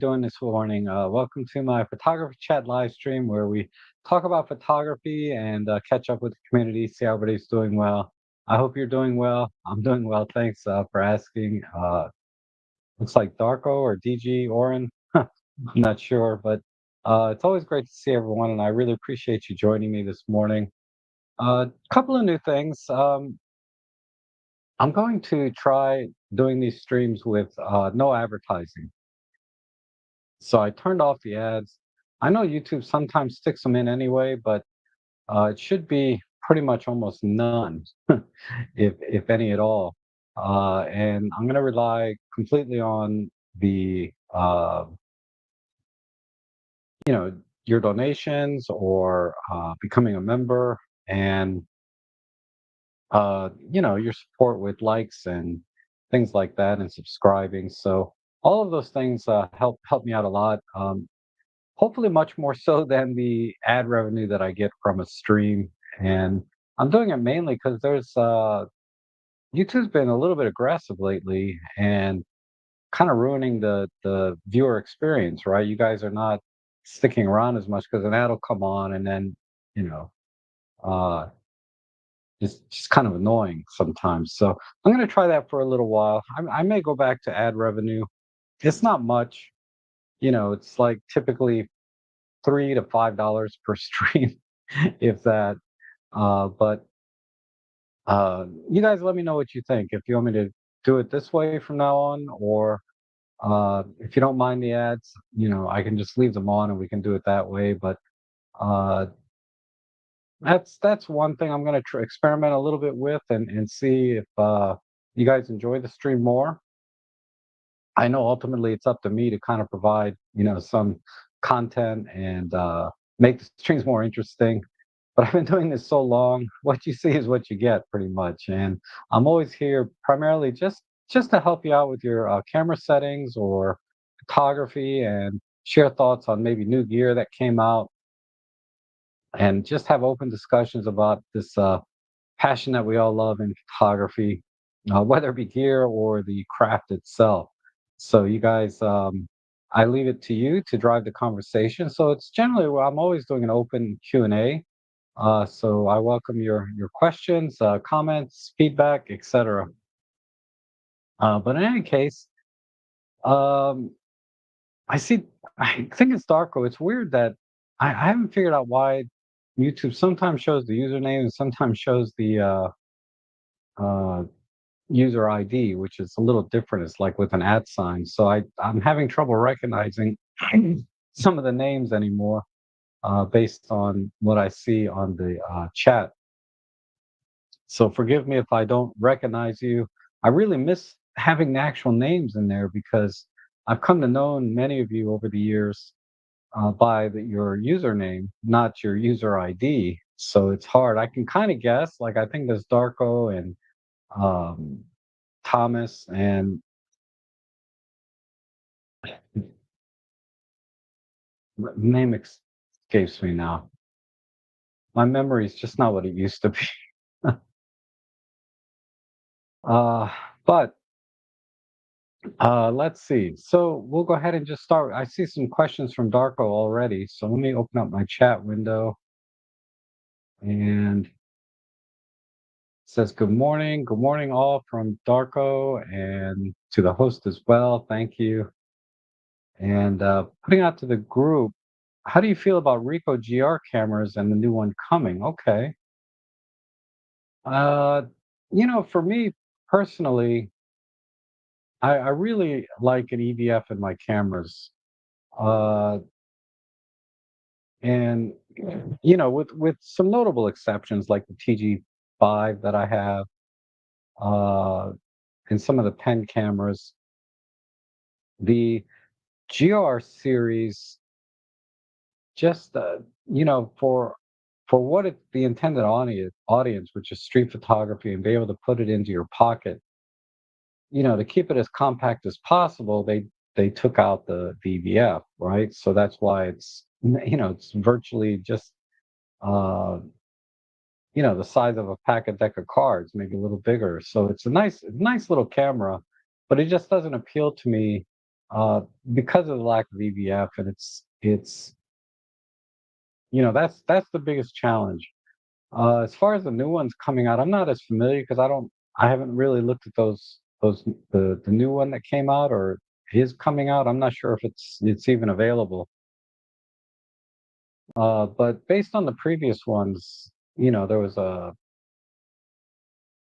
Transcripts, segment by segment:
doing this morning? Welcome to my photography chat live stream where we talk about photography and catch up with the community, see how everybody's doing well. I hope you're doing well. I'm doing well. Thanks for asking. Looks like Darko or DG Oren. I'm not sure, but it's always great to see everyone, and I really appreciate you joining me this morning. A couple of new things. I'm going to try doing these streams with no advertising. So I turned off the ads. I know YouTube sometimes sticks them in anyway, but it should be pretty much almost none, if any at all. And I'm going to rely completely on the you know your donations or becoming a member and your support with likes and things like that and subscribing. So all of those things help me out a lot. Hopefully much more so than the ad revenue that I get from a stream. And I'm doing it mainly because there's YouTube's been a little bit aggressive lately and kind of ruining the viewer experience, right? You guys are not sticking around as much because an ad will come on and then, you know, uh it's just kind of annoying sometimes. So I'm going to try that for a little while. I may go back to ad revenue. It's not much, it's like typically $3 to $5 per stream, if that. But you guys, let me know what you think. If you want me to do it this way from now on, or if you don't mind the ads, I can just leave them on and we can do it that way. But uh, that's one thing I'm going to experiment a little bit with and see if you guys enjoy the stream more. I know ultimately it's up to me to kind of provide, some content and make the streams more interesting. But I've been doing this so long, what you see is what you get pretty much. And I'm always here primarily just to help you out with your camera settings or photography and share thoughts on maybe new gear that came out and just have open discussions about this passion that we all love in photography, whether it be gear or the craft itself. So you guys, I leave it to you to drive the conversation. So it's generally I'm always doing an open Q&A. So I welcome your questions, comments, feedback, etc. But in any case, um, I see. I think it's Darko. It's weird that I haven't figured out why YouTube sometimes shows the username and sometimes shows the uh, user ID, which is a little different. It's like with an at sign. So I'm having trouble recognizing some of the names anymore based on what I see on the chat. So forgive me if I don't recognize you. I really miss having the actual names in there because I've come to know many of you over the years by your username, not your user ID. So it's hard. I can kind of guess. Like I think there's Darko and um, Thomas, and name escapes me now. My memory is just not what it used to be. uh, but let's see. So we'll go ahead and just start. I see some questions from Darko already. So let me open up my chat window and it says good morning. Good morning, all from Darko and to the host as well. Thank you. And putting out to the group, how do you feel about Ricoh GR cameras and the new one coming? Okay. Uh, for me personally, I really like an EVF in my cameras. Uh, and with some notable exceptions like the TG5 that I have, uh, and some of the pen cameras, the GR series just for what the intended audience, which is street photography, and be able to put it into your pocket, to keep it as compact as possible, they took out the VVF, right? So that's why it's virtually just uh, the size of a pack of deck of cards, maybe a little bigger. So it's a nice little camera, but it just doesn't appeal to me uh, because of the lack of EVF, and it's that's the biggest challenge. As far as the new ones coming out, I'm not as familiar because I haven't really looked at those the new one that came out or is coming out. I'm not sure if it's even available. But based on the previous ones, there was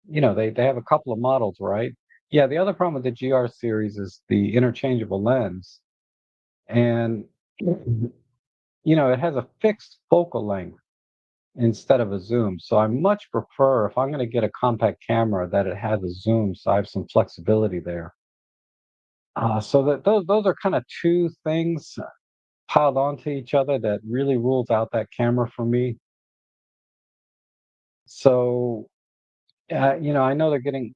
they have a couple of models, right? Yeah, the other problem with the GR series is the interchangeable lens, and it has a fixed focal length instead of a zoom. So I much prefer if I'm going to get a compact camera that it has a zoom, so I have some flexibility there. So that those are kind of two things piled onto each other that really rules out that camera for me. So I know they're getting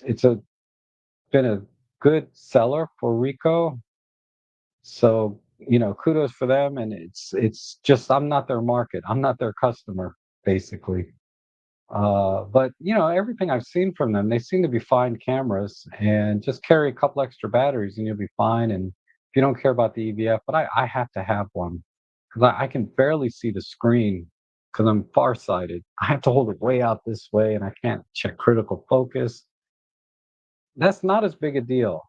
it's a been a good seller for Ricoh. So kudos for them. And it's just I'm not their market. I'm not their customer, basically. But everything I've seen from them, they seem to be fine cameras, and just carry a couple extra batteries and you'll be fine. And if you don't care about the EVF, but I have to have one because I can barely see the screen because I'm farsighted. I have to hold it way out this way, and I can't check critical focus. That's not as big a deal,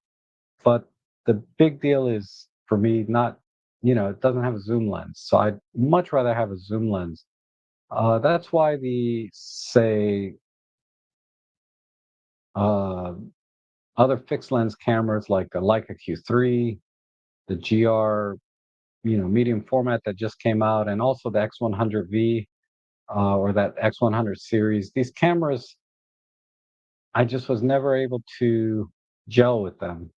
but the big deal is for me not, it doesn't have a zoom lens, so I'd much rather have a zoom lens. That's why the say uh, other fixed lens cameras like a Leica Q3, the GR, medium format that just came out, and also the X100V or that X100 series. These cameras, I just was never able to gel with them.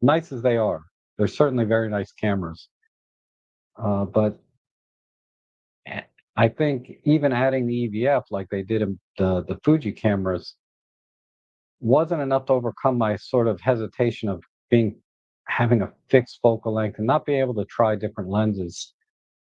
Nice as they are, they're certainly very nice cameras. But I think even adding the EVF like they did in the Fuji cameras wasn't enough to overcome my sort of hesitation of being having a fixed focal length and not being able to try different lenses.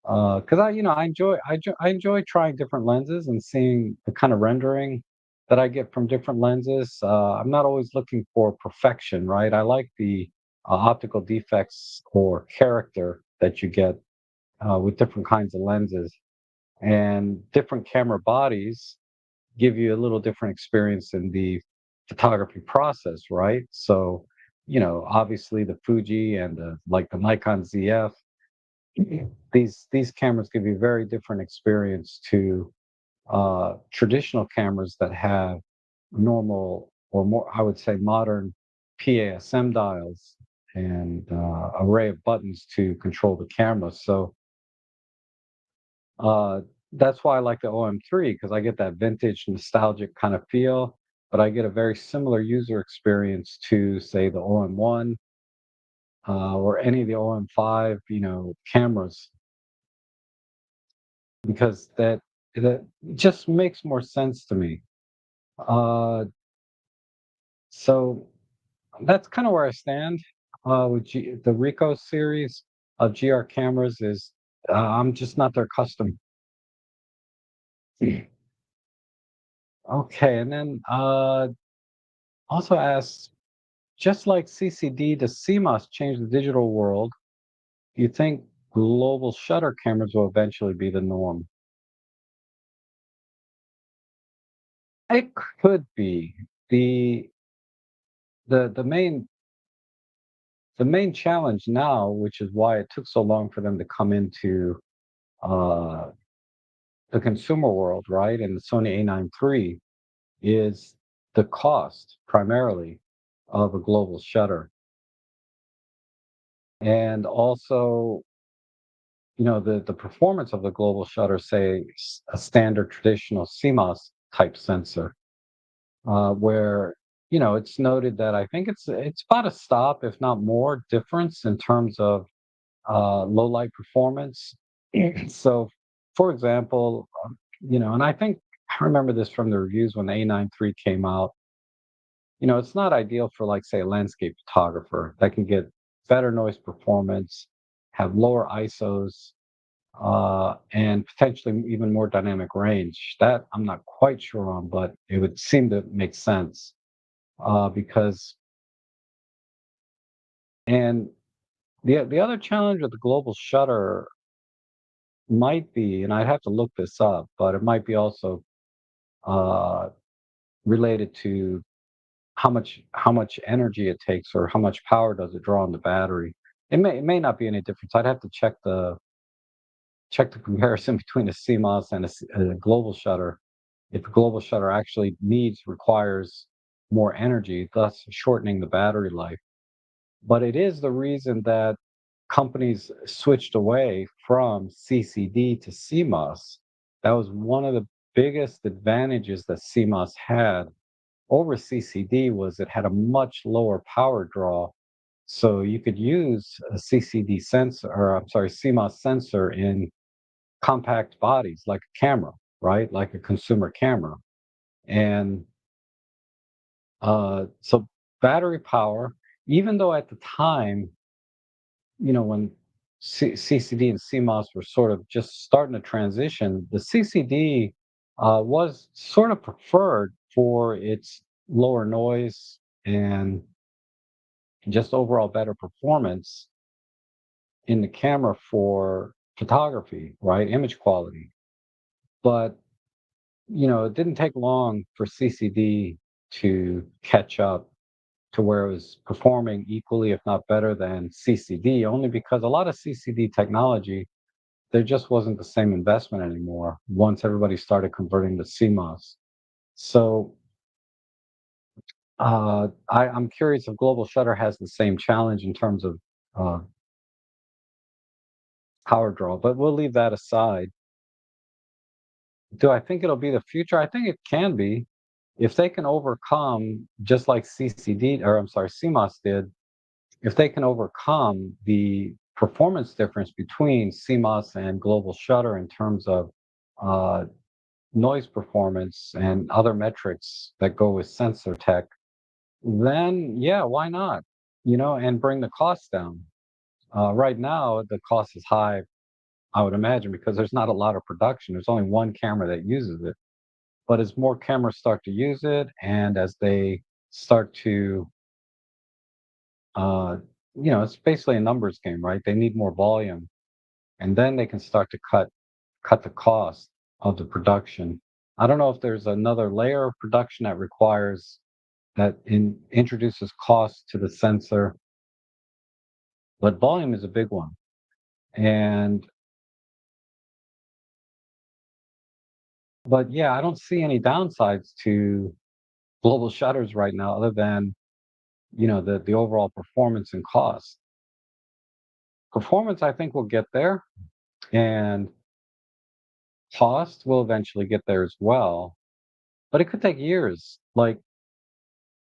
Because I enjoy trying different lenses and seeing the kind of rendering that I get from different lenses. I'm not always looking for perfection, right? I like the optical defects or character that you get with different kinds of lenses, and different camera bodies give you a little different experience in the photography process, right? So, obviously the Fuji and like the Nikon ZF, these cameras give you a very different experience to traditional cameras that have normal or more, I would say, modern PASM dials and array of buttons to control the camera. So uh, that's why I like the OM3 because I get that vintage nostalgic kind of feel, but I get a very similar user experience to say the OM1 or any of the OM5, cameras, because that just makes more sense to me. Uh, so that's kind of where I stand with the Ricoh series of GR cameras. Is I'm just not their custom. Okay, and then also asks, just like CCD to CMOS changed the digital world, do you think global shutter cameras will eventually be the norm? It could be. The the main challenge now, which is why it took so long for them to come into uh, the consumer world, right? And the Sony A9 III is the cost primarily of a global shutter. And also, the performance of the global shutter, say a standard traditional CMOS type sensor, where it's noted that I think it's about a stop, if not more, difference in terms of low light performance. So, for example, and I remember this from the reviews when the A9 III came out. It's not ideal for, like, say, a landscape photographer that can get better noise performance, have lower ISOs, and potentially even more dynamic range. That I'm not quite sure on, but it would seem to make sense because And the other challenge with the global shutter might be, and I'd have to look this up, but it might be also uh, related to how much energy it takes or how much power does it draw on the battery. It may not be any difference. I'd have to check the comparison between a CMOS and a global shutter. If a global shutter actually requires more energy, thus shortening the battery life. But it is the reason that companies switched away from CCD to CMOS. That was one of the biggest advantages that CMOS had over CCD was it had a much lower power draw. So you could use a CCD sensor, or I'm sorry, CMOS sensor in compact bodies like a camera, right? Like a consumer camera. And so battery power, even though at the time, when CCD and CMOS were sort of just starting to transition, the CCD was sort of preferred for its lower noise and just overall better performance in the camera for photography, right? Image quality. But, it didn't take long for CCD to catch up to where it was performing equally, if not better than CCD, only because a lot of CCD technology, there just wasn't the same investment anymore once everybody started converting to CMOS. So I'm curious if Global Shutter has the same challenge in terms of uh, power draw, but we'll leave that aside. Do I think it'll be the future? I think it can be if they can overcome, just like CCD, or I'm sorry, CMOS did, if they can overcome the performance difference between CMOS and global shutter in terms of uh, noise performance and other metrics that go with sensor tech, then yeah, why not? And bring the cost down. Right now, the cost is high, I would imagine, because there's not a lot of production. There's only one camera that uses it. But as more cameras start to use it, and as they start to uh, it's basically a numbers game, right? They need more volume, and then they can start to cut the cost of the production. I don't know if there's another layer of production that requires introduces cost to the sensor, but volume is a big one. And but yeah, I don't see any downsides to global shutters right now, other than the overall performance and cost. Performance, I think, will get there, and cost will eventually get there as well. But it could take years. Like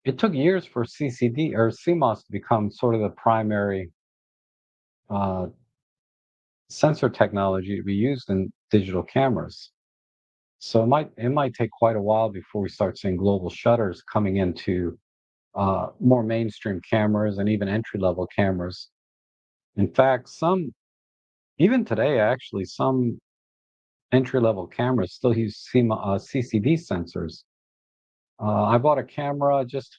it took years for CCD or CMOS to become sort of the primary uh, sensor technology to be used in digital cameras. So it might take quite a while before we start seeing global shutters coming into more mainstream cameras and even entry level cameras. In fact, even today, actually, some entry level cameras still use CCD sensors. I bought a camera just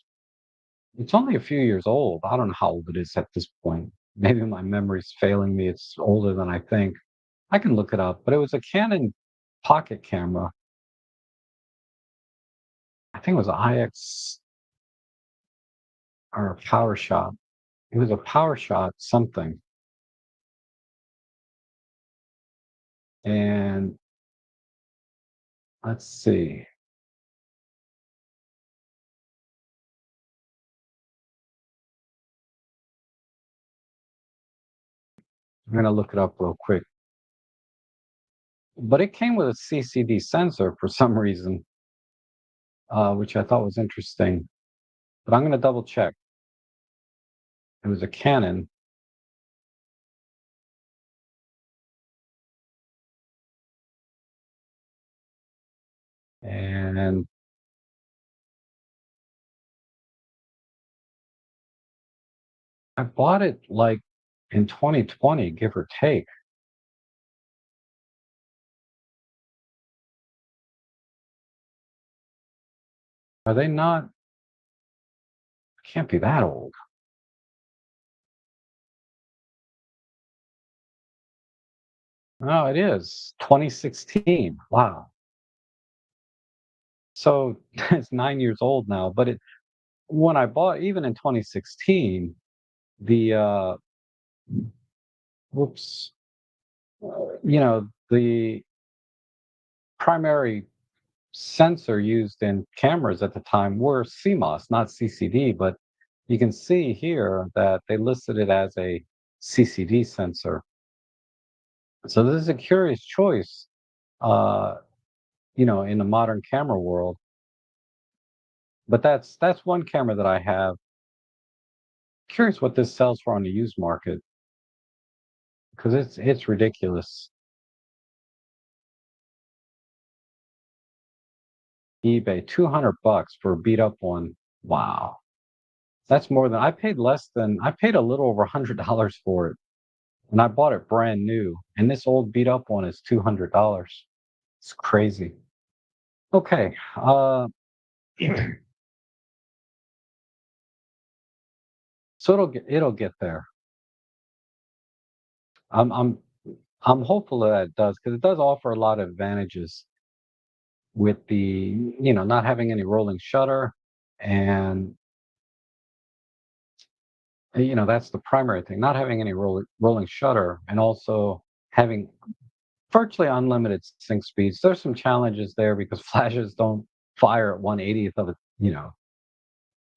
It's only a few years old. I don't know how old it is at this point. Maybe my memory's failing me. It's older than I think. I can look it up, but it was a Canon pocket camera. I think it was an IX or a Power Shot. It was a Power Shot something. And let's see. I'm gonna look it up real quick. But it came with a CCD sensor for some reason, which I thought was interesting. But I'm gonna double check. It was a Canon, and I bought it like in 2020, give or take. Are they not? Can't be that old. Oh, it is 2016. Wow. So it's 9 years old now. But when I bought, even in 2016, the whoops, the primary sensor used in cameras at the time were CMOS, not CCD. But you can see here that they listed it as a CCD sensor. So this is a curious choice, uh, in the modern camera world. But that's one camera that I have. Curious what this sells for on the used market because it's ridiculous. eBay, $200 for a beat up one. Wow, that's more than I paid. I paid a little over $100 for it, and I bought it brand new. And this old beat up one is $200. It's crazy. Okay, so it'll get there. I'm I'm I'm hopeful that it does because it does offer a lot of advantages with the not having any rolling shutter, and that's the primary thing, not having any rolling shutter, and also having virtually unlimited sync speeds. There's some challenges there because flashes don't fire at 1/80th of a,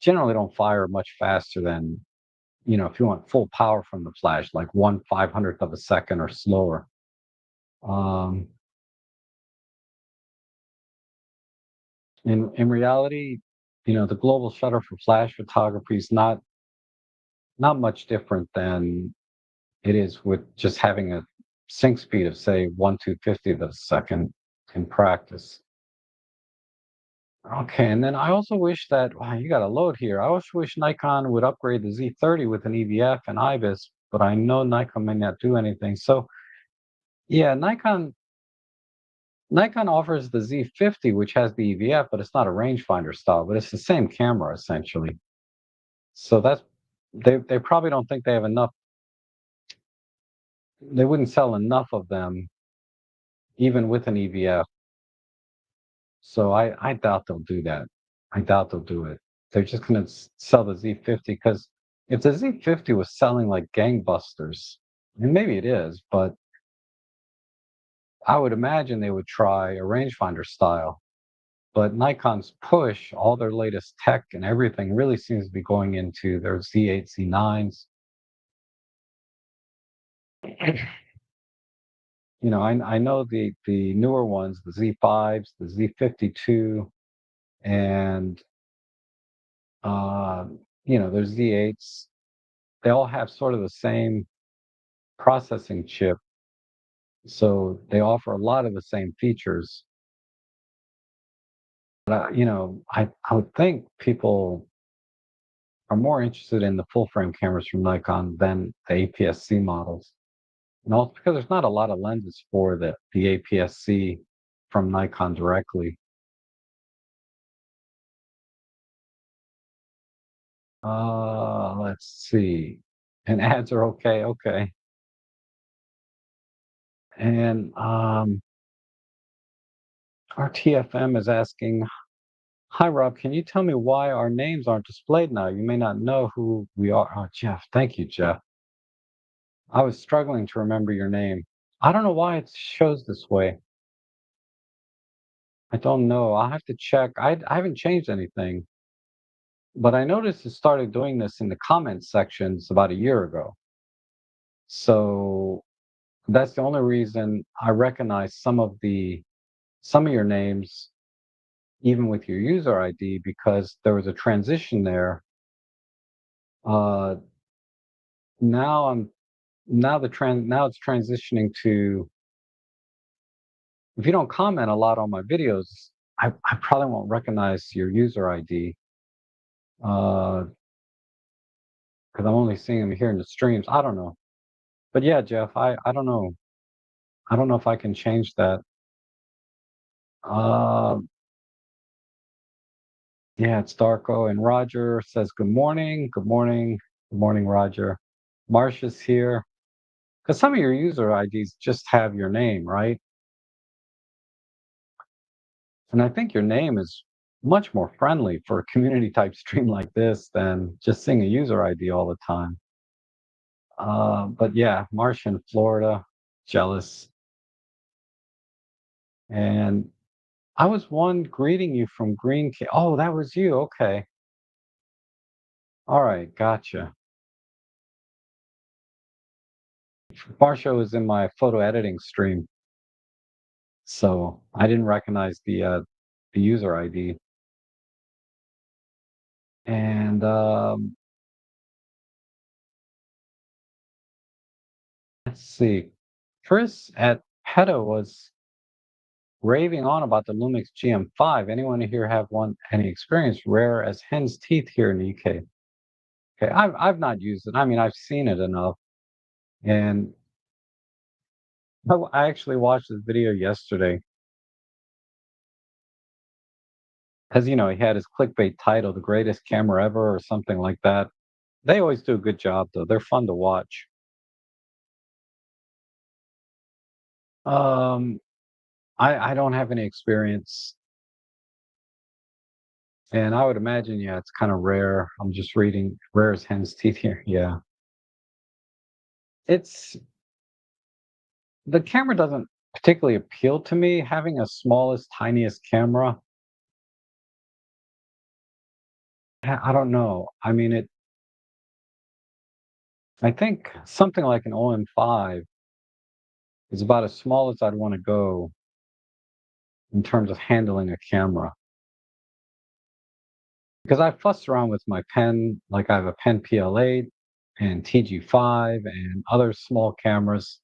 generally don't fire much faster than, if you want full power from the flash, like 1/500th of a second or slower. Um, in reality, the global shutter for flash photography is not much different than it is with just having a sync speed of, say, 1/250th of a second in practice. Okay, and then I also wish that, wow, you got a load here. I also wish Nikon would upgrade the Z30 with an EVF and IBIS, but I know Nikon may not do anything. So yeah, Nikon offers the Z50, which has the EVF, but it's not a rangefinder style, but it's the same camera essentially. So they probably don't think they have enough. They wouldn't sell enough of them even with an EVF. So I doubt they'll do that. I doubt they'll do it. They're just gonna sell the Z50 because if the Z50 was selling like gangbusters, and maybe it is, but I would imagine they would try a rangefinder style. But Nikon's push, all their latest tech and everything really seems to be going into their Z8, Z9s. I know the newer ones, the Z5s, the Z52, and uh, there's Z8s. They all have sort of the same processing chip, so they offer a lot of the same features. But I would think people are more interested in the full frame cameras from Nikon than the APS-C models. And also because there's not a lot of lenses for the APS-C from Nikon directly. Let's see. And ads are okay, okay. And our TFM is asking, hi Rob, can you tell me why our names aren't displayed now? You may not know who we are. Oh, Jeff, thank you, Jeff. I was struggling to remember your name. I don't know why it shows this way. I don't know. I'll have to check. I haven't changed anything, but I noticed it started doing this in the comments sections about a year ago. So that's the only reason I recognize some of your names, even with your user ID, because there was a transition there. Uh, now I'm now it's transitioning to, if you don't comment a lot on my videos, I probably won't recognize your user ID because I'm only seeing them here in the streams. I don't know, but yeah, Jeff, I don't know. I don't know if I can change that. Uh, yeah, it's Darko, and Roger says good morning, good morning, good morning, Roger. Marsha's here. Because some of your user IDs just have your name, right? And I think your name is much more friendly for a community type stream like this than just seeing a user ID all the time. But yeah, Martian, Florida, jealous. And I was one greeting you from Oh, that was you. Okay. All right. Gotcha. Marcia was in my photo editing stream, so I didn't recognize the user ID. And let's see, Chris at PETA was raving on about the Lumix GM5. Anyone here have one? Any experience? Rare as hen's teeth here in the UK. Okay, I've not used it. I mean, I've seen it enough, and I actually watched this video yesterday because he had his clickbait title, "The Greatest Camera Ever" or something like that. They always do a good job, though. They're fun to watch. Um, I don't have any experience, and I would imagine, yeah, it's kind of rare. I'm just reading rare as hen's teeth here. Yeah, it's the camera doesn't particularly appeal to me. Having a smallest, tiniest camera, I don't know. I mean, I think something like an OM5 is about as small as I'd want to go in terms of handling a camera. Because I fussed around with my pen, like I have a pen PL8 and TG5 and other small cameras.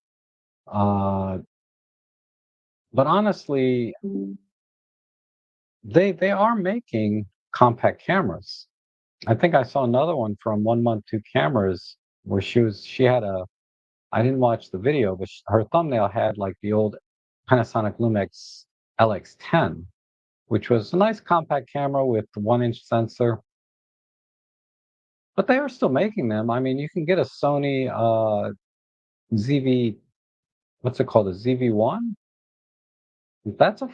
Uh, but honestly, they are making compact cameras. I think I saw another one from 1 Month 2 Cameras where she had a I didn't watch the video, but her thumbnail had like the old Panasonic Lumix LX10, which was a nice compact camera with the 1 inch sensor. But they are still making them. I mean, you can get a Sony ZV, what's it called, a ZV-1? That's a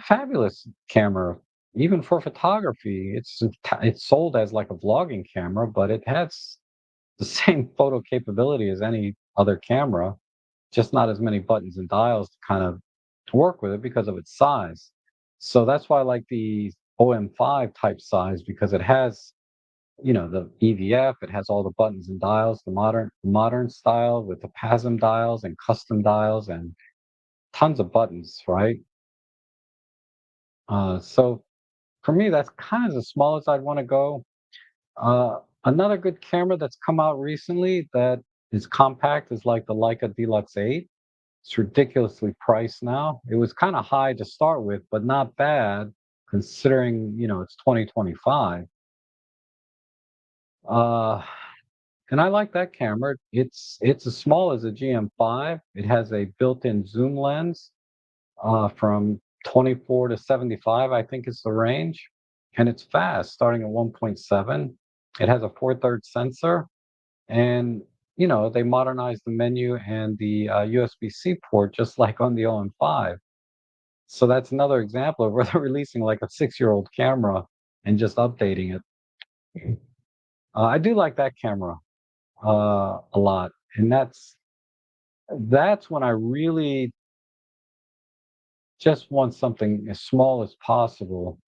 fabulous camera, even for photography. It's sold as like a vlogging camera, but it has the same photo capability as any other camera, just not as many buttons and dials to kind of work with it because of its size. So that's why I like the OM5 type size because it has, the EVF, it has all the buttons and dials, the modern style with the PASM dials and custom dials and tons of buttons, right? So for me, that's kind of as small as I'd want to go. Another good camera that's come out recently that is compact is like the Leica Deluxe 8. It's ridiculously priced now. It was kind of high to start with, but not bad considering, it's 2025. Uh, and I like that camera. It's as small as a GM5. It has a built-in zoom lens from 24 to 75, I think is the range. And it's fast, starting at 1.7. It has a 4/3 sensor, and they modernized the menu and the USB-C port just like on the OM5. So that's another example of where they're releasing like a 6-year-old camera and just updating it. I do like that camera a lot, and that's when I really just want something as small as possible,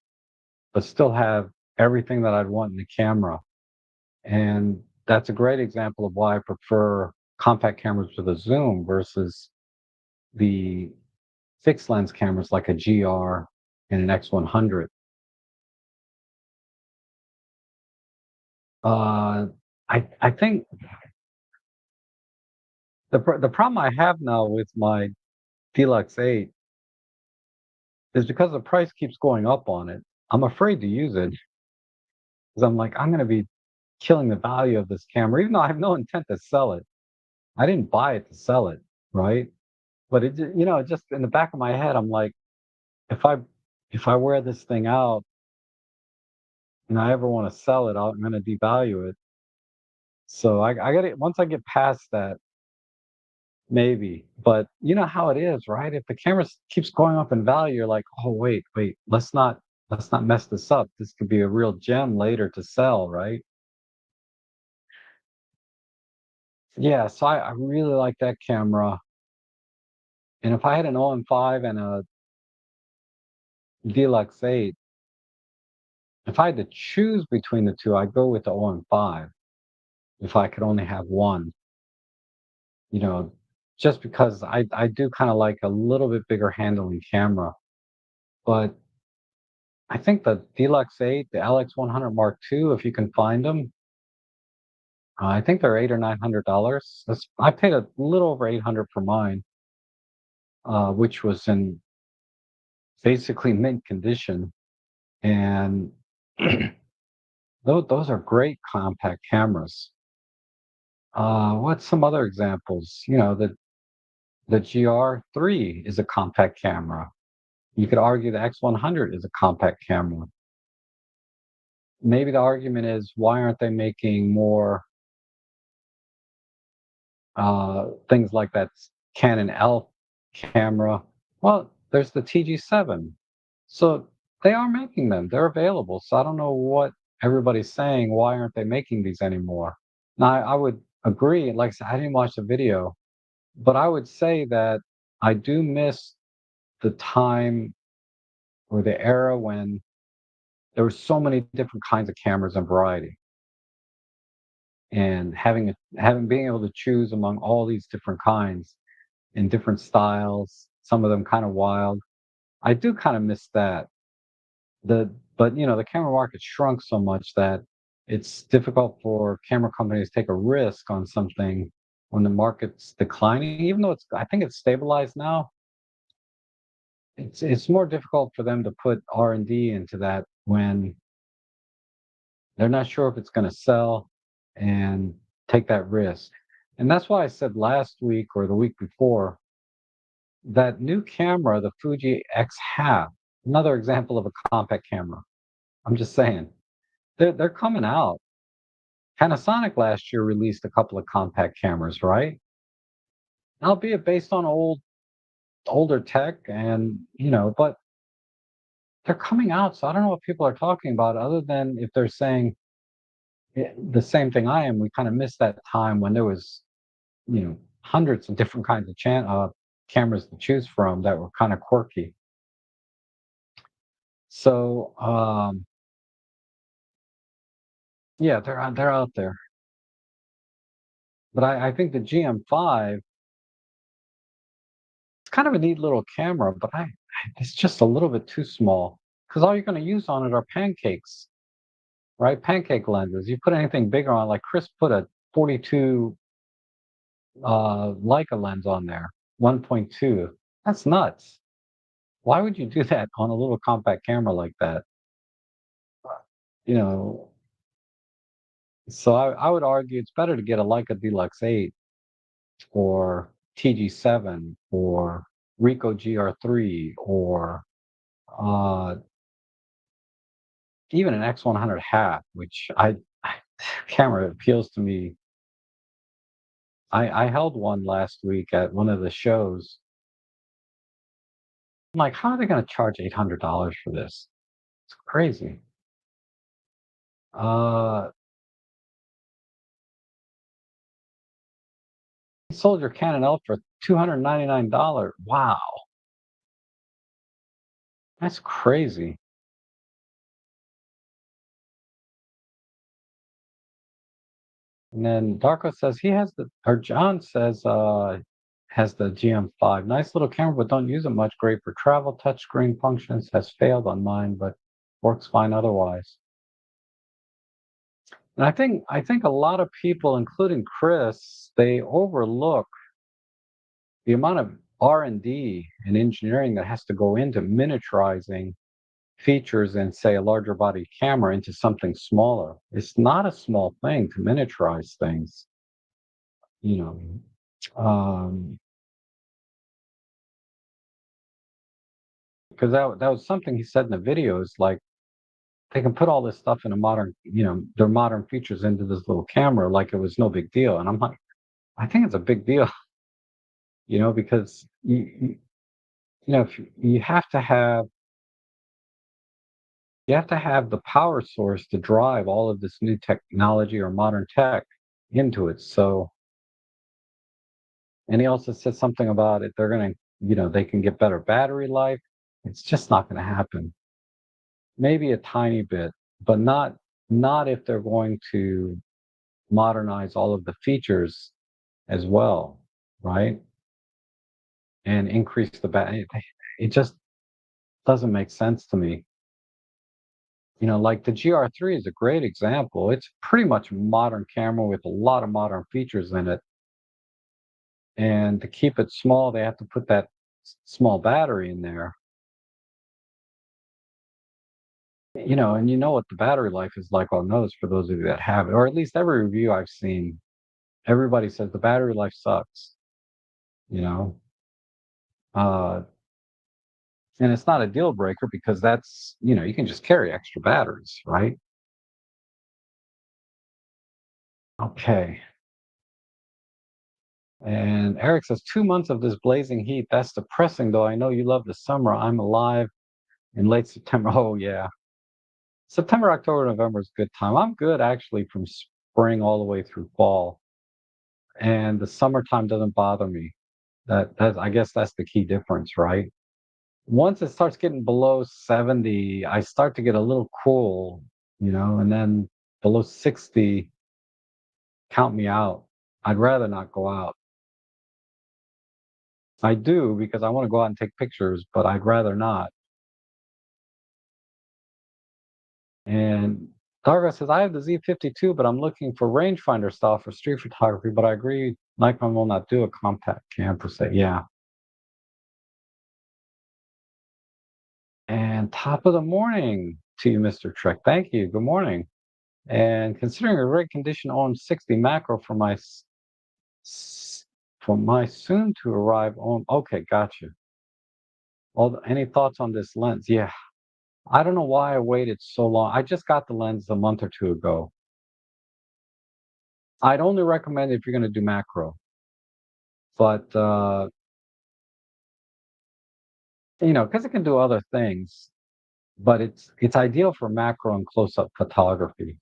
but still have everything that I'd want in the camera. And that's a great example of why I prefer compact cameras with a zoom versus the fixed lens cameras like a GR and an X100. Uh, I think the problem I have now with my Deluxe 8 is because the price keeps going up on it. I'm afraid to use it because I'm like, I'm going to be killing the value of this camera, even though I have no intent to sell it. I didn't buy it to sell it, right? But just in the back of my head, I'm like, if I if I wear this thing out and I ever want to sell it, I'm going to devalue it. So I got it. Once I get past that, maybe. But you know how it is, right? If the camera keeps going up in value, you're like, oh wait, let's not mess this up. This could be a real gem later to sell, right? Yeah, so I really like that camera. And if I had an OM5 and a Deluxe 8, if I had to choose between the two, I'd go with the OM5 if I could only have one, you know, just because I do kind of like a little bit bigger handling camera. But I think the Deluxe 8, the LX100 Mark II, if you can find them, I think they're $800 or $900. I paid a little over 800 for mine, which was in basically mint condition. And those are great compact cameras. What's some other examples? You know, the GR3 is a compact camera. You could argue the X100 is a compact camera. Maybe the argument is why aren't they making more things like that Canon L camera? Well, there's the TG7. So they are making them. They're available. So I don't know what everybody's saying. Why aren't they making these anymore? Now, I would agree. Like I said, I didn't watch the video, but I would say that I do miss the time or the era when there were so many different kinds of cameras and variety, and having being able to choose among all these different kinds in different styles, some of them kind of wild. I do kind of miss that. But you know, the camera market shrunk so much that it's difficult for camera companies to take a risk on something when the market's declining. Even though I think it's stabilized now, it's more difficult for them to put R&D into that when they're not sure if it's going to sell and take that risk. And that's why I said last week or the week before that new camera, the Fuji X-Half, another example of a compact camera. I'm just saying, they're coming out. Panasonic last year released a couple of compact cameras, right? Albeit based on older tech, and you know, but they're coming out. So I don't know what people are talking about, other than if they're saying the same thing I am. We kind of missed that time when there was, you know, hundreds of different kinds of cameras to choose from that were kind of quirky. So yeah, they're out there. But I think the GM5, it's kind of a neat little camera, but it's just a little bit too small because all you're going to use on it are pancakes, right? Pancake lenses. You put anything bigger on, like Chris put a 42 Leica lens on there, 1.2. That's nuts. Why would you do that on a little compact camera like that? You know, so I would argue it's better to get a Leica Deluxe 8 or TG7 or Ricoh GR3 or uh, even an X100 half, which camera appeals to me. I held one last week at one of the shows. I'm like, how are they going to charge $800 for this? It's crazy. Uh, you sold your Canon L for $299. Wow, that's crazy. And then Darko says he has or John says, has the GM5. Nice little camera, but don't use it much. Great for travel. Touchscreen functions. Has failed on mine, but works fine otherwise. And I think a lot of people, including Chris, they overlook the amount of R&D and engineering that has to go into miniaturizing features in, say, a larger body camera into something smaller. It's not a small thing to miniaturize things, you know. Because that was something he said in the video, is like they can put all this stuff in a modern, you know, their modern features into this little camera like it was no big deal. And I'm like, I think it's a big deal. because if you have to have the power source to drive all of this new technology or modern tech into it. So, and he also said something about it. They can get better battery life. It's just not going to happen. Maybe a tiny bit, but not if they're going to modernize all of the features as well, right? And increase the battery. It just doesn't make sense to me. Like the GR3 is a great example. It's pretty much a modern camera with a lot of modern features in it. And to keep it small, they have to put that small battery in there. And you know what the battery life is like on those for those of you that have it, or at least every review I've seen, everybody says the battery life sucks, you know. Uh, and it's not a deal breaker because you can just carry extra batteries, right? Okay. And Eric says 2 months of this blazing heat. That's depressing, though. I know you love the summer. I'm alive in late September. Oh yeah, September, October, November is a good time. I'm good actually from spring all the way through fall, and the summertime doesn't bother me. That I guess that's the key difference, right? Once it starts getting below 70, I start to get a little cool, and then below 60, count me out. I'd rather not go out. I do because I want to go out and take pictures, but I'd rather not. And Darga says, I have the Z52, but I'm looking for rangefinder style for street photography. But I agree, Nikon will not do a compact cam per se. Yeah. And top of the morning to you, Mr. Trek. Thank you. Good morning. And considering a rig condition OM60 macro for my soon to arrive OM. Okay, gotcha. Any thoughts on this lens? Yeah. I don't know why I waited so long. I just got the lens a month or two ago. I'd only recommend it if you're going to do macro, but because it can do other things, but it's ideal for macro and close-up photography.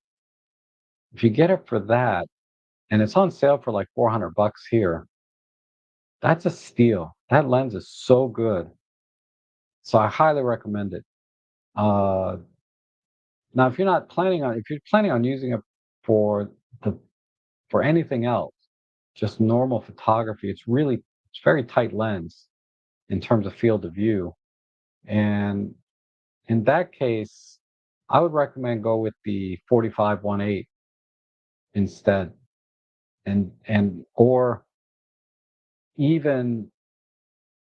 If you get it for that, and it's on sale for like $400 here, that's a steal. That lens is so good, so I highly recommend it. Uh, Now, if you're planning on using it for the for anything else, just normal photography, it's very tight lens in terms of field of view, and in that case, I would recommend go with the 45-1.8 instead, and or even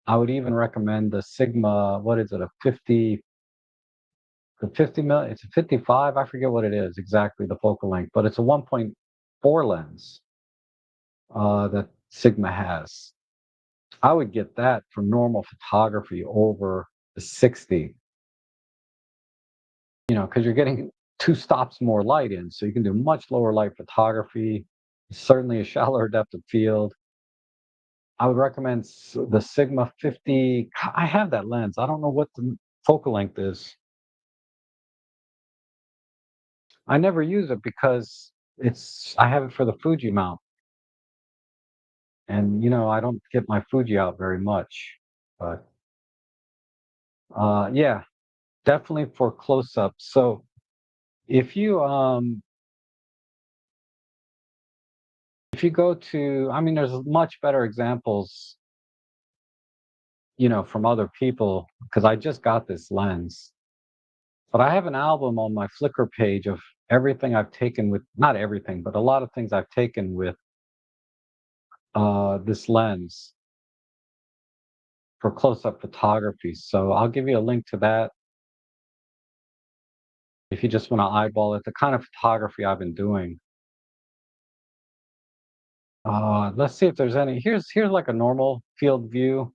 I would even recommend the Sigma. What is it? The 50 mil. It's a 55. I forget what it is exactly the focal length, but it's a 1.4 lens that Sigma has. I would get that for normal photography over the 60. Because you're getting two stops more light in, so you can do much lower light photography. Certainly a shallower depth of field. I would recommend the Sigma 50. I have that lens. I don't know what the focal length is. I never use it because I have it for the Fuji mount, and I don't get my Fuji out very much. But yeah, definitely for close up. So if you if you go to, I mean, there's much better examples, from other people because I just got this lens. But I have an album on my Flickr page of everything I've taken with, not everything, but a lot of things I've taken with this lens for close-up photography. So I'll give you a link to that if you just want to eyeball it, the kind of photography I've been doing. Let's see if there's any. Here's like a normal field view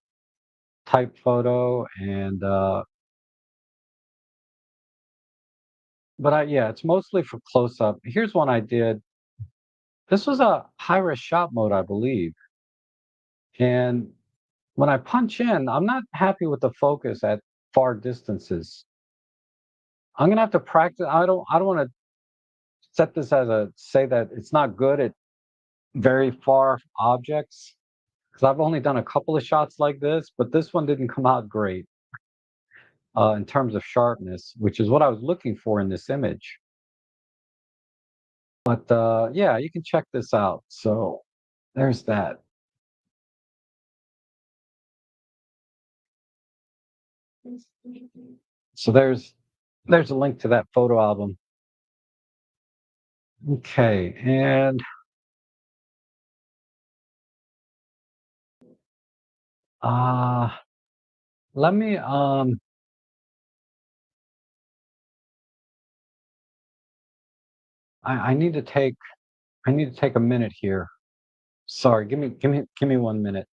type photo, and yeah, it's mostly for close-up. Here's one I did. This was a high-res shot mode, I believe, and when I punch in, I'm not happy with the focus at far distances. I'm gonna have to practice. I don't want to set this as a say that it's not good at very far objects because I've only done a couple of shots like this, but this one didn't come out great in terms of sharpness, which is what I was looking for in this image. But yeah, you can check this out. So there's that. So there's a link to that photo album. Okay, and uh let me I need to take a minute here. Sorry, give me 1 minute.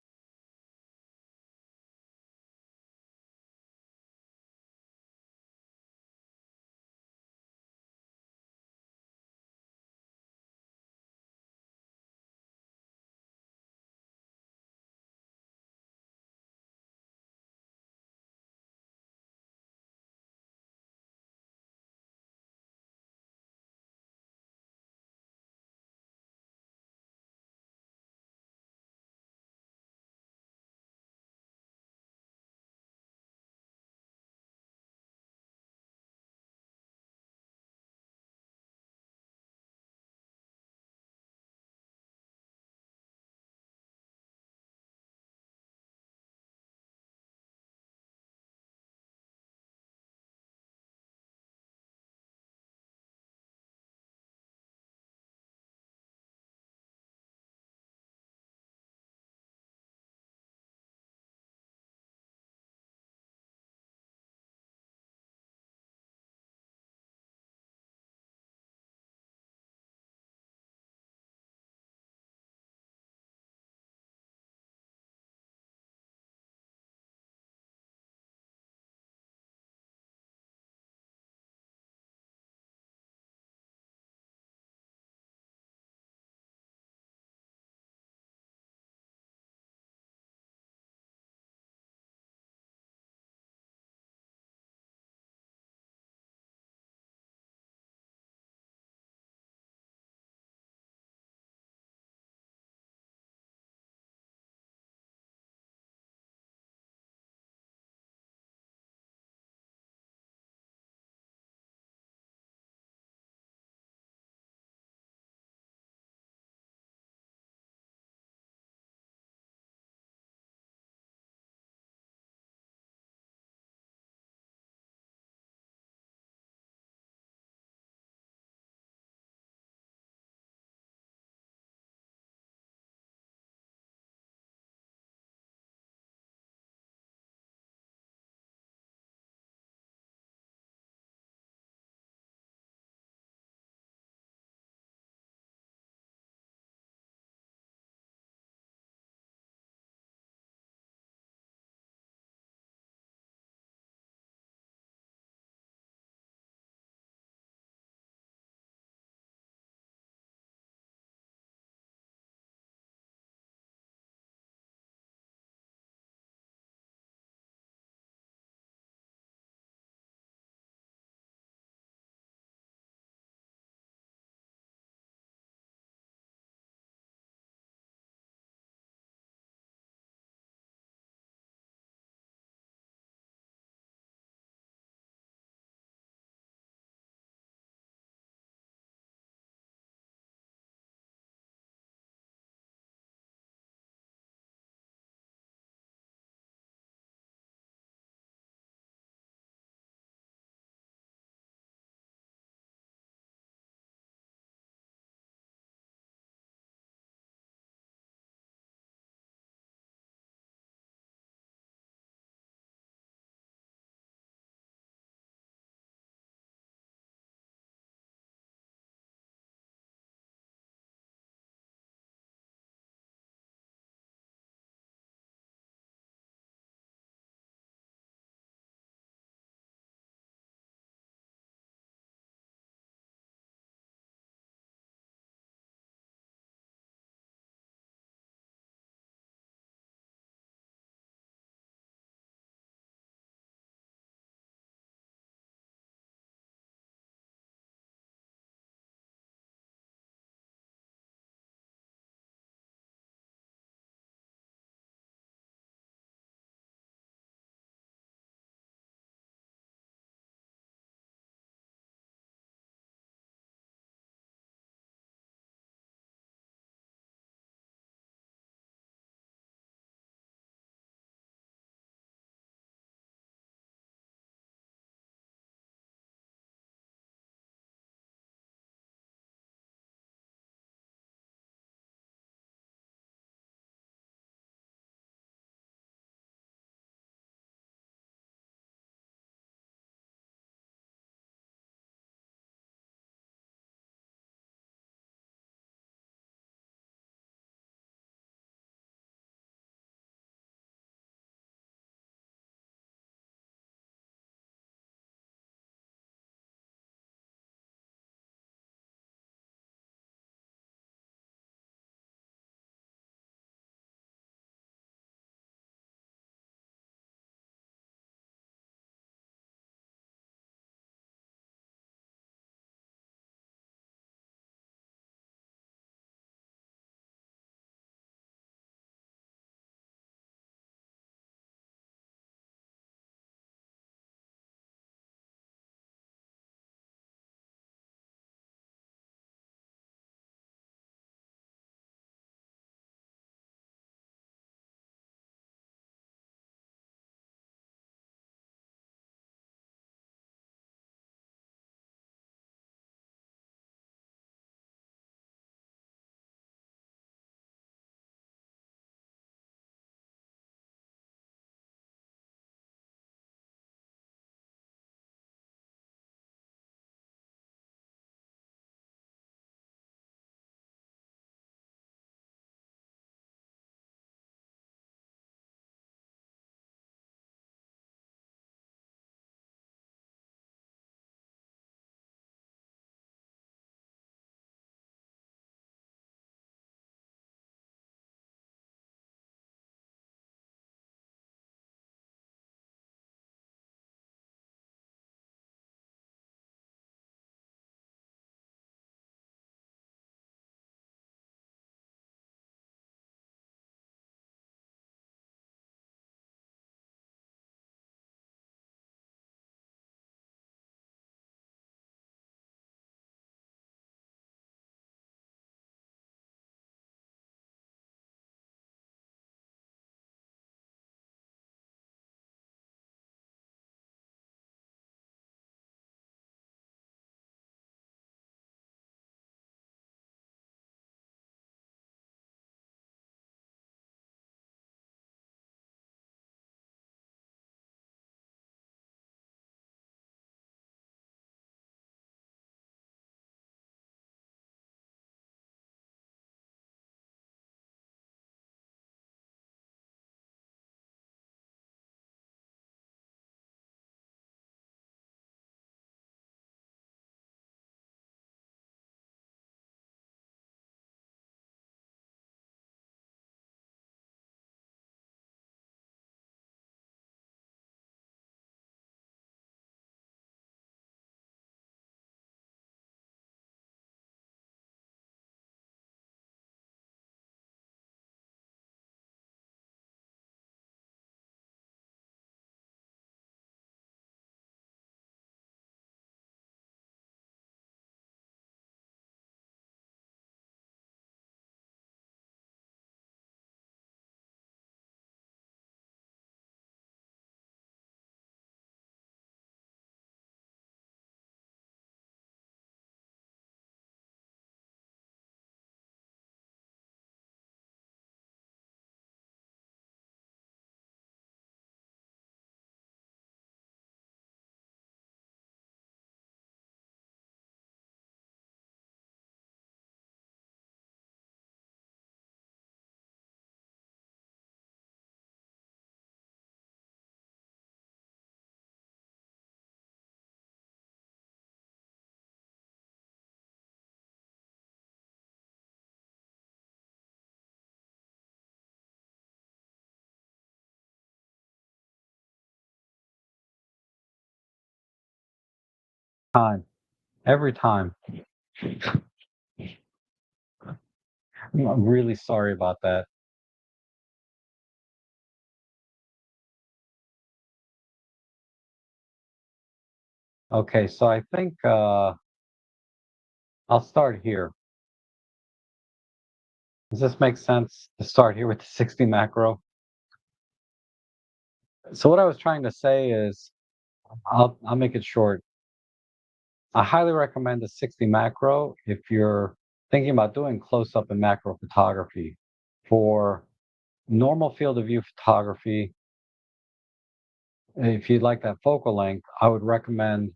Time, every time. I'm really sorry about that. Okay, so I think I'll start here. Does this make sense to start here with the 60 macro? So what I was trying to say is, I'll make it short. I highly recommend the 60 macro if you're thinking about doing close-up and macro photography. For normal field of view photography, if you'd like that focal length, I would recommend,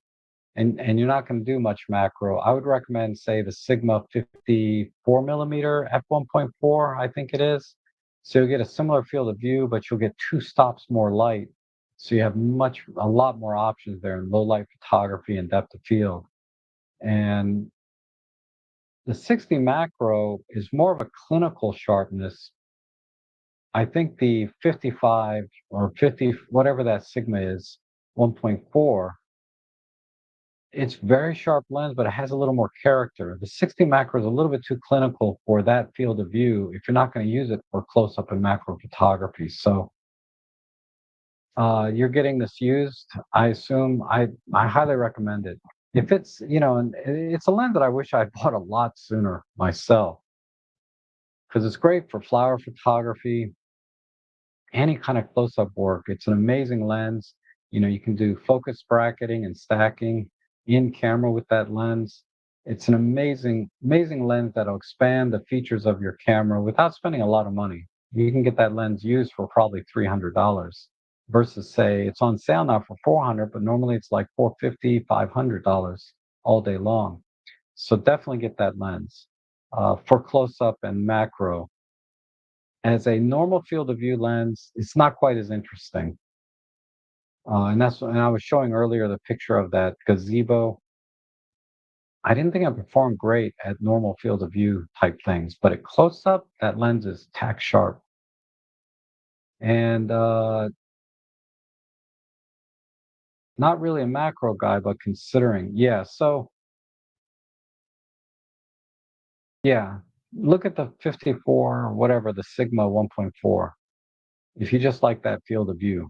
and you're not going to do much macro, I would recommend, say, the Sigma 54 millimeter f1.4, I think it is. So you'll get a similar field of view, but you'll get two stops more light. So you have a lot more options there in low light photography and depth of field. And the 60 macro is more of a clinical sharpness. I think the 55 or 50, whatever that Sigma is, 1.4, it's very sharp lens, but it has a little more character. The 60 macro is a little bit too clinical for that field of view if you're not going to use it for close up and macro photography. So you're getting this used. I assume I highly recommend it. If it's, and it's a lens that I wish I'd bought a lot sooner myself because it's great for flower photography, any kind of close-up work. It's an amazing lens. You can do focus bracketing and stacking in camera with that lens. It's an amazing, amazing lens that'll expand the features of your camera without spending a lot of money. You can get that lens used for probably $300 versus, say, it's on sale now for 400, but normally it's like 450, $500 all day long. So definitely get that lens for close-up and macro. As a normal field of view lens, it's not quite as interesting. And I was showing earlier the picture of that gazebo. I didn't think I performed great at normal field of view type things, but at close up, that lens is tack sharp. And not really a macro guy, but considering, yeah. So yeah, look at the 54 or whatever, the Sigma 1.4. If you just like that field of view.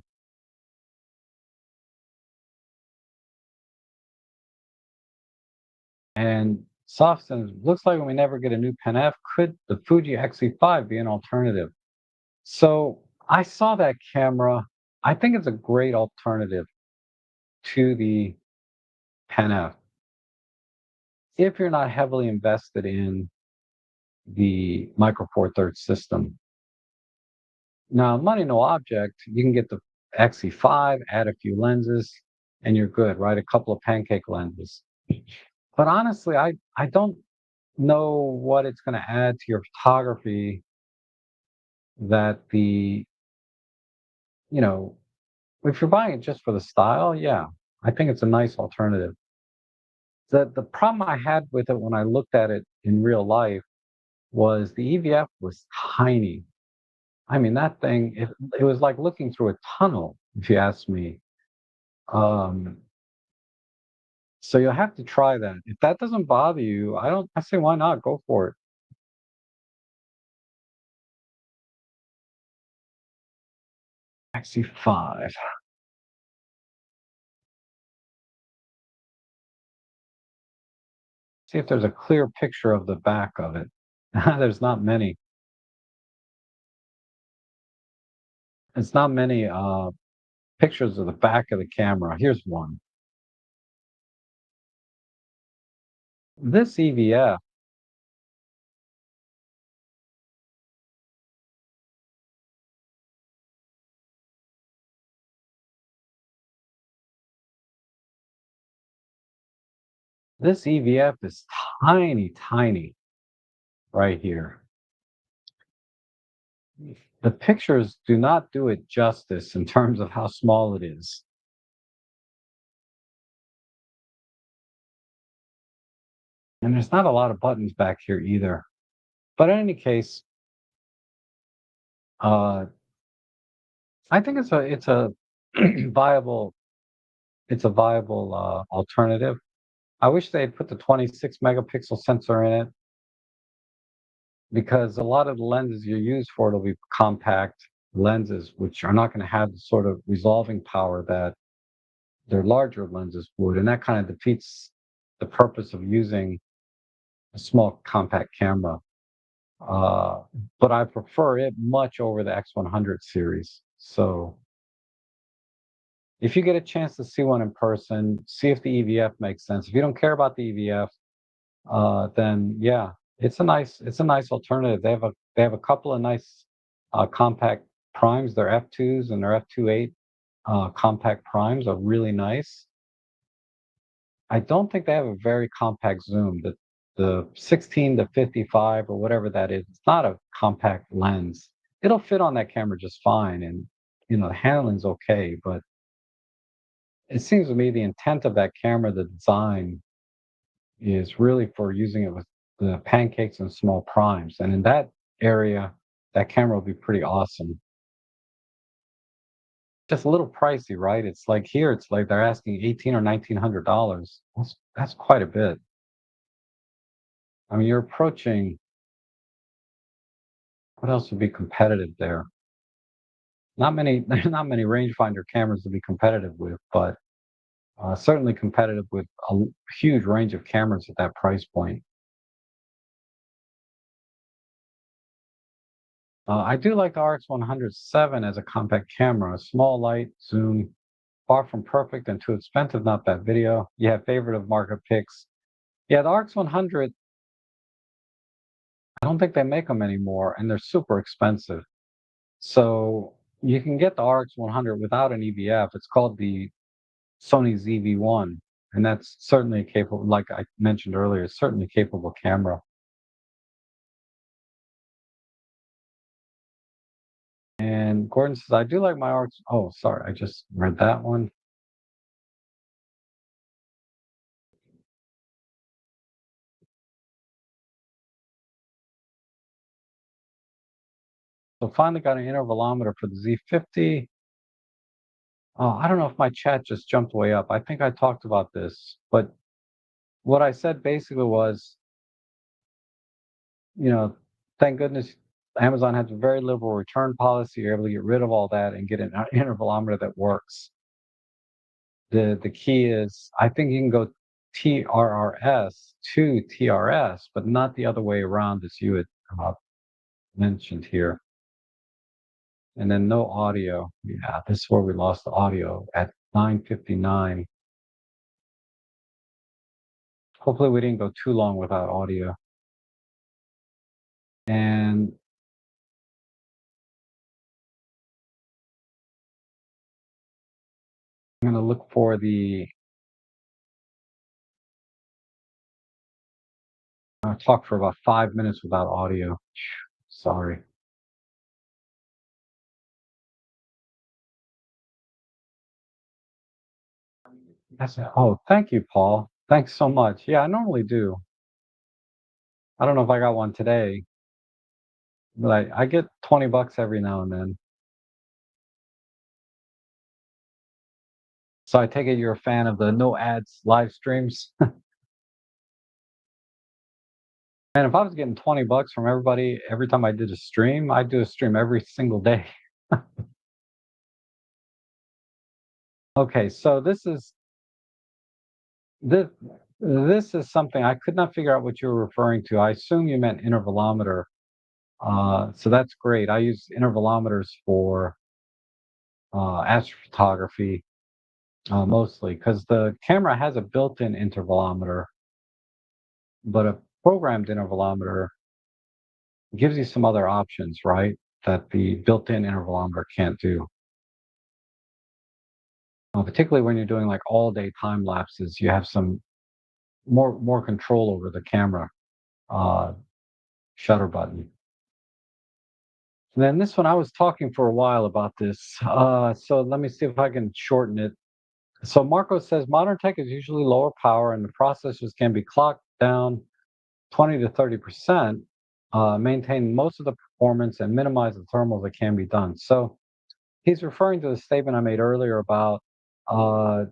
And Softsens, looks like when we never get a new Pen F, could the Fuji X-E5 be an alternative? So I saw that camera. I think it's a great alternative to the Pen F if you're not heavily invested in the Micro Four Thirds system. Now, money no object, you can get the XE5, add a few lenses, and you're good, right? A couple of pancake lenses. But honestly, I don't know what it's going to add to your photography that you know, if you're buying it just for the style, yeah, I think it's a nice alternative. The problem I had with it when I looked at it in real life was the EVF was tiny. I mean, that thing, it was like looking through a tunnel, if you ask me. Um, so you'll have to try that. If that doesn't bother you, I say why not? Go for it. Actually, five. See if there's a clear picture of the back of it. There's not many. It's not many pictures of the back of the camera. Here's one. This EVF, this EVF is tiny, tiny right here. The pictures do not do it justice in terms of how small it is. And there's not a lot of buttons back here either. But in any case, uh, I think it's a viable it's a viable alternative. I wish they'd put the 26 megapixel sensor in it because a lot of the lenses you use for it will be compact lenses, which are not going to have the sort of resolving power that their larger lenses would, and that kind of defeats the purpose of using a small compact camera. Uh, but I prefer it much over the X100 series. So if you get a chance to see one in person, see if the EVF makes sense. If you don't care about the EVF, then yeah, it's a nice alternative. They have a couple of nice compact primes. Their f2s and their f2.8 compact primes are really nice. I don't think they have a very compact zoom. The 16 to 55 or whatever that is, it's not a compact lens. It'll fit on that camera just fine, and the handling's okay. But it seems to me the intent of that camera, the design, is really for using it with the pancakes and small primes. And in that area, that camera will be pretty awesome. Just a little pricey, right? It's like here, it's like they're asking 18 or $1,900. That's quite a bit. I mean, you're approaching what else would be competitive there? Not many, not many rangefinder cameras to be competitive with, but certainly competitive with a huge range of cameras at that price point. I do like the RX107 as a compact camera, a small, light, zoom, far from perfect and too expensive. Not that video. You have favorite of market picks. Yeah, the RX100. I don't think they make them anymore, and they're super expensive. So you can get the RX100 without an EVF. It's called the Sony ZV-1, and that's certainly a capable, like I mentioned earlier, it's certainly a capable camera. And Gordon says, I do like my RX. Oh, sorry, I just read that one. So finally got an intervalometer for the Z50. Oh, I don't know if my chat just jumped way up. I think I talked about this, but what I said basically was, you know, thank goodness Amazon has a very liberal return policy. You're able to get rid of all that and get an intervalometer that works. The key is, I think you can go TRRS to TRS, but not the other way around as you had uh, mentioned here. And then no audio. Yeah, this is where we lost the audio at 9:59. Hopefully we didn't go too long without audio. And I'm gonna look for the talk for about 5 minutes without audio. Sorry. That's it. Oh, thank you, Paul. Thanks so much. Yeah, I normally do. I don't know if I got one today, but I get 20 bucks every now and then. So I take it you're a fan of the no ads live streams. And if I was getting 20 bucks from everybody every time I did a stream, I'd do a stream every single day. Okay, so this this is something I could not figure out what you were referring to. I assume you meant intervalometer. So that's great. I use intervalometers for astrophotography mostly because the camera has a built-in intervalometer, but a programmed intervalometer gives you some other options, right? That the built-in intervalometer can't do. Particularly when you're doing like all-day time lapses, you have some more control over the camera uh, shutter button. And then this one, I was talking for a while about this. So let me see if I can shorten it. So Marco says modern tech is usually lower power and the processors can be clocked down 20 to 30%, maintain most of the performance and minimize the thermals that can be done. So he's referring to the statement I made earlier about uh,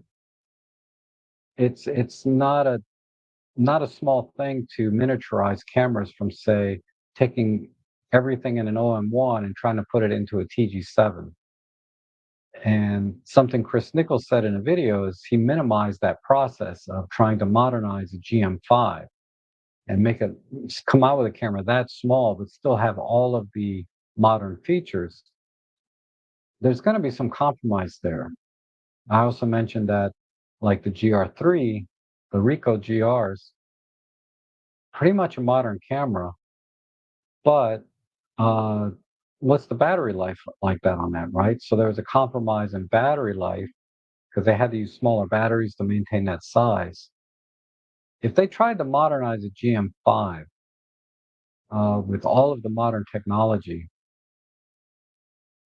it's not a not a small thing to miniaturize cameras from, say, taking everything in an OM1 and trying to put it into a TG7. And something Chris Nichols said in a video is he minimized that process of trying to modernize a GM5 and make it come out with a camera that small but still have all of the modern features. There's going to be some compromise there. I also mentioned that, like the GR3, the Ricoh GRs, pretty much a modern camera, but uh, what's the battery life like that on that, right? So there was a compromise in battery life because they had to use smaller batteries to maintain that size. If they tried to modernize a GM5 with all of the modern technology,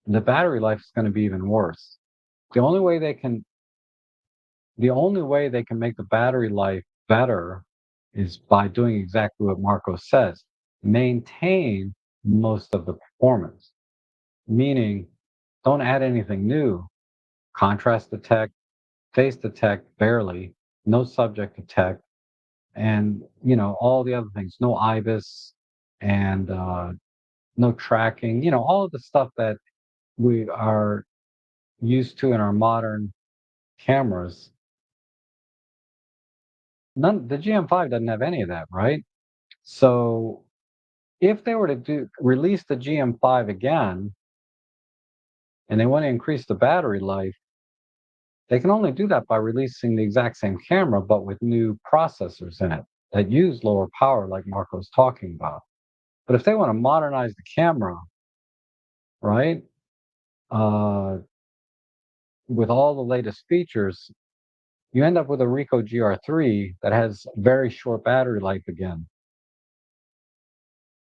the battery life is going to be even worse. The only way they can, the only way they can make the battery life better is by doing exactly what Marco says: maintain most of the performance. Meaning, don't add anything new. Contrast detect, face detect barely, no subject detect, and all the other things. No IBIS and no tracking. All of the stuff that we are used to in our modern cameras. None. The GM5 doesn't have any of that, right? So if they were to release the GM5 again, and they want to increase the battery life, they can only do that by releasing the exact same camera, but with new processors in it that use lower power, like Marco's talking about. But if they want to modernize the camera, right, uh, with all the latest features, you end up with a Ricoh GR3 that has very short battery life again.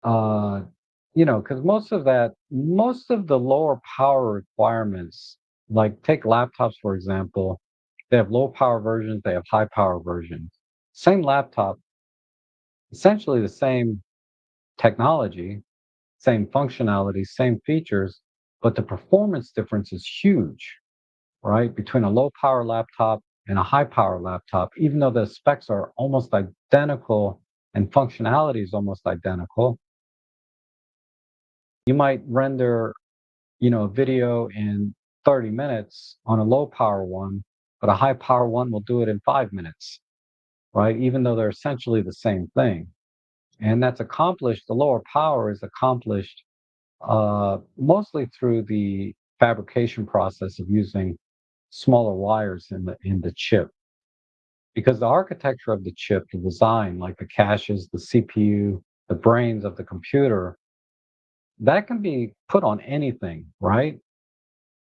Uh, because most of the lower power requirements, like take laptops for example, they have low power versions, they have high power versions. Same laptop, essentially the same technology, same functionality, same features, but the performance difference is huge, right? Between a low power laptop and a high power laptop, even though the specs are almost identical and functionality is almost identical, you might render, a video in 30 minutes on a low power one, but a high power one will do it in 5 minutes, right? Even though they're essentially the same thing. And that's accomplished, the lower power is accomplished mostly through the fabrication process of using smaller wires in the chip. Because the architecture of the chip, the design, like the caches, the CPU, the brains of the computer, that can be put on anything, right?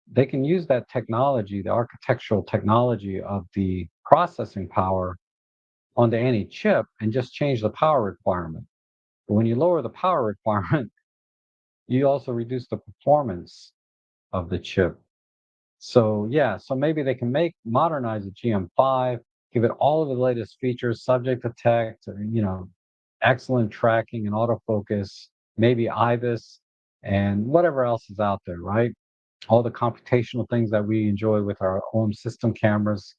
They can use that technology, the architectural technology of the processing power onto any chip and just change the power requirement. But when you lower the power requirement, you also reduce the performance of the chip. So yeah, so maybe they can modernize the GM5, give it all of the latest features, subject detect, excellent tracking and autofocus, maybe IBIS, and whatever else is out there, right? All the computational things that we enjoy with our own system cameras.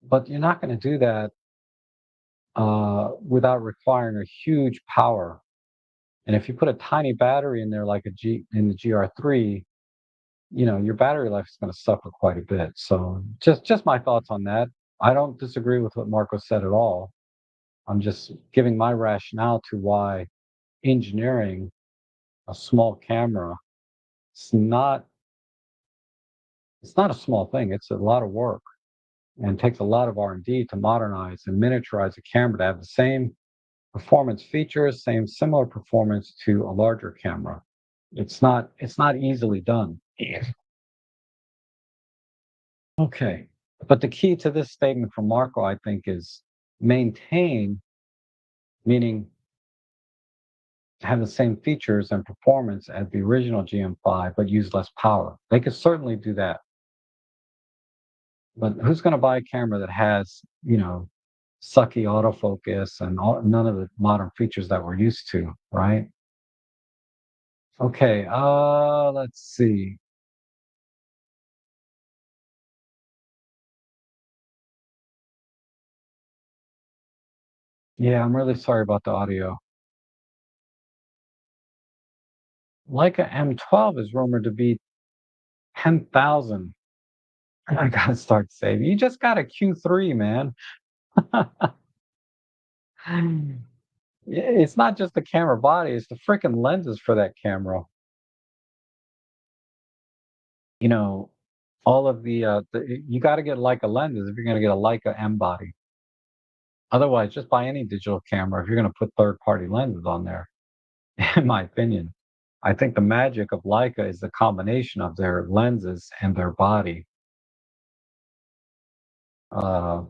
But you're not going to do that without requiring a huge power. And if you put a tiny battery in there, like in the GR3, your battery life is going to suffer quite a bit. So just my thoughts on that. I don't disagree with what Marco said at all. I'm just giving my rationale to why engineering a small camera, it's not it's not a small thing. It's a lot of work and takes a lot of R&D to modernize and miniaturize a camera to have the same performance features, same similar performance to a larger camera. It's not easily done. Okay. But the key to this statement from Marco, I think, is maintain, meaning have the same features and performance as the original GM5, but use less power. They could certainly do that. But who's going to buy a camera that has, sucky autofocus and none of the modern features that we're used to, right? Okay, let's see. Yeah, I'm really sorry about the audio. Leica M12 is rumored to be 10,000. I gotta start saving. You just got a Q3, man. Yeah, it's not just the camera body, it's the freaking lenses for that camera. You know, all of the you gotta get Leica lenses if you're gonna get a Leica M body. Otherwise, just buy any digital camera if you're gonna put third-party lenses on there, in my opinion. I think the magic of Leica is the combination of their lenses and their body. Uh,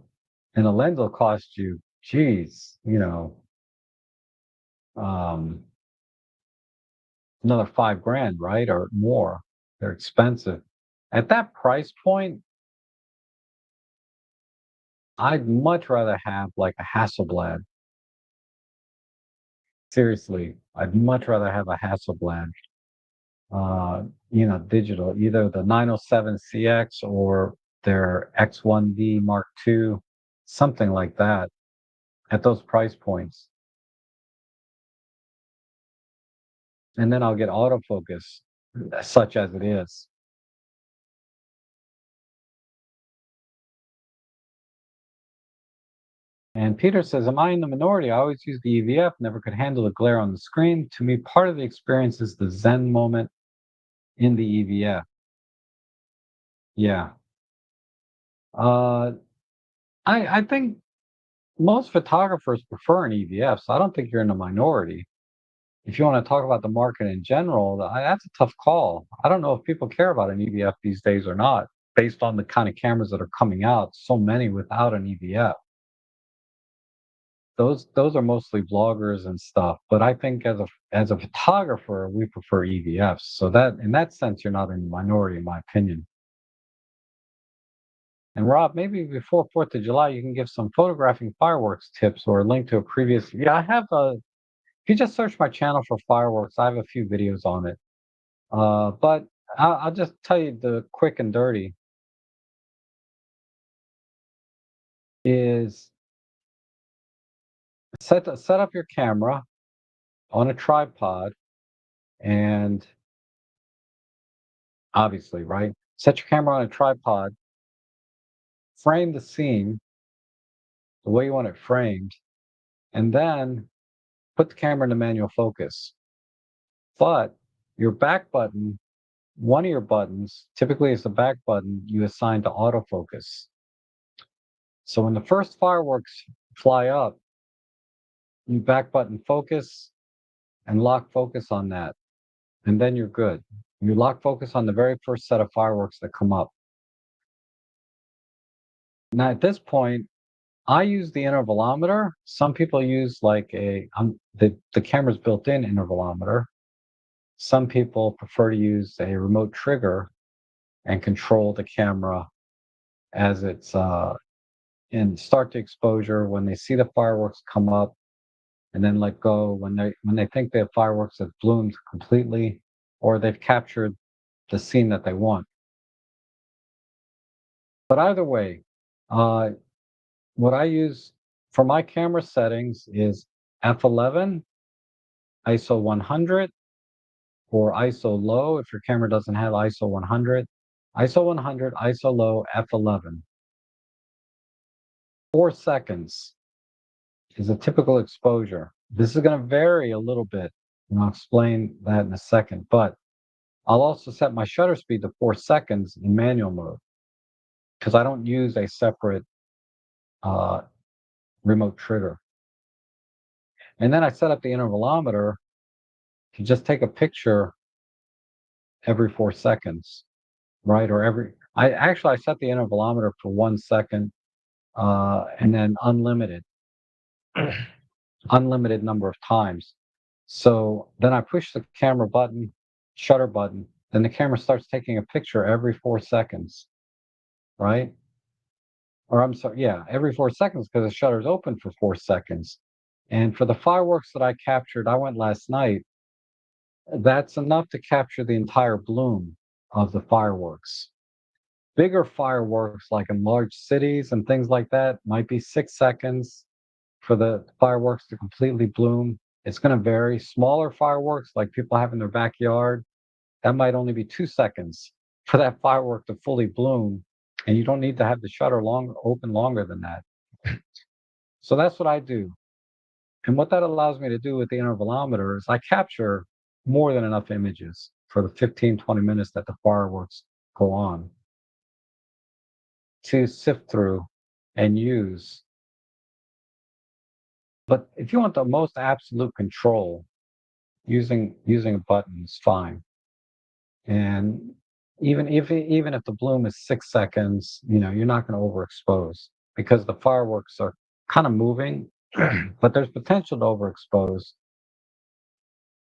and a lens will cost you, geez, um, another 5 grand, right? Or more. They're expensive. At that price point, I'd much rather have like a Hasselblad. Seriously, I'd much rather have a Hasselblad, digital, either the 907CX or their X1D Mark II, something like that at those price points. And then I'll get autofocus, such as it is. And Peter says, am I in the minority? I always use the EVF, never could handle the glare on the screen. To me, part of the experience is the Zen moment in the EVF. Yeah. Uh, I think most photographers prefer an EVF, so I don't think you're in the minority. If you want to talk about the market in general, that's a tough call. I don't know if people care about an EVF these days or not, based on the kind of cameras that are coming out, so many without an EVF. Those are mostly vloggers and stuff, but I think as a photographer, we prefer EVFs. So that in that sense, you're not in the minority, in my opinion. And Rob, maybe before 4th of July, you can give some photographing fireworks tips or a link to a previous. Yeah, I have a. If you just search my channel for fireworks, I have a few videos on it. But I'll just tell you the quick and dirty is set up your camera on a tripod and obviously, right? Set your camera on a tripod, frame the scene the way you want it framed, and then put the camera into manual focus. But your back button, one of your buttons, typically is the back button you assign to autofocus. So when the first fireworks fly up, you back button focus and lock focus on that, and then you're good. You lock focus on the very first set of fireworks that come up. Now at this point, I use the intervalometer. Some people use like the camera's built-in intervalometer. Some people prefer to use a remote trigger and control the camera as it's in start to exposure when they see the fireworks come up, and then let go when they think the fireworks have bloomed completely or they've captured the scene that they want. But either way, uh, what I use for my camera settings is f11, ISO 100, or ISO low if your camera doesn't have ISO 100. ISO 100, ISO low, f11. 4 seconds is a typical exposure. This is going to vary a little bit, and I'll explain that in a second. But I'll also set my shutter speed to 4 seconds in manual mode because I don't use a separate uh, remote trigger. And then I set up the intervalometer to just take a picture every 4 seconds, right? Or I set the intervalometer for 1 second, and then unlimited number of times. So then I push the camera button, shutter button, then the camera starts taking a picture every 4 seconds, right? Or I'm sorry, yeah, every 4 seconds because the shutter's open for 4 seconds. And for the fireworks that I captured, I went last night, that's enough to capture the entire bloom of the fireworks. Bigger fireworks, like in large cities and things like that, might be 6 seconds. for the fireworks to completely bloom. It's going to vary. Smaller fireworks, like people have in their backyard, that might only be 2 seconds for that firework to fully bloom, and you don't need to have the shutter open longer than that. So that's what I do. And what that allows me to do with the intervalometer is I capture more than enough images for the 15, 20 minutes that the fireworks go on to sift through and use. But if you want the most absolute control, using a button is fine. And even if the bloom is 6 seconds, you're not going to overexpose because the fireworks are kind of moving, but there's potential to overexpose.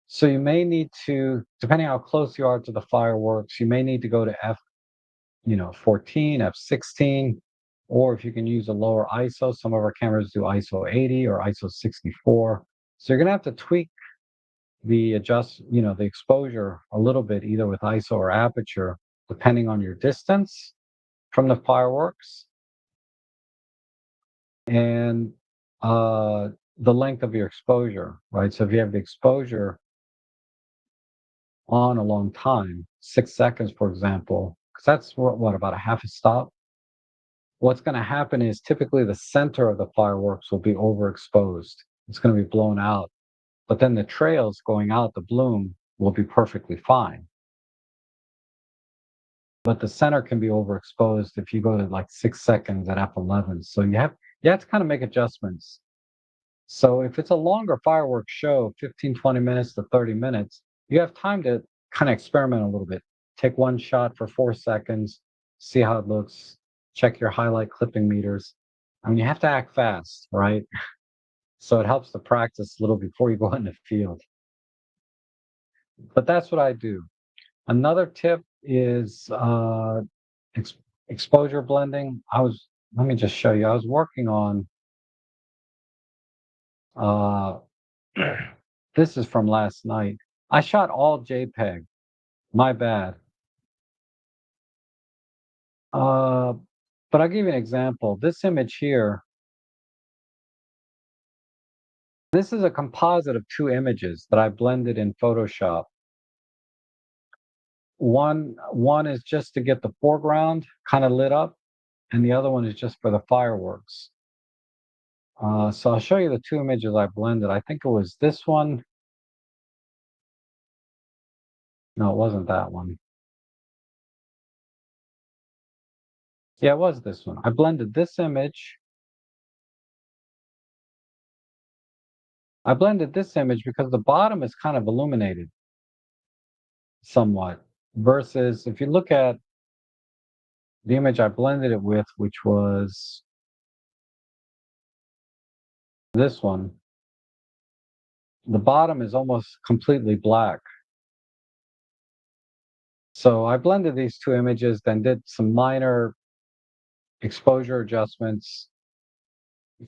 So you may need to, depending how close you are to the fireworks, you may need to go to 14, f16, or if you can use a lower ISO, some of our cameras do ISO 80 or ISO 64. So you're gonna have to tweak the exposure a little bit, either with ISO or aperture, depending on your distance from the fireworks and the length of your exposure, right? So if you have the exposure on a long time, 6 seconds, for example, because that's what about a half a stop. What's going to happen is typically the center of the fireworks will be overexposed. It's going to be blown out, but then the trails going out the bloom will be perfectly fine. But the center can be overexposed if you go to like 6 seconds at f11. So you have to kind of make adjustments. So if it's a longer fireworks show, 15, 20 minutes to 30 minutes, you have time to kind of experiment a little bit. Take one shot for 4 seconds, see how it looks, check your highlight clipping meters. I mean, you have to act fast, right? So it helps to practice a little before you go in the field. But that's what I do. Another tip is exposure blending. Let me just show you. I was working on, uh, this is from last night. I shot all JPEG. My bad. Uh, but I'll give you an example. This image here, this is a composite of two images that I blended in Photoshop. One is just to get the foreground kind of lit up, and the other one is just for the fireworks. So I'll show you the two images I blended. I think it was this one. No, it wasn't that one. Yeah, it was this one. I blended this image. I blended this image because the bottom is kind of illuminated somewhat, versus if you look at the image I blended it with, which was this one, the bottom is almost completely black. So I blended these two images, then did some minor exposure adjustments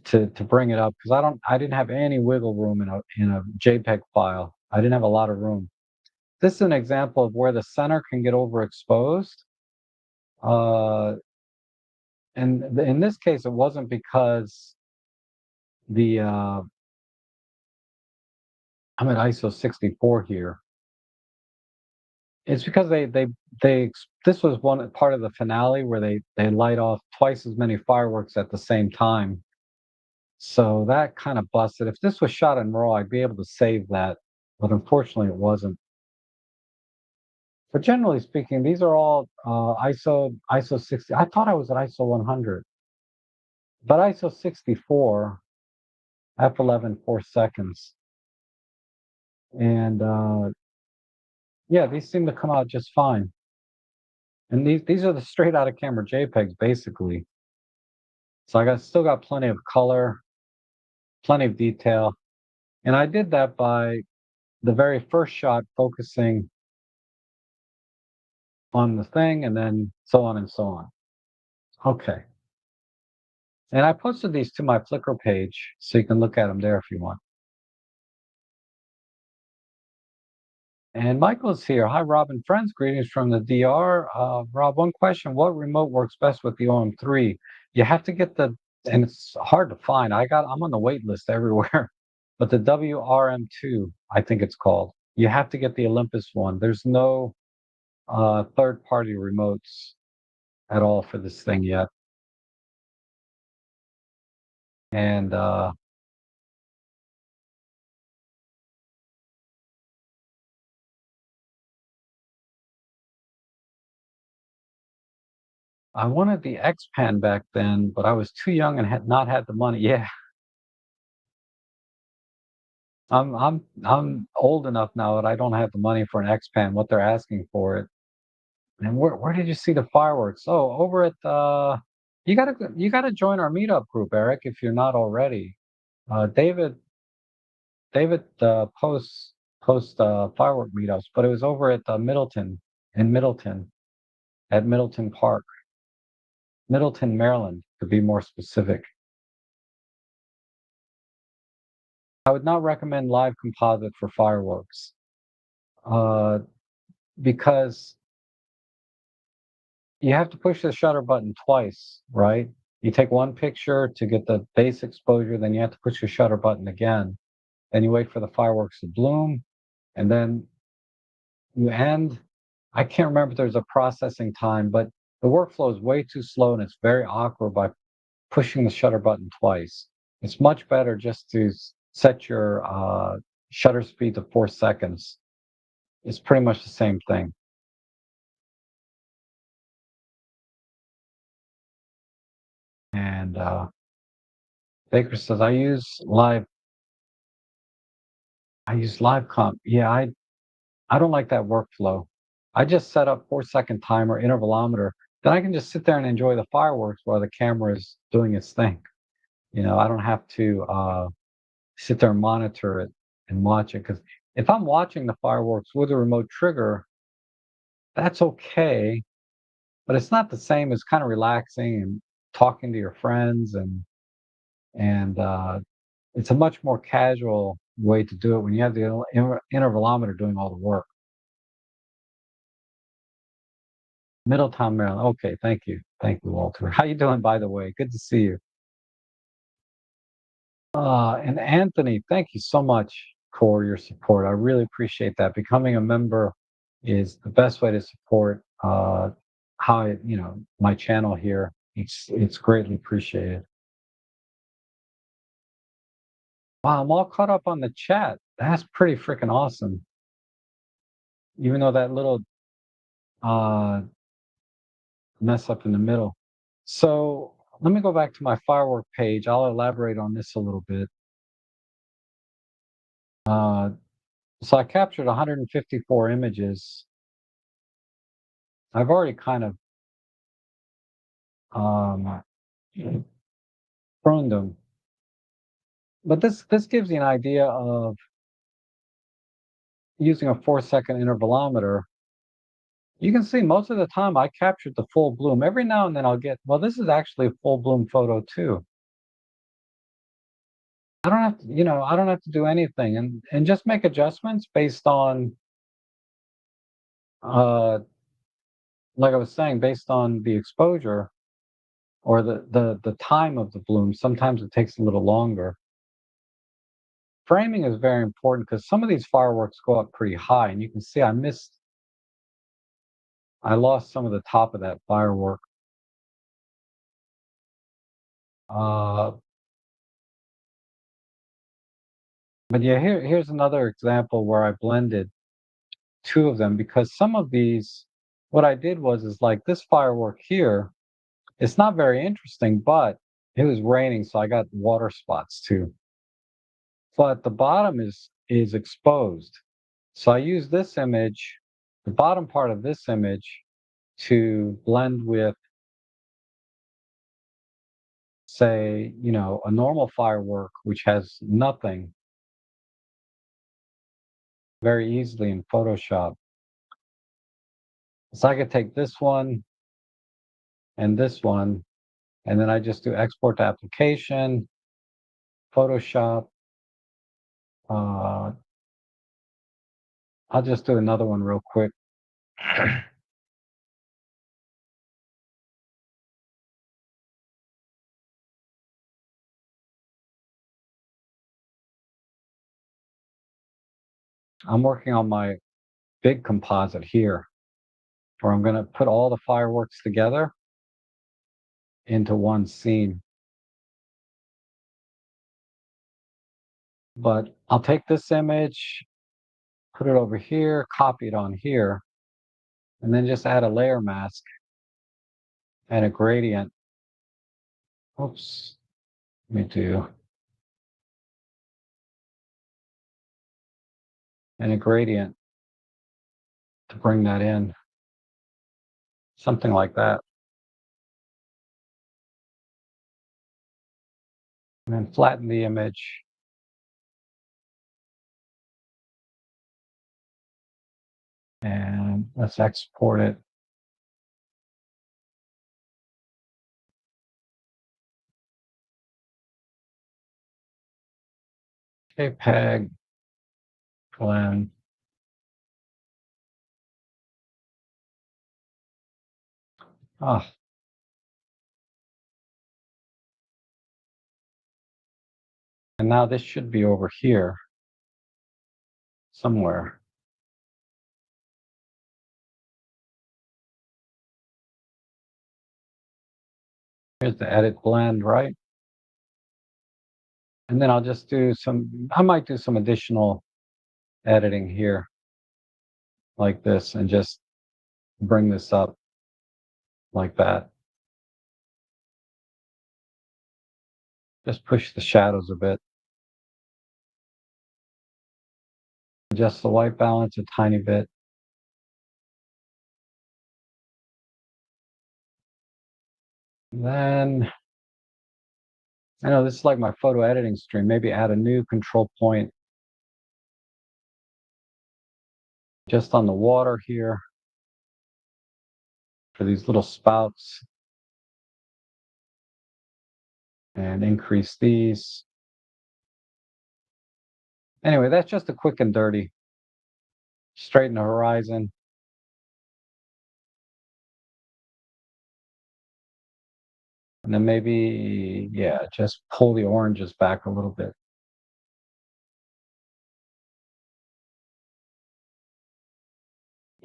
to bring it up, because I didn't have any wiggle room in a JPEG file. I didn't have a lot of room. This is an example of where the center can get overexposed. And in this case, it wasn't because the I'm at ISO 64 here. It's because this was one part of the finale where they light off twice as many fireworks at the same time. So that kind of busted. If this was shot in RAW, I'd be able to save that, but unfortunately it wasn't. But generally speaking, these are all ISO 60. I thought I was at ISO 100, but ISO 64, f11, 4 seconds. And yeah, these seem to come out just fine. And these are the straight out of camera JPEGs, basically. So still got plenty of color, plenty of detail. And I did that by the very first shot focusing on the thing, and then so on and so on. Okay. And I posted these to my Flickr page, so you can look at them there if you want. And Michael's here. Hi, Rob and friends. Greetings from the DR. Rob, one question. What remote works best with the OM3? You have to get the and it's hard to find. I'm on the wait list everywhere. But the WRM2, I think it's called. You have to get the Olympus one. There's no third-party remotes at all for this thing yet. And I wanted the X Pan back then, but I was too young and had not had the money. Yeah, I'm old enough now that I don't have the money for an X Pan. What they're asking for it. And where did you see the fireworks? Oh, over at you gotta join our meetup group, Eric, if you're not already. David posts firework meetups, but it was over at Middleton in Middleton at Middleton Park, Middleton, Maryland, to be more specific. I would not recommend live composite for fireworks uh, because you have to push the shutter button twice, right? You take one picture to get the base exposure, then you have to push the shutter button again. Then you wait for the fireworks to bloom, and then you end. I can't remember if there's a processing time, but the workflow is way too slow and it's very awkward by pushing the shutter button twice. It's much better just to set your shutter speed to 4 seconds. It's pretty much the same thing. And Baker says, I use live comp. Yeah, I don't like that workflow. I just set up 4 second timer, intervalometer. Then I can just sit there and enjoy the fireworks while the camera is doing its thing. I don't have to sit there and monitor it and watch it. Because if I'm watching the fireworks with a remote trigger, that's okay, but it's not the same as kind of relaxing and talking to your friends and it's a much more casual way to do it when you have the intervalometer doing all the work. Middletown, Maryland. Okay, thank you, Walter. How you doing, by the way? Good to see you. And Anthony, thank you so much for your support. I really appreciate that. Becoming a member is the best way to support my channel here. It's greatly appreciated. Wow, I'm all caught up on the chat. That's pretty freaking awesome. Even though that little uh, mess up in the middle. So let me go back to my firework page. I'll elaborate on this a little bit. Uh, so I captured 154 images. I've already kind of um, pruned them, but this gives you an idea of using a 4 second intervalometer. You can see most of the time I captured the full bloom. Every now and then I'll get, well, this is actually a full bloom photo too. I don't have to do anything and just make adjustments based on uh like I was saying, based on the exposure or the time of the bloom. Sometimes it takes a little longer. Framing is very important because some of these fireworks go up pretty high, and you can see I lost some of the top of that firework. Uh, but yeah, here's another example where I blended two of them because some of these, what I did was is like this firework here, it's not very interesting, but it was raining, so I got water spots too. But the bottom is exposed. So I use this image, the bottom part of this image, to blend with, say, a normal firework, which has nothing, very easily in Photoshop. So I could take this one and this one, and then I just do export to application, Photoshop. Uh, I'll just do another one real quick. I'm working on my big composite here, where I'm going to put all the fireworks together into one scene. But I'll take this image, put it over here, copy it on here, and then just add a layer mask and a gradient. Oops, let me do, and a gradient to bring that in, something like that. And then flatten the image. And let's export it. JPEG, blend. Ah, and now this should be over here somewhere. Here's the edit blend, right? And then I'll just do some, I might do some additional editing here like this and just bring this up like that. Just push the shadows a bit. Adjust the white balance a tiny bit. Then, I know this is like my photo editing stream. Maybe add a new control point just on the water here for these little spouts and increase these. Anyway, that's just a quick and dirty. Straighten the horizon. And then maybe, yeah, just pull the oranges back a little bit.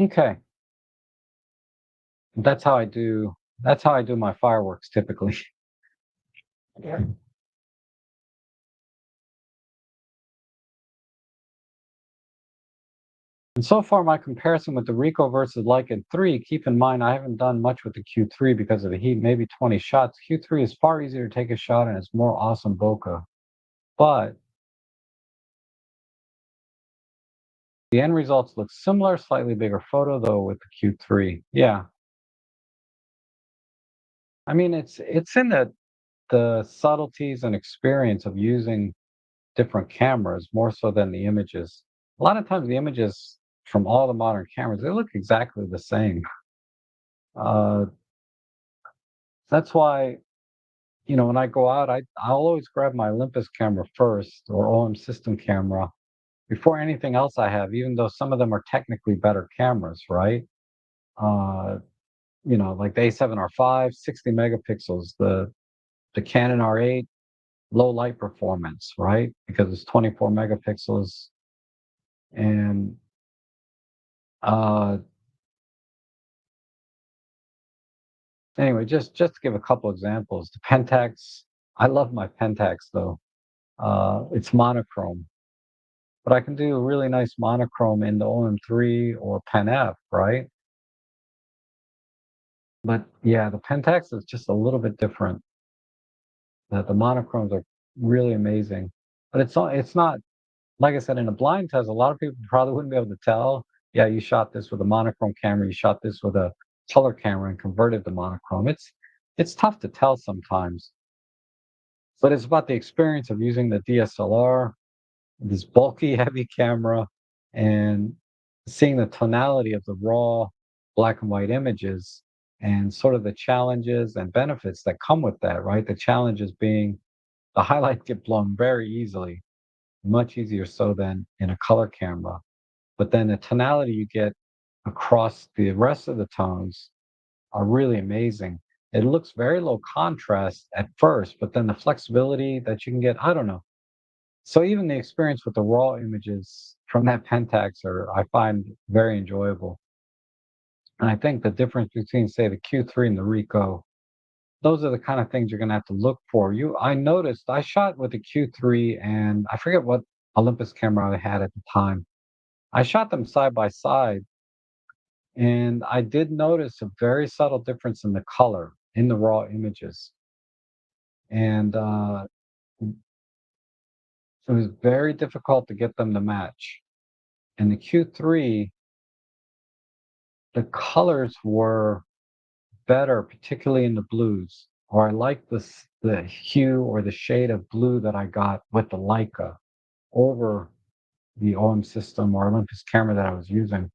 Okay. That's how I do my fireworks typically. Yeah. And so far, my comparison with the Ricoh versus Leica 3, keep in mind I haven't done much with the Q3 because of the heat, maybe 20 shots. Q3 is far easier to take a shot and it's more awesome bokeh. But the end results look similar, slightly bigger photo though with the Q3. Yeah. I mean, it's in the subtleties and experience of using different cameras more so than the images. A lot of times the images from all the modern cameras, they look exactly the same. Uh, that's why, when I go out, I'll always grab my Olympus camera first or OM system camera before anything else I have, even though some of them are technically better cameras, right? Uh, like the A7R5, 60 megapixels, the Canon R8, low light performance, right? Because it's 24 megapixels. And uh, anyway, just to give a couple examples, the Pentax, I love my Pentax though. It's monochrome, but I can do a really nice monochrome in the OM3 or Pen F, right? But yeah, the Pentax is just a little bit different. The monochromes are really amazing, but it's not like I said in a blind test. A lot of people probably wouldn't be able to tell. Yeah, you shot this with a monochrome camera. You shot this with a color camera and converted to monochrome. It's tough to tell sometimes, but it's about the experience of using the DSLR, this bulky, heavy camera, and seeing the tonality of the raw black and white images and sort of the challenges and benefits that come with that, right? The challenges being the highlights get blown very easily, much easier so than in a color camera. But then the tonality you get across the rest of the tones are really amazing. It looks very low contrast at first, but then the flexibility that you can get, I don't know. So even the experience with the raw images from that Pentax I find very enjoyable. And I think the difference between, say, the Q3 and the Ricoh, those are the kind of things you're going to have to look for. I noticed I shot with the Q3 and I forget what Olympus camera I had at the time. I shot them side by side and I did notice a very subtle difference in the color in the raw images. And it was very difficult to get them to match. In the Q3, the colors were better, particularly in the blues, or I like the hue or the shade of blue that I got with the Leica over the OM system or Olympus camera that I was using.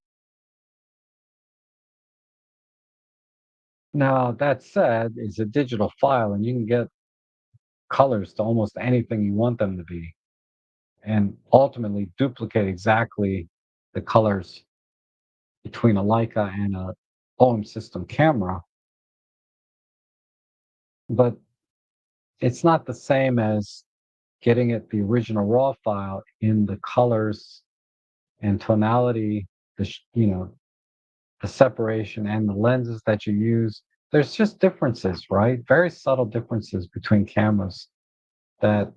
Now, that said, it's a digital file and you can get colors to almost anything you want them to be and ultimately duplicate exactly the colors between a Leica and a OM system camera. But it's not the same as getting it the original raw file in the colors and tonality, the separation and the lenses that you use. There's just differences, right? Very subtle differences between cameras that,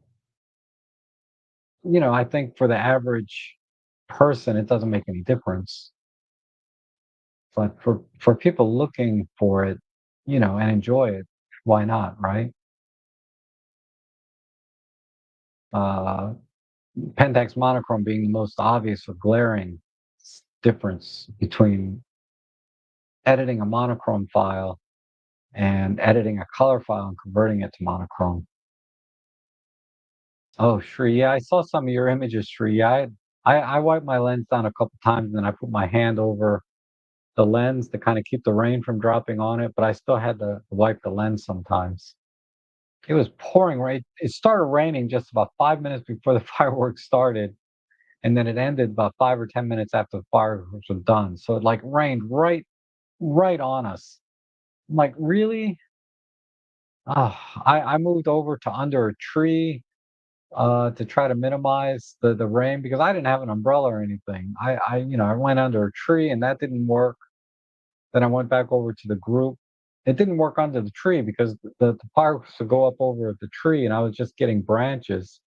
I think for the average person, it doesn't make any difference. But for people looking for it, and enjoy it, why not, right? Uh, Pentax monochrome being the most obvious or glaring difference between editing a monochrome file and editing a color file and converting it to monochrome. Oh, Shri, yeah, I saw some of your images, Shri. I wiped my lens down a couple times and then I put my hand over the lens to kind of keep the rain from dropping on it, but I still had to wipe the lens sometimes. It was pouring rain. It started raining just about 5 minutes before the fireworks started, and then it ended about 5 or 10 minutes after the fireworks were done. So it like rained right on us. I'm like, really? Oh, I moved over to under a tree to try to minimize the rain because I didn't have an umbrella or anything. I went under a tree and that didn't work. Then I went back over to the group. It didn't work under the tree because the fireworks would go up over the tree and I was just getting branches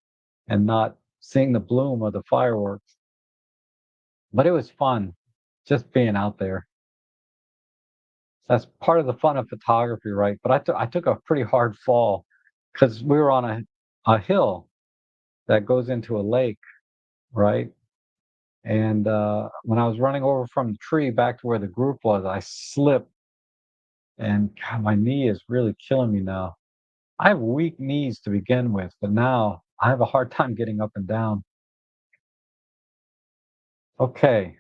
and not seeing the bloom of the fireworks. But it was fun just being out there. That's part of the fun of photography, right? But I took a pretty hard fall because we were on a hill that goes into a lake, right? And when I was running over from the tree back to where the group was, I slipped, and God, my knee is really killing me now. I have weak knees to begin with, but now I have a hard time getting up and down. Okay,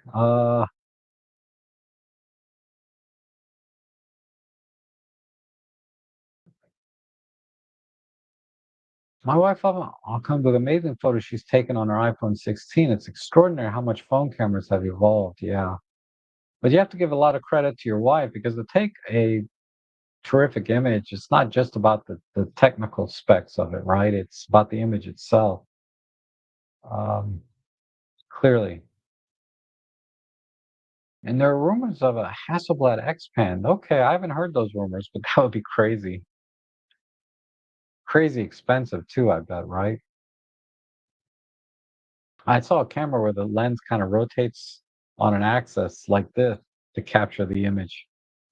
my wife, I'll come with amazing photos she's taken on her iPhone 16. It's extraordinary how much phone cameras have evolved. Yeah. But you have to give a lot of credit to your wife because to take a terrific image, it's not just about the technical specs of it, right? It's about the image itself. Um, clearly. And there are rumors of a Hasselblad X Pen. Okay, I haven't heard those rumors, but that would be crazy. Crazy expensive too, I bet, right? I saw a camera where the lens kind of rotates on an axis like this to capture the image.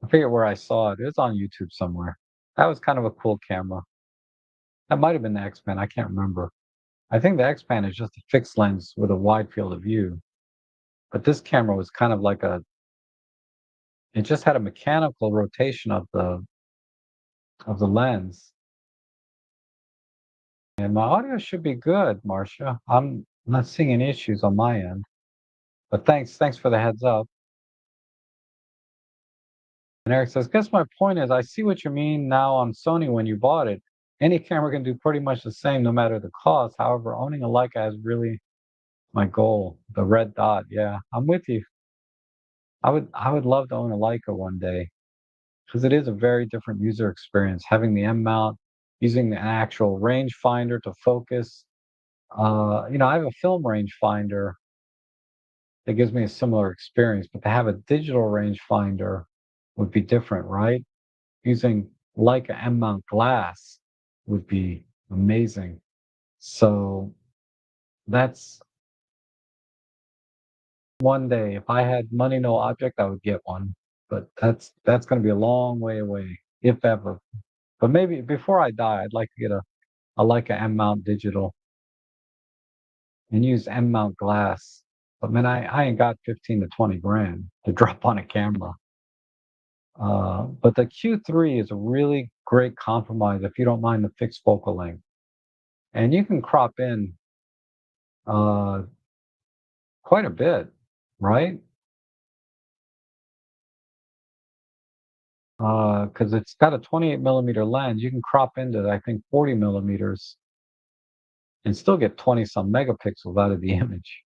I forget where I saw it. It was on YouTube somewhere. That was kind of a cool camera. That might have been the X Pen. I can't remember. I think the X-Pan is just a fixed lens with a wide field of view. But this camera was kind of like it just had a mechanical rotation of the lens. And my audio should be good, Marcia. I'm not seeing any issues on my end. But thanks for the heads up. And Eric says, guess my point is I see what you mean now on Sony when you bought it. Any camera can do pretty much the same no matter the cost. However, owning a Leica is really my goal. The red dot. Yeah, I'm with you. I would love to own a Leica one day because it is a very different user experience. Having the M mount, using the actual rangefinder to focus, I have a film rangefinder that gives me a similar experience, but to have a digital rangefinder would be different, right? Using Leica M mount glass would be amazing. So that's one day. If I had money, no object, I would get one. But that's going to be a long way away, if ever. But maybe before I die, I'd like to get a Leica M mount digital and use M mount glass. But man, I ain't got 15 to 20 grand to drop on a camera. But the Q3 is a really great compromise if you don't mind the fixed focal length. And you can crop in uh, quite a bit, right? Because it's got a 28 millimeter lens. You can crop into, I think, 40 millimeters and still get 20 some megapixels out of the image.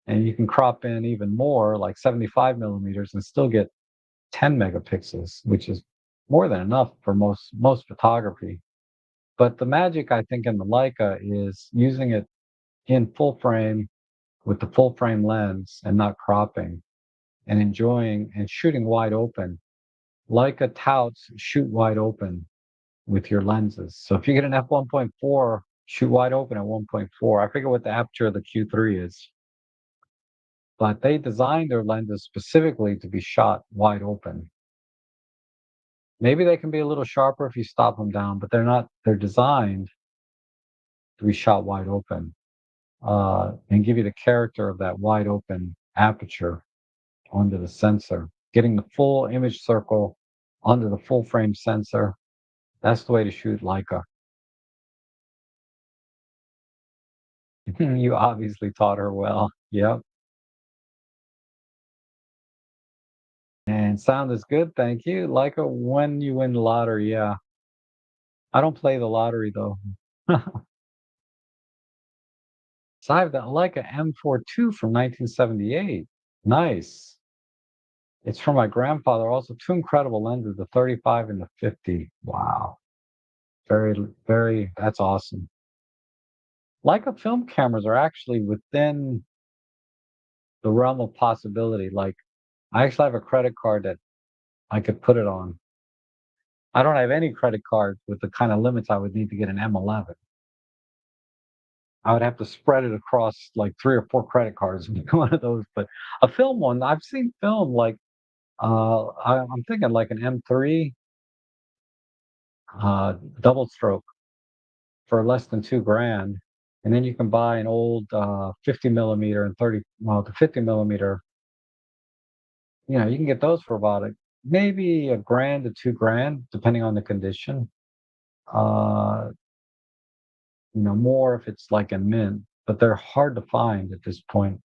And you can crop in even more, like 75 millimeters, and still get 10 megapixels, which is more than enough for most photography. But the magic, I think, in the Leica is using it in full frame with the full frame lens and not cropping and enjoying and shooting wide open. Leica touts shoot wide open with your lenses. So if you get an f1.4, shoot wide open at 1.4. I forget what the aperture of the Q3 is, but they designed their lenses specifically to be shot wide open. Maybe they can be a little sharper if you stop them down, but they're not, they're designed to be shot wide open and give you the character of that wide open aperture onto the sensor. Getting the full image circle onto the full frame sensor. That's the way to shoot Leica. You obviously taught her well. Yep. And sound is good. Thank you. Leica, when you win the lottery, yeah. I don't play the lottery though. So I have the Leica M42 from 1978. Nice. It's from my grandfather. Also, two incredible lenses, the 35 and the 50. Wow. Very, very, that's awesome. Leica film cameras are actually within the realm of possibility. Like, I actually have a credit card that I could put it on. I don't have any credit card with the kind of limits I would need to get an M11. I would have to spread it across like 3 or 4 credit cards and do one of those, but a film one, I've seen film like, I'm thinking like an M3, double stroke for less than 2 grand, and then you can buy an old, 50 millimeter and 30 well, the 50 millimeter, you can get those for about maybe a grand to 2 grand, depending on the condition. Uh, more if it's like a mint, but they're hard to find at this point.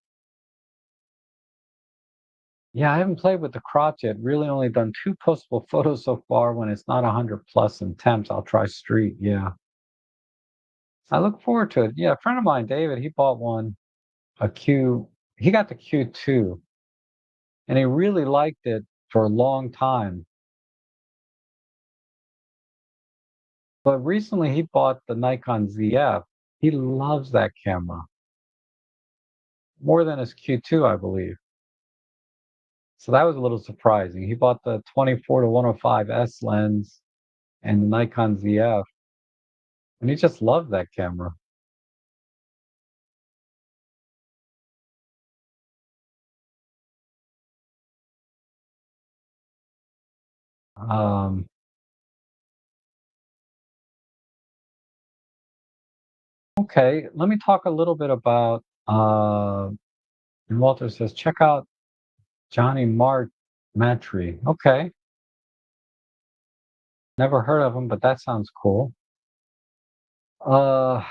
Yeah, I haven't played with the crops yet. Really only done 2 postable photos so far. When it's not 100 plus in temps, I'll try street, yeah. I look forward to it. Yeah, a friend of mine, David, he bought one, a Q he got the Q2, and he really liked it for a long time. But recently he bought the Nikon ZF. He loves that camera more than his Q2, I believe. So that was a little surprising. He bought the 24 to 105 S lens and the Nikon ZF, and he just loved that camera. Um, okay, let me talk a little bit about. And Walter says, check out Johnny Matry. Okay, never heard of him, but that sounds cool. Uh,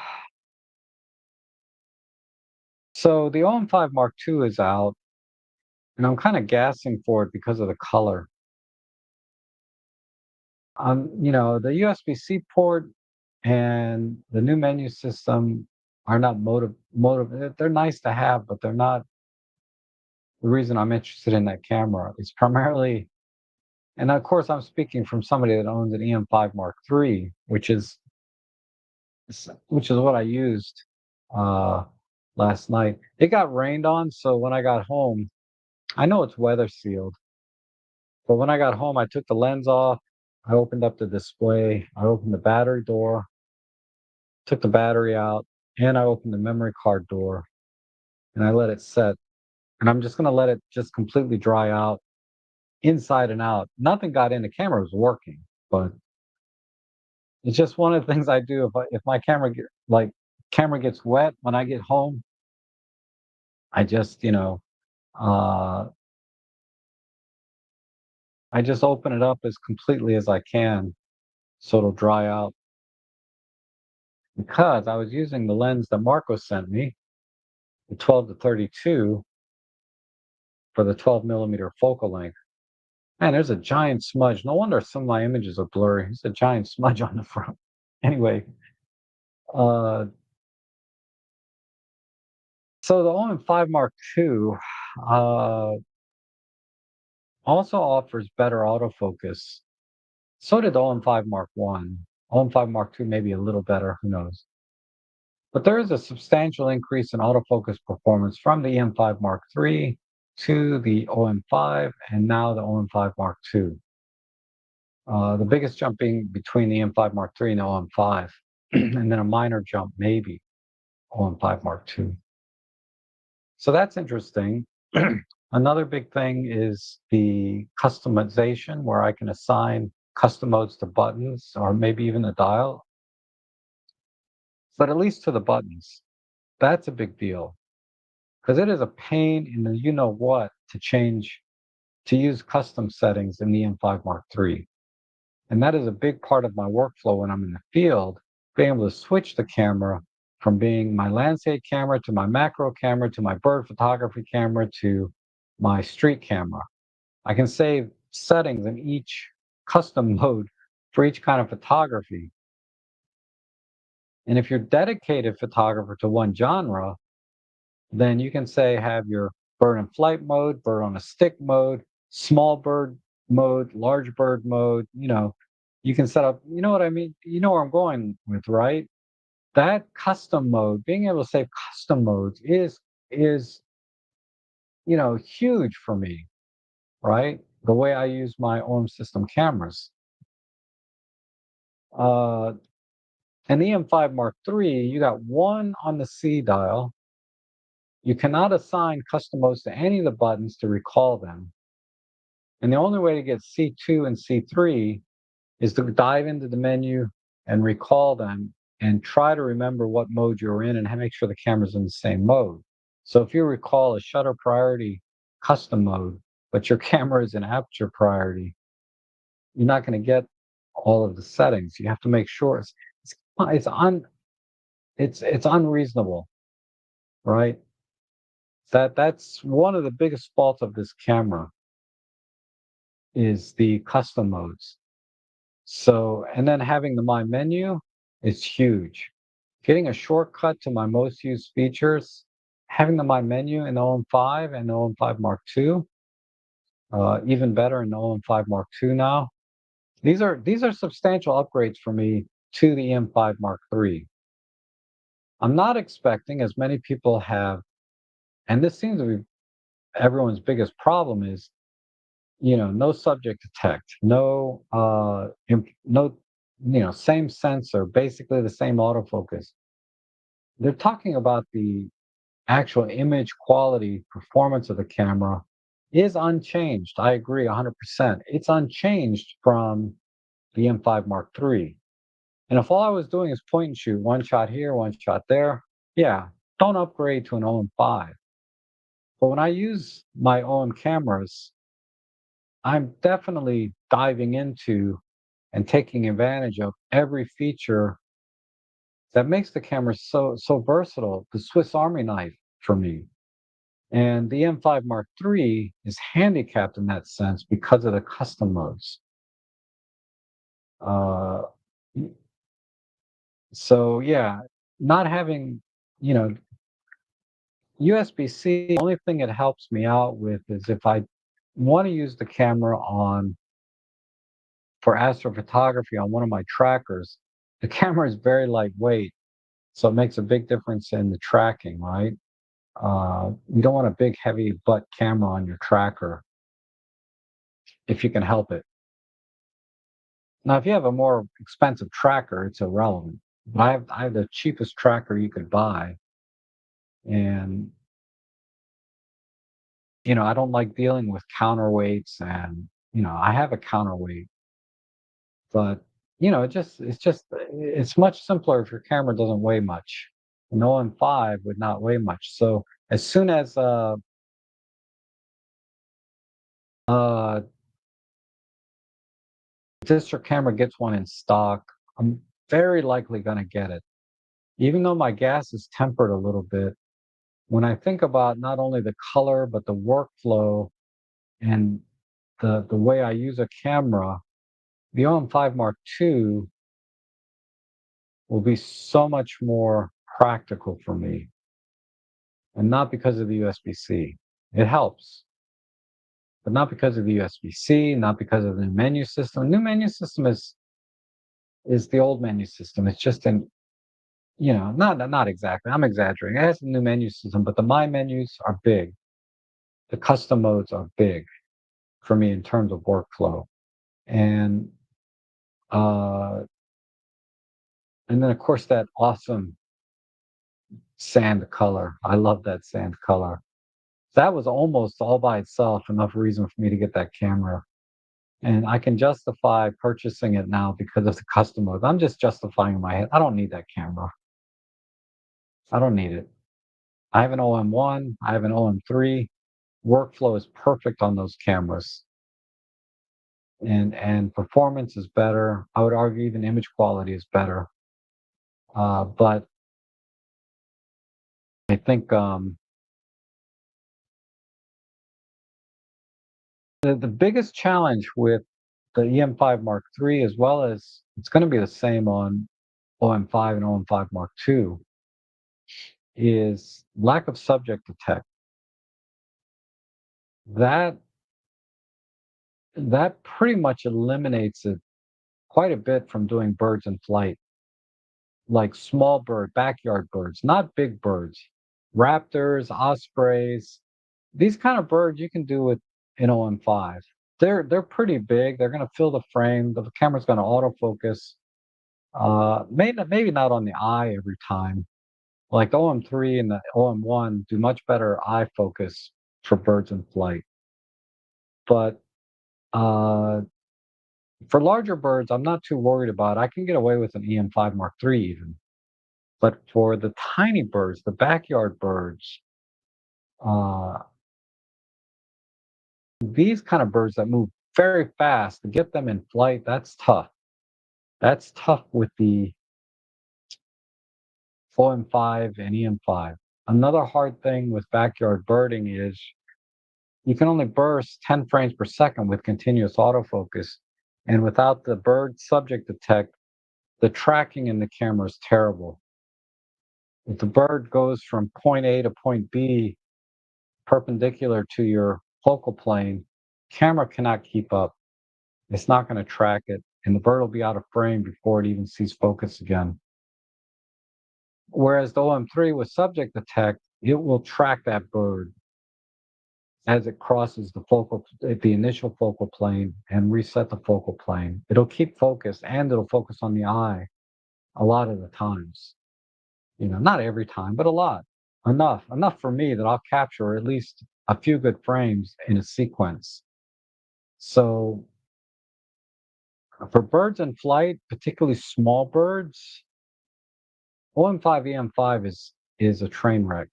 so the OM5 Mark II is out, and I'm kind of gassing for it because of the color. The USB-C port and the new menu system are not motive. They're nice to have, but they're not the reason I'm interested in that camera. It's primarily, and of course, I'm speaking from somebody that owns an EM5 Mark III, which is what I used. uh, last night. It got rained on, so when I got home, I know it's weather sealed, but when I got home, I took the lens off. I opened up the display. I opened the battery door, took the battery out, and I opened the memory card door, and I let it set. And I'm just gonna let it just completely dry out inside and out. Nothing got in. The camera was working, but it's just one of the things I do. If my camera gets wet when I get home, I just uh, I just open it up as completely as I can so it'll dry out. Because I was using the lens that Marco sent me, the 12 to 32 for the 12 millimeter focal length. Man, there's a giant smudge. No wonder some of my images are blurry. There's a giant smudge on the front. Anyway, uh, so the OM5 Mark II uh, also offers better autofocus. So did the OM5 Mark I. OM5 Mark II maybe a little better, who knows? But there is a substantial increase in autofocus performance from the EM5 Mark III to the OM5 and now the OM5 Mark II. The biggest jump being between the EM5 Mark III and the OM5, and then a minor jump maybe OM5 Mark II. So that's interesting. Another big thing is the customization, where I can assign custom modes to buttons or maybe even the dial, but at least to the buttons. That's a big deal because it is a pain in the you know what to use custom settings in the M5 Mark III. And that is a big part of my workflow when I'm in the field, being able to switch the camera from being my landscape camera to my macro camera to my bird photography camera to my street camera. I can save settings in each custom mode for each kind of photography. And if you're dedicated photographer to one genre, then you can say have your bird in flight mode, bird on a stick mode, small bird mode, large bird mode. You can set up, you know what I mean? You know where I'm going with, right? That custom mode, being able to save custom modes is huge for me, right? The way I use my own system cameras. Uh, and the M5 Mark III, you got one on the C dial. You cannot assign custom modes to any of the buttons to recall them. And the only way to get C2 and C3 is to dive into the menu and recall them and try to remember what mode you're in and make sure the camera's in the same mode. So if you recall a shutter priority custom mode, but your camera is in aperture priority, you're not going to get all of the settings. You have to make sure it's it's unreasonable, right? That's one of the biggest faults of this camera is the custom modes. So, and then having the My Menu is huge. Getting a shortcut to my most used features, having the My Menu in the OM5 and the OM5 Mark II, even better in the OM5 Mark II now. These are substantial upgrades for me to the M5 Mark III. I'm not expecting, as many people have, and this seems to be everyone's biggest problem is no subject detect, no, same sensor, basically the same autofocus. They're talking about the actual image quality performance of the camera is unchanged. I agree 100%. It's unchanged from the M5 Mark III. And if all I was doing is point and shoot, one shot here, one shot there, yeah, don't upgrade to an OM5. But when I use my OM cameras, I'm definitely diving into and taking advantage of every feature that makes the camera so versatile, the Swiss Army knife for me. And the M5 Mark III is handicapped in that sense because of the custom modes. Uh, so yeah, not having, you know, USB-C, the only thing it helps me out with is if I want to use the camera for astrophotography on one of my trackers, the camera is very lightweight. So it makes a big difference in the tracking, right? You don't want a big, heavy butt camera on your tracker if you can help it. Now, if you have a more expensive tracker, it's irrelevant. But I have the cheapest tracker you could buy, and I don't like dealing with counterweights, and I have a counterweight, but it's much simpler if your camera doesn't weigh much. An OM5 would not weigh much. So as soon as uh district camera gets one in stock, I'm very likely going to get it. Even though my gas is tempered a little bit, when I think about not only the color but the workflow and the way I use a camera, the OM5 Mark II will be so much more practical for me, and not because of the USB-C. It helps, but not because of the USB-C, not because of the menu system. New menu system is the old menu system. It's just not exactly. I'm exaggerating. It has a new menu system, but the my menus are big. The custom modes are big for me in terms of workflow, and uh, and then of course that awesome sand color. I love that sand color. That was almost all by itself enough reason for me to get that camera. And I can justify purchasing it now because of the custom mode. I'm just justifying in my head. I don't need that camera. I don't need it. I have an OM1, I have an OM3. Workflow is perfect on those cameras. And performance is better. I would argue even image quality is better. But I think the biggest challenge with the EM5 Mark III, as well as it's going to be the same on OM5 and OM5 Mark II, is lack of subject detect. That that pretty much eliminates it quite a bit from doing birds in flight, like small bird, backyard birds, not big birds, raptors, ospreys. These kind of birds you can do with an OM5. They're pretty big. They're going to fill the frame. The camera's going to autofocus. Maybe not on the eye every time. Like the OM3 and the OM1 do much better eye focus for birds in flight. But uh, for larger birds, I'm not too worried about. I can get away with an EM5 Mark III even. But for the tiny birds, the backyard birds, uh, these kind of birds that move very fast, to get them in flight, that's tough. That's tough with the OM5 and EM5. Another hard thing with backyard birding is you can only burst 10 frames per second with continuous autofocus. And without the bird subject detect, the tracking in the camera is terrible. If the bird goes from point A to point B perpendicular to your focal plane, camera cannot keep up. It's not going to track it, and the bird will be out of frame before it even sees focus again. Whereas the OM3 with subject detect, it will track that bird as it crosses the initial focal plane and reset the focal plane. It'll keep focus and it'll focus on the eye a lot of the times. Not every time, but a lot. Enough for me that I'll capture at least a few good frames in a sequence. So for birds in flight, particularly small birds, OM5 EM5 is a train wreck.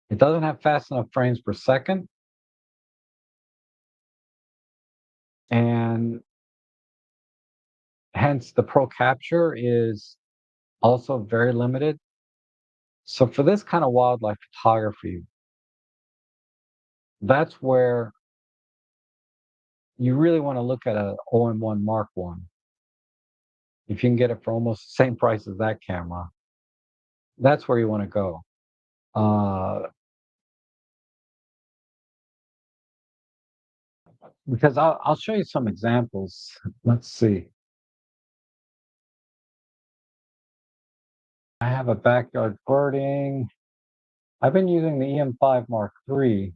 It doesn't have fast enough frames per second, and hence the pro capture is also very limited. So for this kind of wildlife photography, that's where you really want to look at a OM1 Mark One. If you can get it for almost the same price as that camera, that's where you want to go. Uh, because I'll show you some examples. Let's see. I have a backyard birding. I've been using the EM5 Mark III.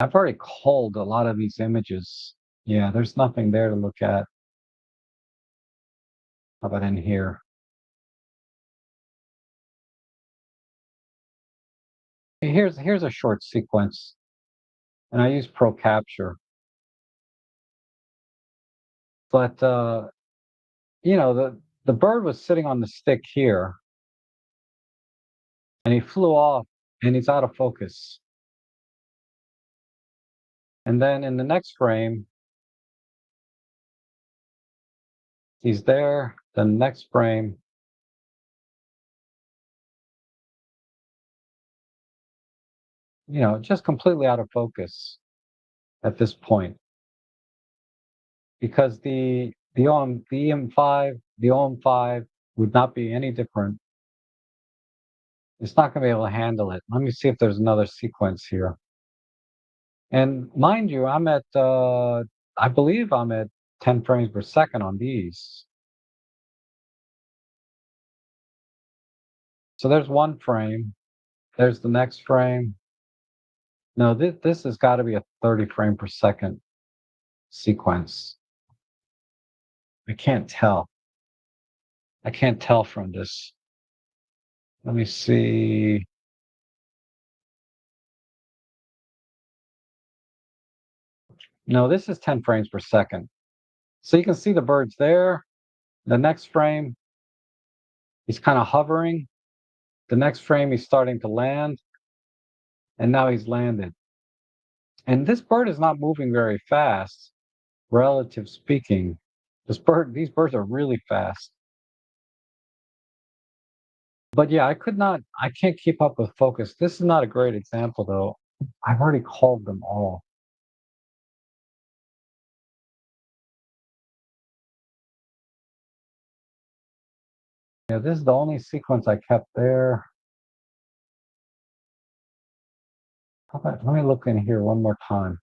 I've already culled a lot of these images. Yeah, there's nothing there to look at. How about in here? Here's a short sequence, and I use Pro Capture. But the bird was sitting on the stick here, and he flew off, and he's out of focus. And then in the next frame, he's there. The next frame, just completely out of focus at this point, because the EM5, the OM5 would not be any different. It's not going to be able to handle it. Let me see if there's another sequence here. And mind you, I believe I'm at 10 frames per second on these. So there's one frame. There's the next frame. No, this has got to be a 30 frame per second sequence. I can't tell. I can't tell from this. Let me see. No, this is 10 frames per second. So you can see the birds there. The next frame, he's kind of hovering. The next frame, he's starting to land. And now he's landed. And this bird is not moving very fast, relative speaking. These birds are really fast. But yeah, I can't keep up with focus. This is not a great example though. I've already called them all. Yeah, this is the only sequence I kept there. Let me look in here one more time.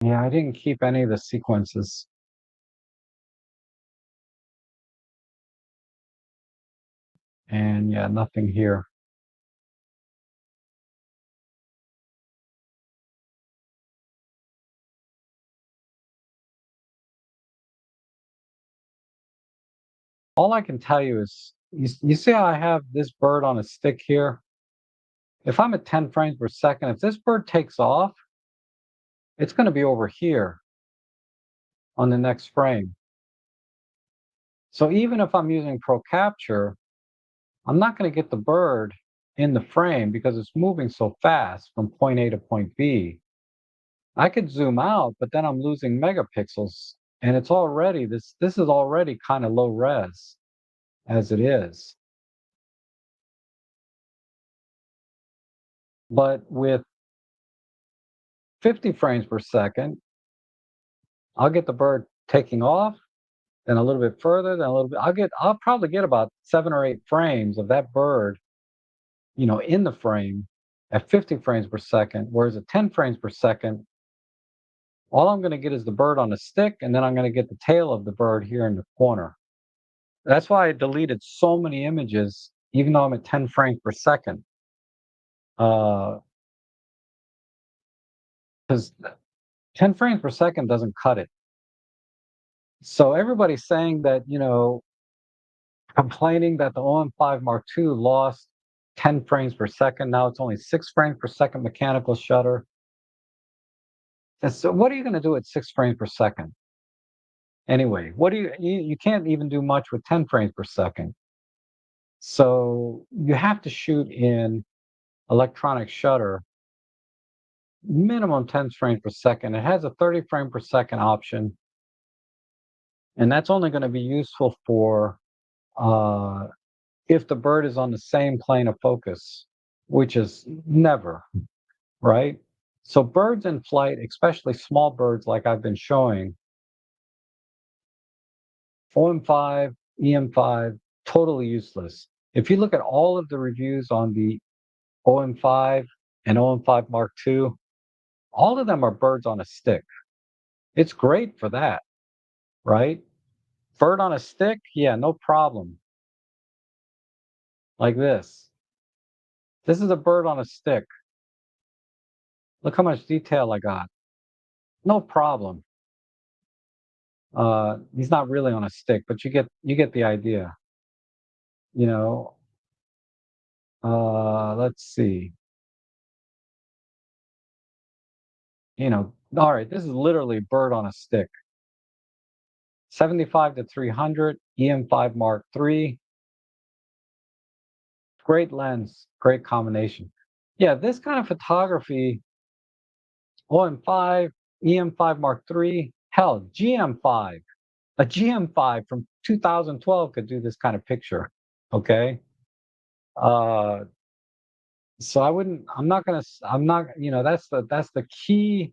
Yeah, I didn't keep any of the sequences. And yeah, nothing here. All I can tell you is, you see how I have this bird on a stick here? If I'm at 10 frames per second, if this bird takes off, it's going to be over here on the next frame. So even if I'm using Pro Capture, I'm not going to get the bird in the frame because it's moving so fast from point A to point B. I could zoom out, but then I'm losing megapixels, and this is already kind of low res as it is. But with 50 frames per second, I'll get the bird taking off, then a little bit further, then a little bit. I'll probably get about 7 or 8 frames of that bird, in the frame at 50 frames per second, whereas at 10 frames per second, all I'm going to get is the bird on the stick, and then I'm going to get the tail of the bird here in the corner. That's why I deleted so many images, even though I'm at 10 frames per second. Because 10 frames per second doesn't cut it. So everybody's saying that, complaining that the OM5 Mark II lost 10 frames per second. Now it's only 6 frames per second mechanical shutter. And so what are you going to do at 6 frames per second? Anyway, you can't even do much with 10 frames per second. So you have to shoot in electronic shutter minimum 10 frames per second. It has a 30 frame per second option, and that's only going to be useful for if the bird is on the same plane of focus, which is never, right? So birds in flight, especially small birds like I've been showing, OM5 EM5, totally useless. If you look at all of the reviews on the OM5 and OM5 Mark II, all of them are birds on a stick. It's great for that, right? Bird on a stick, yeah, no problem. Like this. This is a bird on a stick. Look how much detail I got. No problem. He's not really on a stick, but you get the idea. You know, let's see. All right, this is literally bird on a stick. 75 to 300, EM5 Mark III. Great lens, great combination. Yeah, this kind of photography, OM5, EM5 Mark III, hell, GM5. A GM5 from 2012 could do this kind of picture. Okay. Uh, so I'm not, that's the key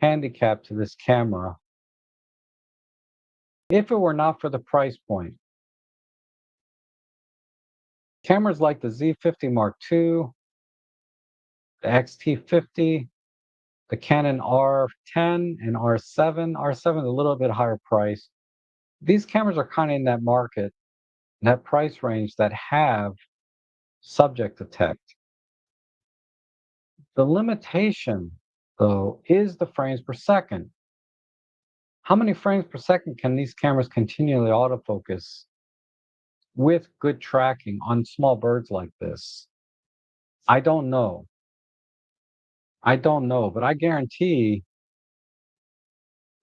handicap to this camera. If it were not for the price point, cameras like the Z50 Mark II, the XT50, the Canon R10 and R7. R7 is a little bit higher price. These cameras are kind of in that market, that price range that have subject detect. The limitation, though, is the frames per second. How many frames per second can these cameras continually autofocus with good tracking on small birds like this? I don't know. I don't know, but I guarantee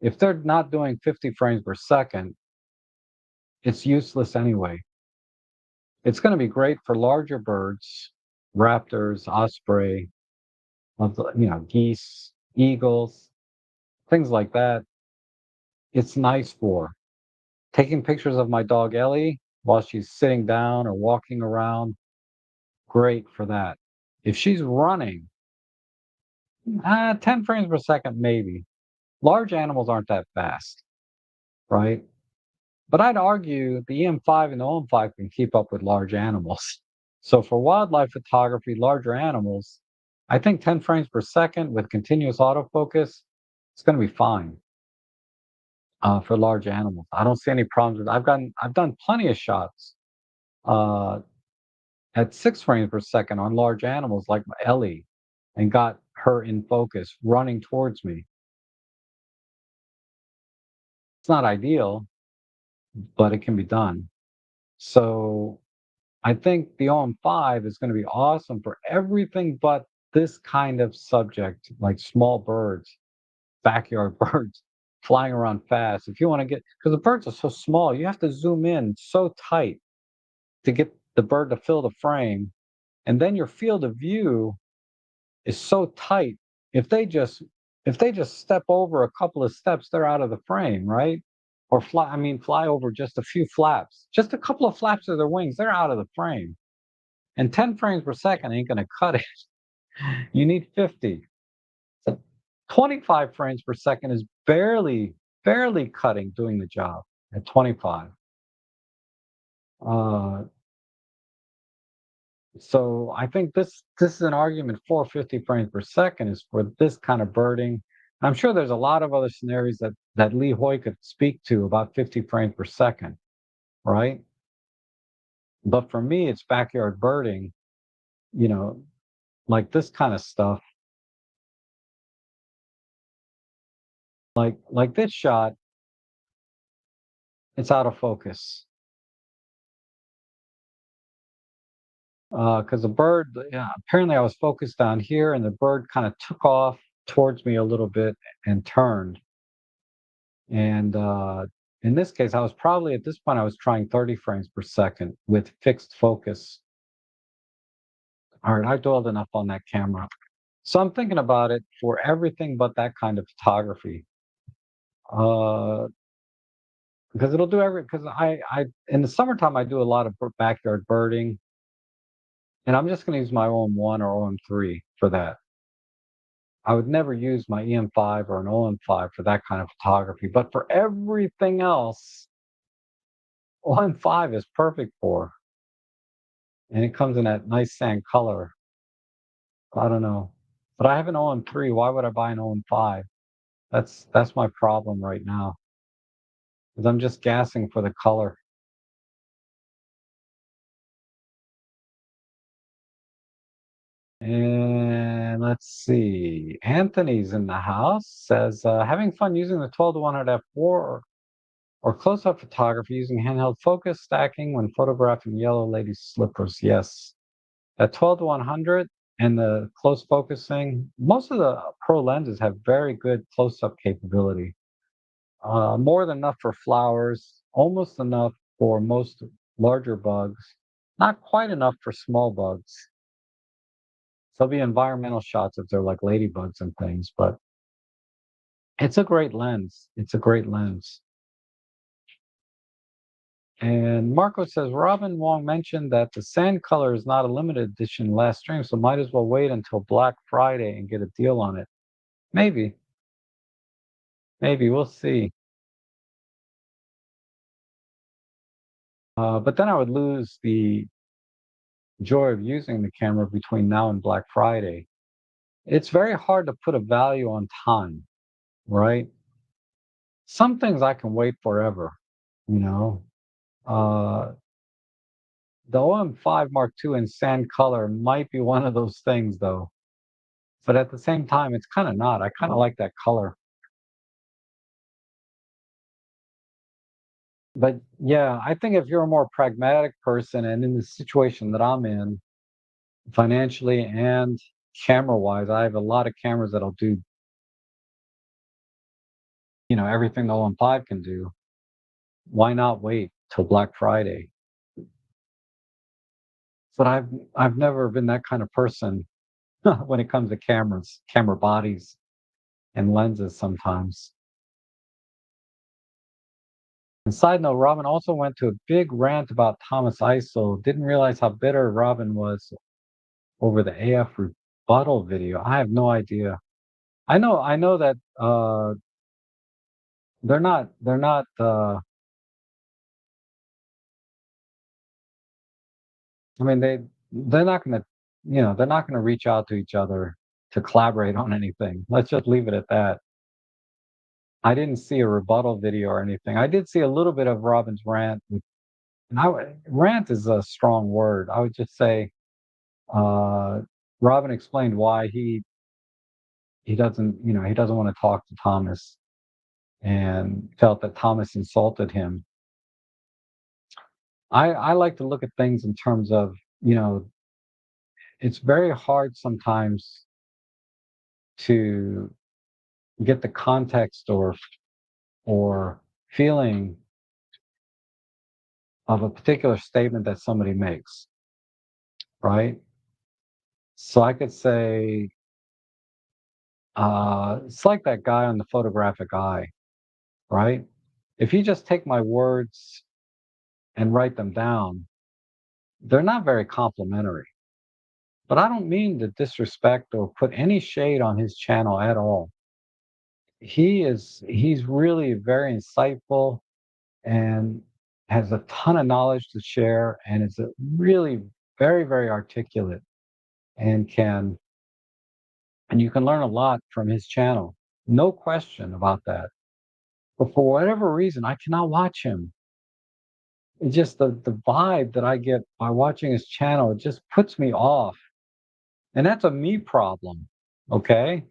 if they're not doing 50 frames per second, it's useless anyway. It's going to be great for larger birds, raptors, osprey, geese, eagles, things like that. It's nice for taking pictures of my dog Ellie while she's sitting down or walking around. Great for that. If she's running, 10 frames per second, maybe. Large animals aren't that fast, right? But I'd argue the EM5 and the OM5 can keep up with large animals. So for wildlife photography, larger animals, I think 10 frames per second with continuous autofocus, it's going to be fine for large animals. I don't see any problems with. I've done plenty of shots uh, at 6 frames per second on large animals like Ellie, and got her in focus running towards me. It's not ideal, but it can be done. So I think the OM5 is going to be awesome for everything but this kind of subject, like small birds, backyard birds flying around fast. If you want to get, because the birds are so small, you have to zoom in so tight to get the bird to fill the frame. And then your field of view is so tight. If they just step over a couple of steps, they're out of the frame, right? Or fly over just a few flaps, just a couple of flaps of their wings, they're out of the frame. And 10 frames per second ain't gonna cut it. You need 50. So 25 frames per second is barely cutting, doing the job at 25. Uh, so I think this is an argument for 50 frames per second is for this kind of birding. I'm sure there's a lot of other scenarios that Lee Hoy could speak to about 50 frames per second, right? But for me, it's backyard birding, you know, like this kind of stuff. Like this shot, it's out of focus. Because the bird, yeah, apparently I was focused down here, and the bird kind of took off towards me a little bit and turned. And in this case, I was probably at this point I was trying 30 frames per second with fixed focus. All right, I dwelled enough on that camera. So I'm thinking about it for everything but that kind of photography. Uh, because it'll do because I in the summertime I do a lot of backyard birding, and I'm just going to use my OM1 or OM3 for that. I would never use my EM5 or an OM5 for that kind of photography. But for everything else, 1.5 is perfect for, and it comes in that nice sand color. I don't know, but I have an OM3. Why would I buy an OM5? That's my problem right now, because I'm just gassing for the color. And let's see. Anthony's in the house. Says having fun using the 12 to 100 f4 or close-up photography using handheld focus stacking when photographing yellow lady slippers. Yes, at 12 to 100 and the close focusing, most of the pro lenses have very good close-up capability. More than enough for flowers, almost enough for most larger bugs, not quite enough for small bugs. So there'll be environmental shots if they're like ladybugs and things, but it's a great lens. It's a great lens. And Marco says Robin Wong mentioned that the sand color is not a limited edition last stream, so might as well wait until Black Friday and get a deal on it. Maybe, maybe we'll see. But then I would lose the joy of using the camera between now and Black Friday. It's very hard to put a value on time, right? Some things I can wait forever, you know. Uh, the OM5 Mark II in sand color might be one of those things, though. But at the same time, it's kind of not. I kind of like that color. But yeah, I think if you're a more pragmatic person and in the situation that I'm in, financially and camera wise, I have a lot of cameras that'll do, everything the OM5 can do. Why not wait till Black Friday? But I've never been that kind of person when it comes to cameras, camera bodies, and lenses sometimes. And side note, Robin also went to a big rant about Thomas ISO. Didn't realize how bitter Robin was over the AF rebuttal video. I have no idea. I know that they're not I mean they're not gonna they're not gonna reach out to each other to collaborate on anything. Let's just leave it at that. I didn't see a rebuttal video or anything. I did see a little bit of Robin's rant, and rant is a strong word. I would just say uh, Robin explained why he doesn't want to talk to Thomas and felt that Thomas insulted him. I like to look at things in terms of, you know, it's very hard sometimes to get the context or feeling of a particular statement that somebody makes, right? So I could say, it's like that guy on the photographic eye, right? If you just take my words and write them down, they're not very complimentary. But I don't mean to disrespect or put any shade on his channel at all. He's really very insightful and has a ton of knowledge to share and is a really very, very articulate and can and you can learn a lot from his channel. No question about that. But for whatever reason, I cannot watch him. It's just the vibe that I get by watching his channel, it just puts me off. And that's a me problem. Okay.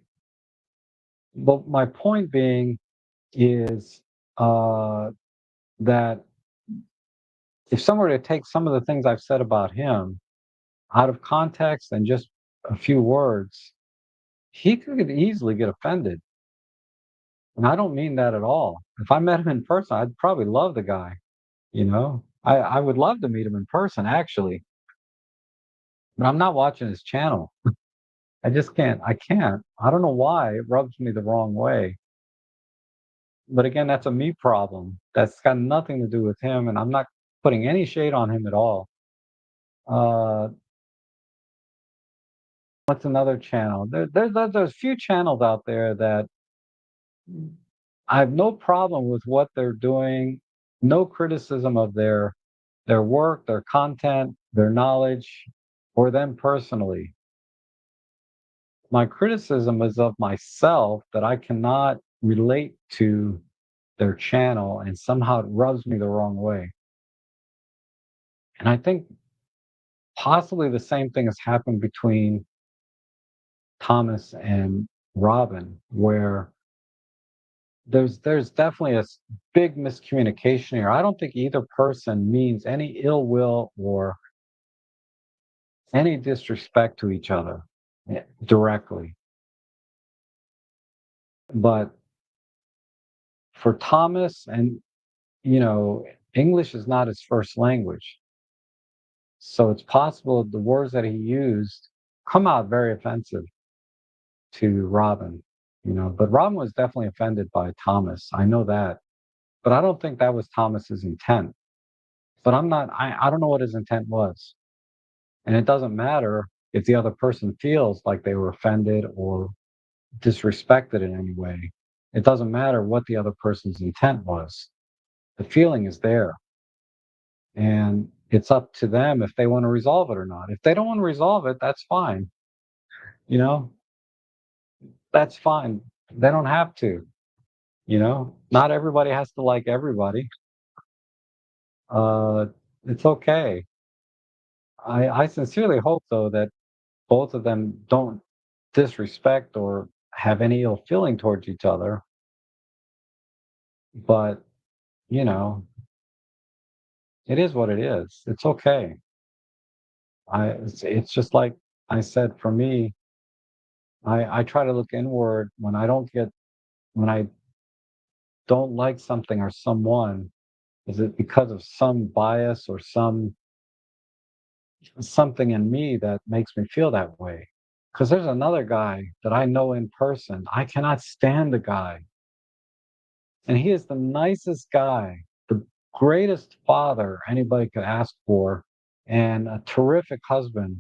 But my point being is that if someone were to take some of the things I've said about him out of context and just a few words, he could easily get offended. And I don't mean that at all. If I met him in person, I'd probably love the guy, you know? I would love to meet him in person, actually, but I'm not watching his channel. I just can't. I can't. I don't know why. It rubs me the wrong way. But again, that's a me problem. That's got nothing to do with him, and I'm not putting any shade on him at all. Uh, what's another channel? There's a few channels out there that I have no problem with what they're doing no criticism of their work, their content, their knowledge, or them personally. My criticism is of myself that I cannot relate to their channel and somehow it rubs me the wrong way. And I think possibly the same thing has happened between Thomas and Robin, where there's definitely big miscommunication here. I don't think either person means any ill will or any disrespect to each other directly. But for Thomas, and you know, English is not his first language. So it's possible the words that he used come out very offensive to Robin, you know, but Robin was definitely offended by Thomas. I know that. But I don't think that was Thomas's intent. But I don't know what his intent was. And it doesn't matter if the other person feels like they were offended or disrespected in any way. It doesn't matter what the other person's intent was. The feeling is there. And it's up to them if they want to resolve it or not. If they don't want to resolve it, that's fine. You know, that's fine. They don't have to, not everybody has to like everybody. Uh, it's okay. I sincerely hope though that both of them don't disrespect or have any ill feeling towards each other. But, you know, it is what it is. It's okay. It's just like I said, for me, I try to look inward when I don't like something or someone. Is it because of some bias or something in me that makes me feel that way? Because there's another guy that I know in person. I cannot stand the guy. And he is the nicest guy, the greatest father anybody could ask for, and a terrific husband,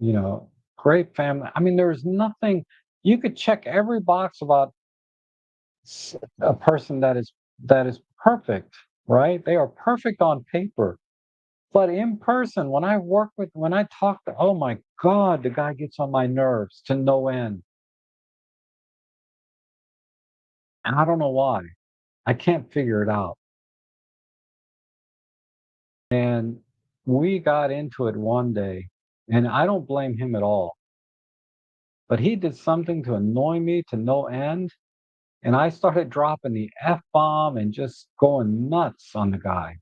you know, great family. I mean, there's nothing you could check every box about a person that is perfect, right? They are perfect on paper. But in person, when I talk to, oh my God, the guy gets on my nerves to no end. And I don't know why. I can't figure it out. And we got into it one day, and I don't blame him at all. But he did something to annoy me to no end, and I started dropping the F bomb and just going nuts on the guy.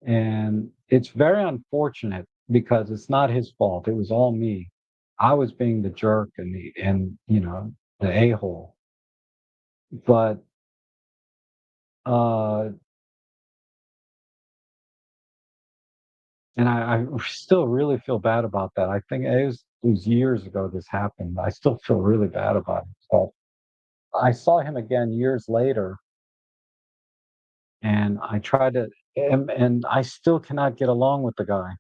And it's very unfortunate because it's not his fault. It was all me. I was being the jerk the a-hole. But uh and I still really feel bad about that. I think it was years ago this happened. I still feel really bad about it. But I saw him again years later, and I tried to, and I still cannot get along with the guy.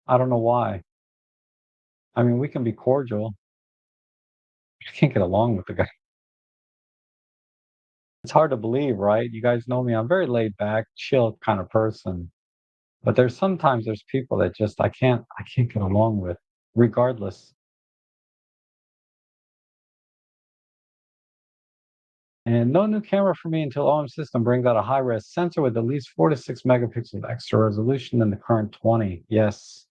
I don't know why. I mean, we can be cordial. I can't get along with the guy. It's hard to believe, right? You guys know me. I'm very laid back, chill kind of person. But there's people that just I can't get along with, regardless. And no new camera for me until OM system brings out a high-res sensor with at least 4 to 6 megapixels extra resolution than the current 20. Yes.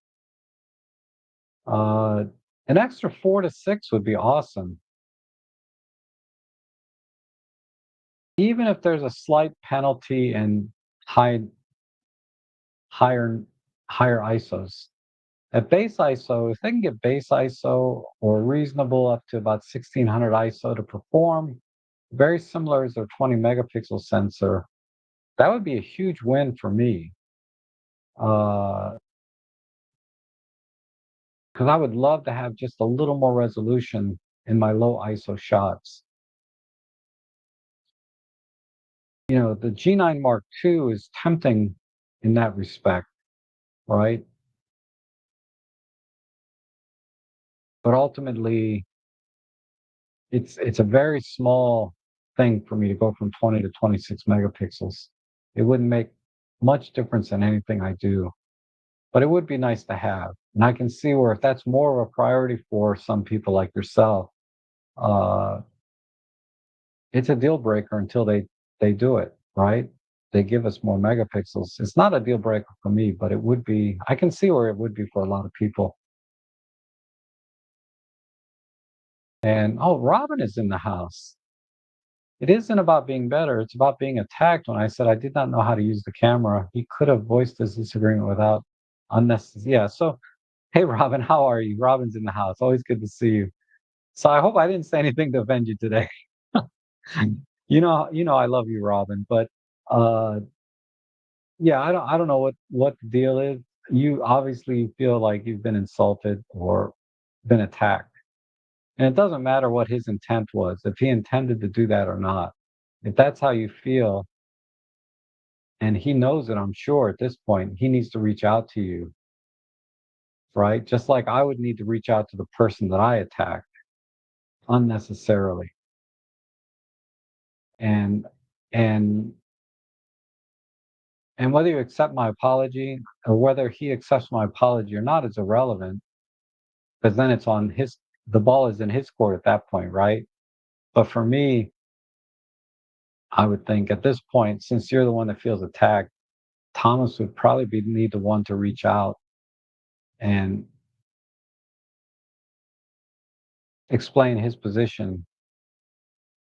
Uh, an extra 4 to 6 would be awesome. Even if there's a slight penalty in high, higher, higher ISOs. At base ISO, if they can get base ISO or reasonable up to about 1600 ISO to perform, very similar as their 20 megapixel sensor, that would be a huge win for me. Because I would love to have just a little more resolution in my low ISO shots. You know, the G9 Mark II is tempting in that respect, right? But ultimately, it's a very small. thing for me to go from 20 to 26 megapixels. It wouldn't make much difference in anything I do, but it would be nice to have. And I can see where if that's more of a priority for some people like yourself, uh, it's a deal breaker until they do it, right? They give us more megapixels. It's not a deal breaker for me, but it would be. I can see where it would be for a lot of people. And oh, Robin is in the house. It isn't about being better, it's about being attacked. When I said I did not know how to use the camera, he could have voiced his disagreement without unnecessary. Yeah. So, hey, Robin, how are you? Robin's in the house. Always good to see you. So I hope I didn't say anything to offend you today. I love you, Robin. But uh, yeah, I don't know what the deal is. You obviously feel like you've been insulted or been attacked. And it doesn't matter what his intent was, if he intended to do that or not. If that's how you feel, and he knows it, I'm sure at this point, he needs to reach out to you, right? Just like I would need to reach out to the person that I attacked unnecessarily. And and and whether you accept my apology or whether he accepts my apology or not is irrelevant, because then it's on his the ball is in his court at that point, right? But for me, I would think at this point, since you're the one that feels attacked, Thomas would probably need the one to reach out and explain his position.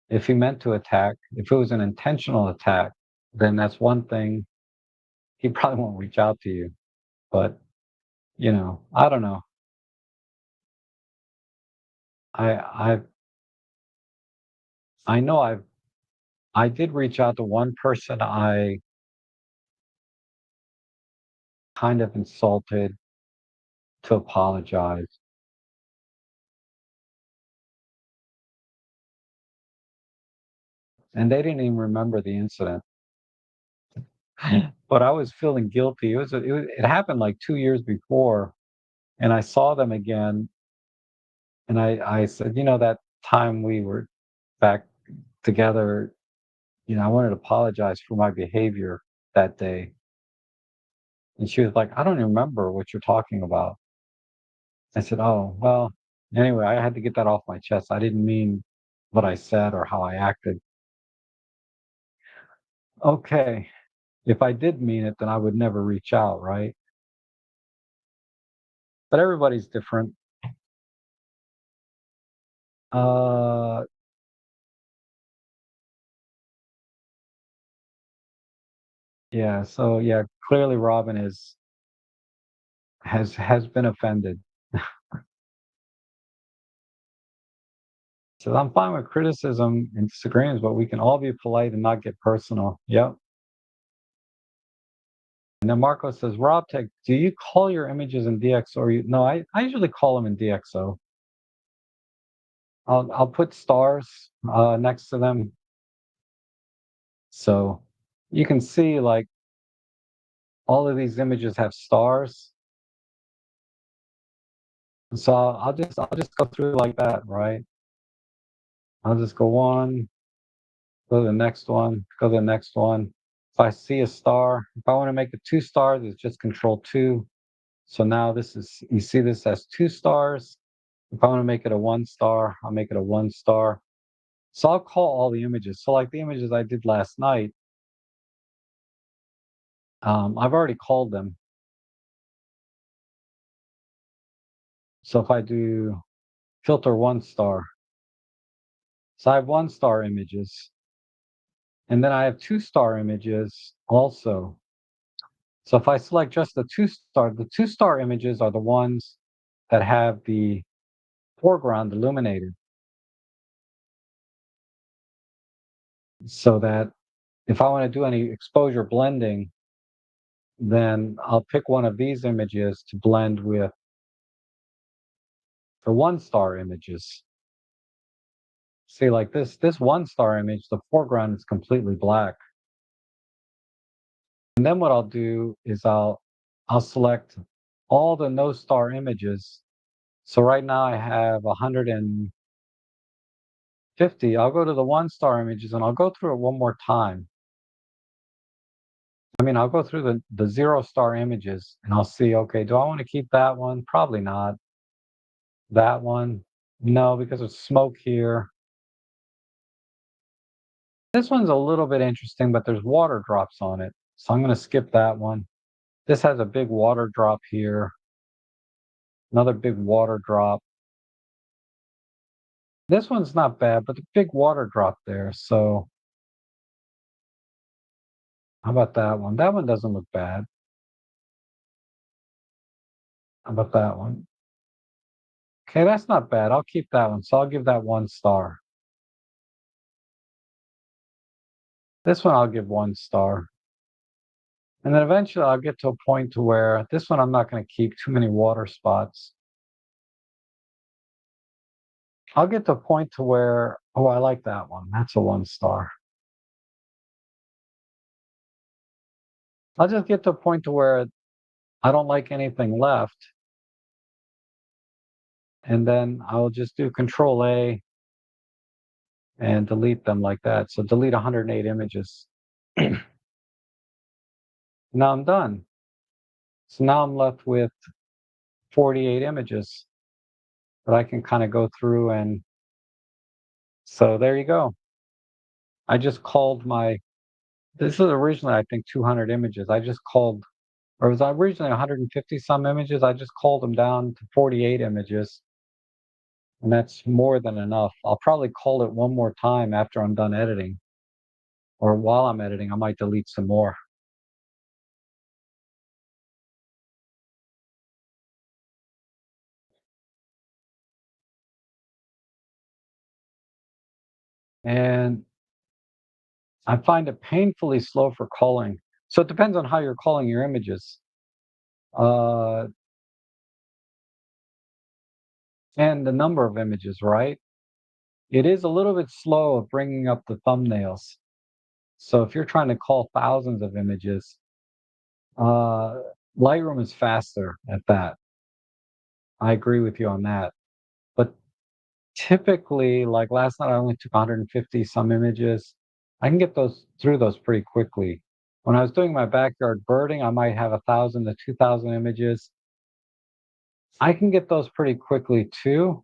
If he meant to attack, if it was an intentional attack, then that's one thing. He probably won't reach out to you. But, I don't know. I I I know I did reach out to one person I kind of insulted to apologize. And they didn't even remember the incident. But I was feeling guilty. It happened like 2 years before, and I saw them again, and I said, that time we were back together, I wanted to apologize for my behavior that day. And she was like, I don't even remember what you're talking about. I said, oh, well, anyway, I had to get that off my chest. I didn't mean what I said or how I acted. Okay. If I did mean it, then I would never reach out, right? But everybody's different. Uh, yeah. So yeah, clearly Robin has been offended. So I'm fine with criticism and disagreements, but we can all be polite and not get personal. Yep. And then Marco says, Rob Tech, do you call your images in DxO or you no, I usually call them in DxO. I'll put stars next to them. So you can see like all of these images have stars. So I'll just go through like that, right? I'll just go one, go to the next one, go to the next one. If I see a star, if I want to make it 2 stars, it's just Control 2. So now you see this as 2 stars. If I want to make it a 1 star, I'll make it a 1 star. So I'll call all the images. So like the images I did last night, I've already called them. So if I do filter 1 star, so I have 1 star images, and then I have 2 star images also. So if I select just the 2 star images are the ones that have the foreground illuminated, so that if I want to do any exposure blending, then I'll pick one of these images to blend with the 1 star images. See, like this 1 star image, the foreground is completely black. And then what I'll do is I'll select all the no star images. So right now I have 150 150, I'll go to the 1-star images and I'll go through it one more time. I mean, I'll go through the 0-star images and I'll see, okay, do I want to keep that one? Probably not. That one? No, because there's smoke here. This one's a little bit interesting, but there's water drops on it. So I'm going to skip that one. This has a big water drop here. Another big water drop. This one's not bad, but the big water drop there. So how about that one? That one doesn't look bad. How about that one? Okay, that's not bad. I'll keep that one. So I'll give that 1 star. This one I'll give 1 star. And then eventually I'll get to a point to where this one I'm not going to keep too many water spots. I'll get to a point to where, oh, I like that one. That's a 1 star. I'll just get to a point to where I don't like anything left. And then I'll just do Control A and delete them like that. So delete 108 images. Now I'm done. So now I'm left with 48 images that I can kind of go through, and so there you go. I just called this is originally, I think, 200 images. I just called, or it was originally 150 some images. I just called them down to 48 images, and that's more than enough. I'll probably call it one more time after I'm done editing, or while I'm editing, I might delete some more. And I find it painfully slow for calling. So it depends on how you're calling your images. Uh, and the number of images, right? It is a little bit slow of bringing up the thumbnails. So if you're trying to call thousands of images, uh, Lightroom is faster at that. I agree with you on that. But typically, like last night, I only took 150 some images. I can get those through those pretty quickly. When I was doing my backyard birding, I might have 1,000 to 2,000 images. I can get those pretty quickly too,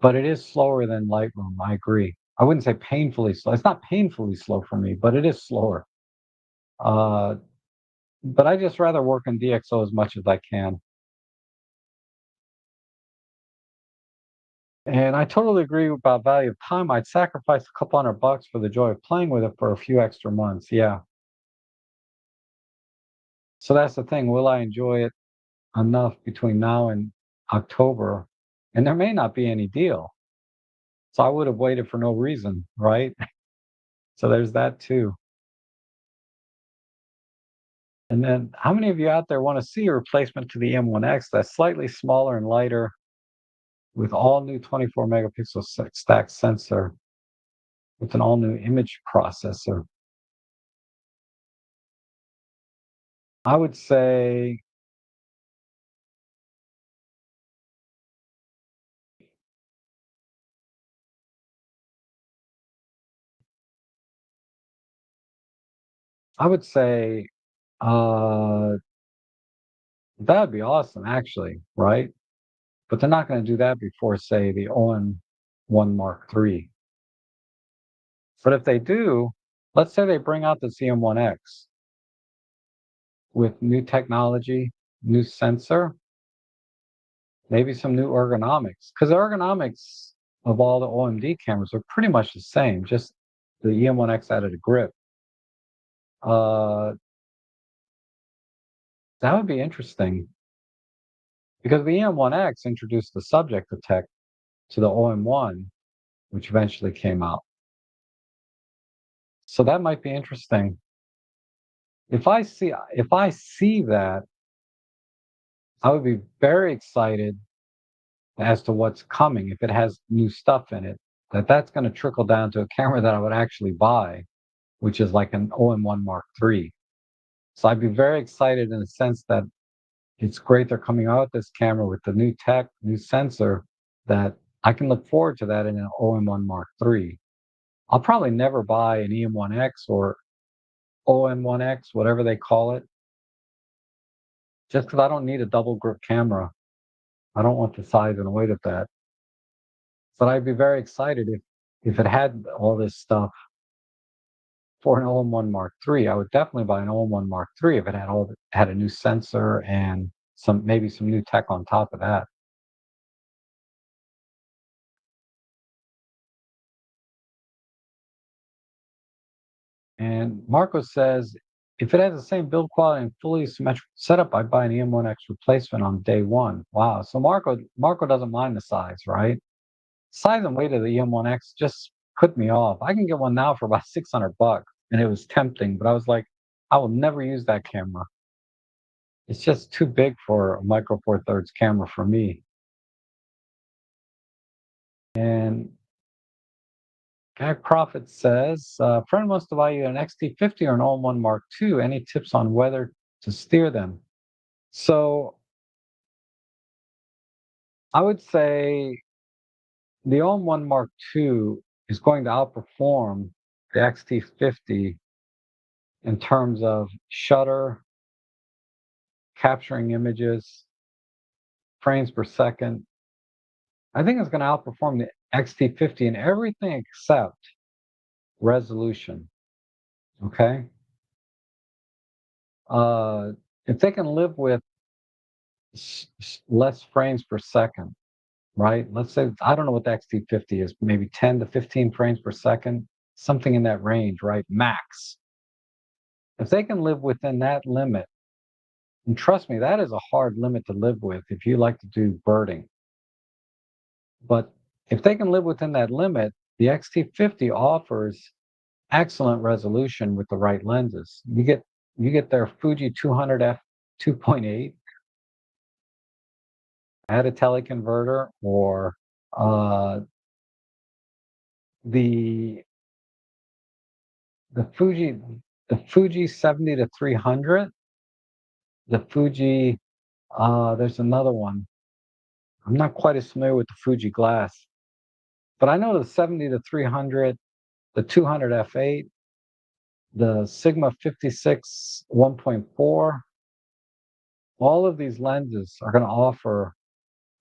but it is slower than Lightroom. I agree. I wouldn't say painfully slow. It's not painfully slow for me, but it is slower. Uh, but I just rather work in DxO as much as I can. And I totally agree about value of time. I'd sacrifice a couple $100 for the joy of playing with it for a few extra months. Yeah. So that's the thing. Will I enjoy it enough between now and October? And there may not be any deal. So I would have waited for no reason, right? So there's that too. And then how many of you out there want to see a replacement to the M1X that's slightly smaller and lighter with all new 24 megapixel stack sensor with an all new image processor? I would say I would say uh that'd be awesome actually, right? But they're not going to do that before, say, the OM1 Mark III. But if they do, let's say they bring out the CM1X with new technology, new sensor, maybe some new ergonomics, because the ergonomics of all the OMD cameras are pretty much the same, just the EM1X added a grip. Uh, that would be interesting because the EM1X introduced the subject detect to the OM1, which eventually came out. So that might be interesting. If I see that, I would be very excited as to what's coming. If it has new stuff in it, that's going to trickle down to a camera that I would actually buy, which is like an OM1 Mark III. So I'd be very excited in the sense that it's great they're coming out with this camera with the new tech, new sensor that I can look forward to that in an OM1 Mark III. I'll probably never buy an EM1X or OM1X, whatever they call it, just because I don't need a double grip camera. I don't want the size and weight of that. But I'd be very excited if it had all this stuff for an OM1 Mark III. I would definitely buy an OM1 Mark III if it had a new sensor and maybe some new tech on top of that. And Marco says, if it has the same build quality and fully symmetrical setup, I'd buy an EM1X replacement on day one. Wow. So Marco doesn't mind the size, right? Size and weight of the EM1X just put me off. I can get one now for about 600 bucks, and it was tempting, but I was like, I will never use that camera. It's just too big for a Micro Four Thirds camera for me. And Guy Profit says, friend wants to buy you an XT50 or an All-in-One Mark II. Any tips on whether to steer them? So I would say the All-in-One Mark II is going to outperform the XT50 in terms of shutter, capturing images, frames per second. I think it's going to outperform the XT50 in everything except resolution. Okay. Uh, if they can live with less frames per second, right? Let's say, I don't know what the XT50 is, maybe 10 to 15 frames per second, something in that range, right? Max. If they can live within that limit, and trust me, that is a hard limit to live with if you like to do birding. But if they can live within that limit, the XT50 offers excellent resolution with the right lenses. You get their Fuji 200f 2.8, add a teleconverter, or uh, the the Fuji the Fuji 70 to 300, the Fuji there's another one. I'm not quite as familiar with the Fuji glass, but I know the 70 to 300, the 200 f8, the Sigma 56 1.4, all of these lenses are going to offer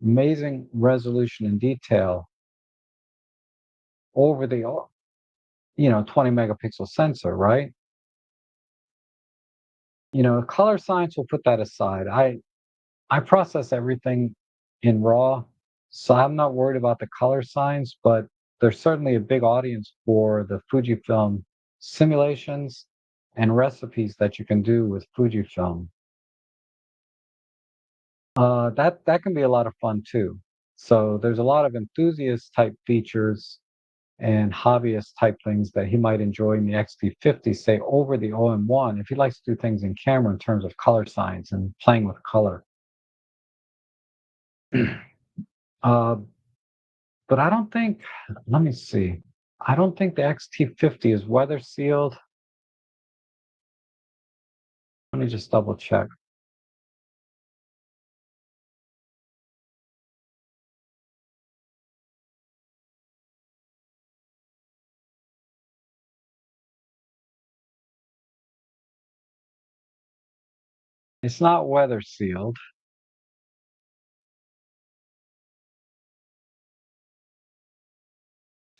amazing resolution and detail over the 20 megapixel sensor, right? Color science, will put that aside. I process everything in RAW, so I'm not worried about the color science, but there's certainly a big audience for the Fujifilm simulations and recipes that you can do with Fujifilm. That can be a lot of fun too. So there's a lot of enthusiast type features and hobbyist type things that he might enjoy in the XT50, say over the OM1, if he likes to do things in camera in terms of color science and playing with color. uh, but I don't think, let me see, I don't think the XT50 is weather sealed. Let me just double check. It's not weather sealed.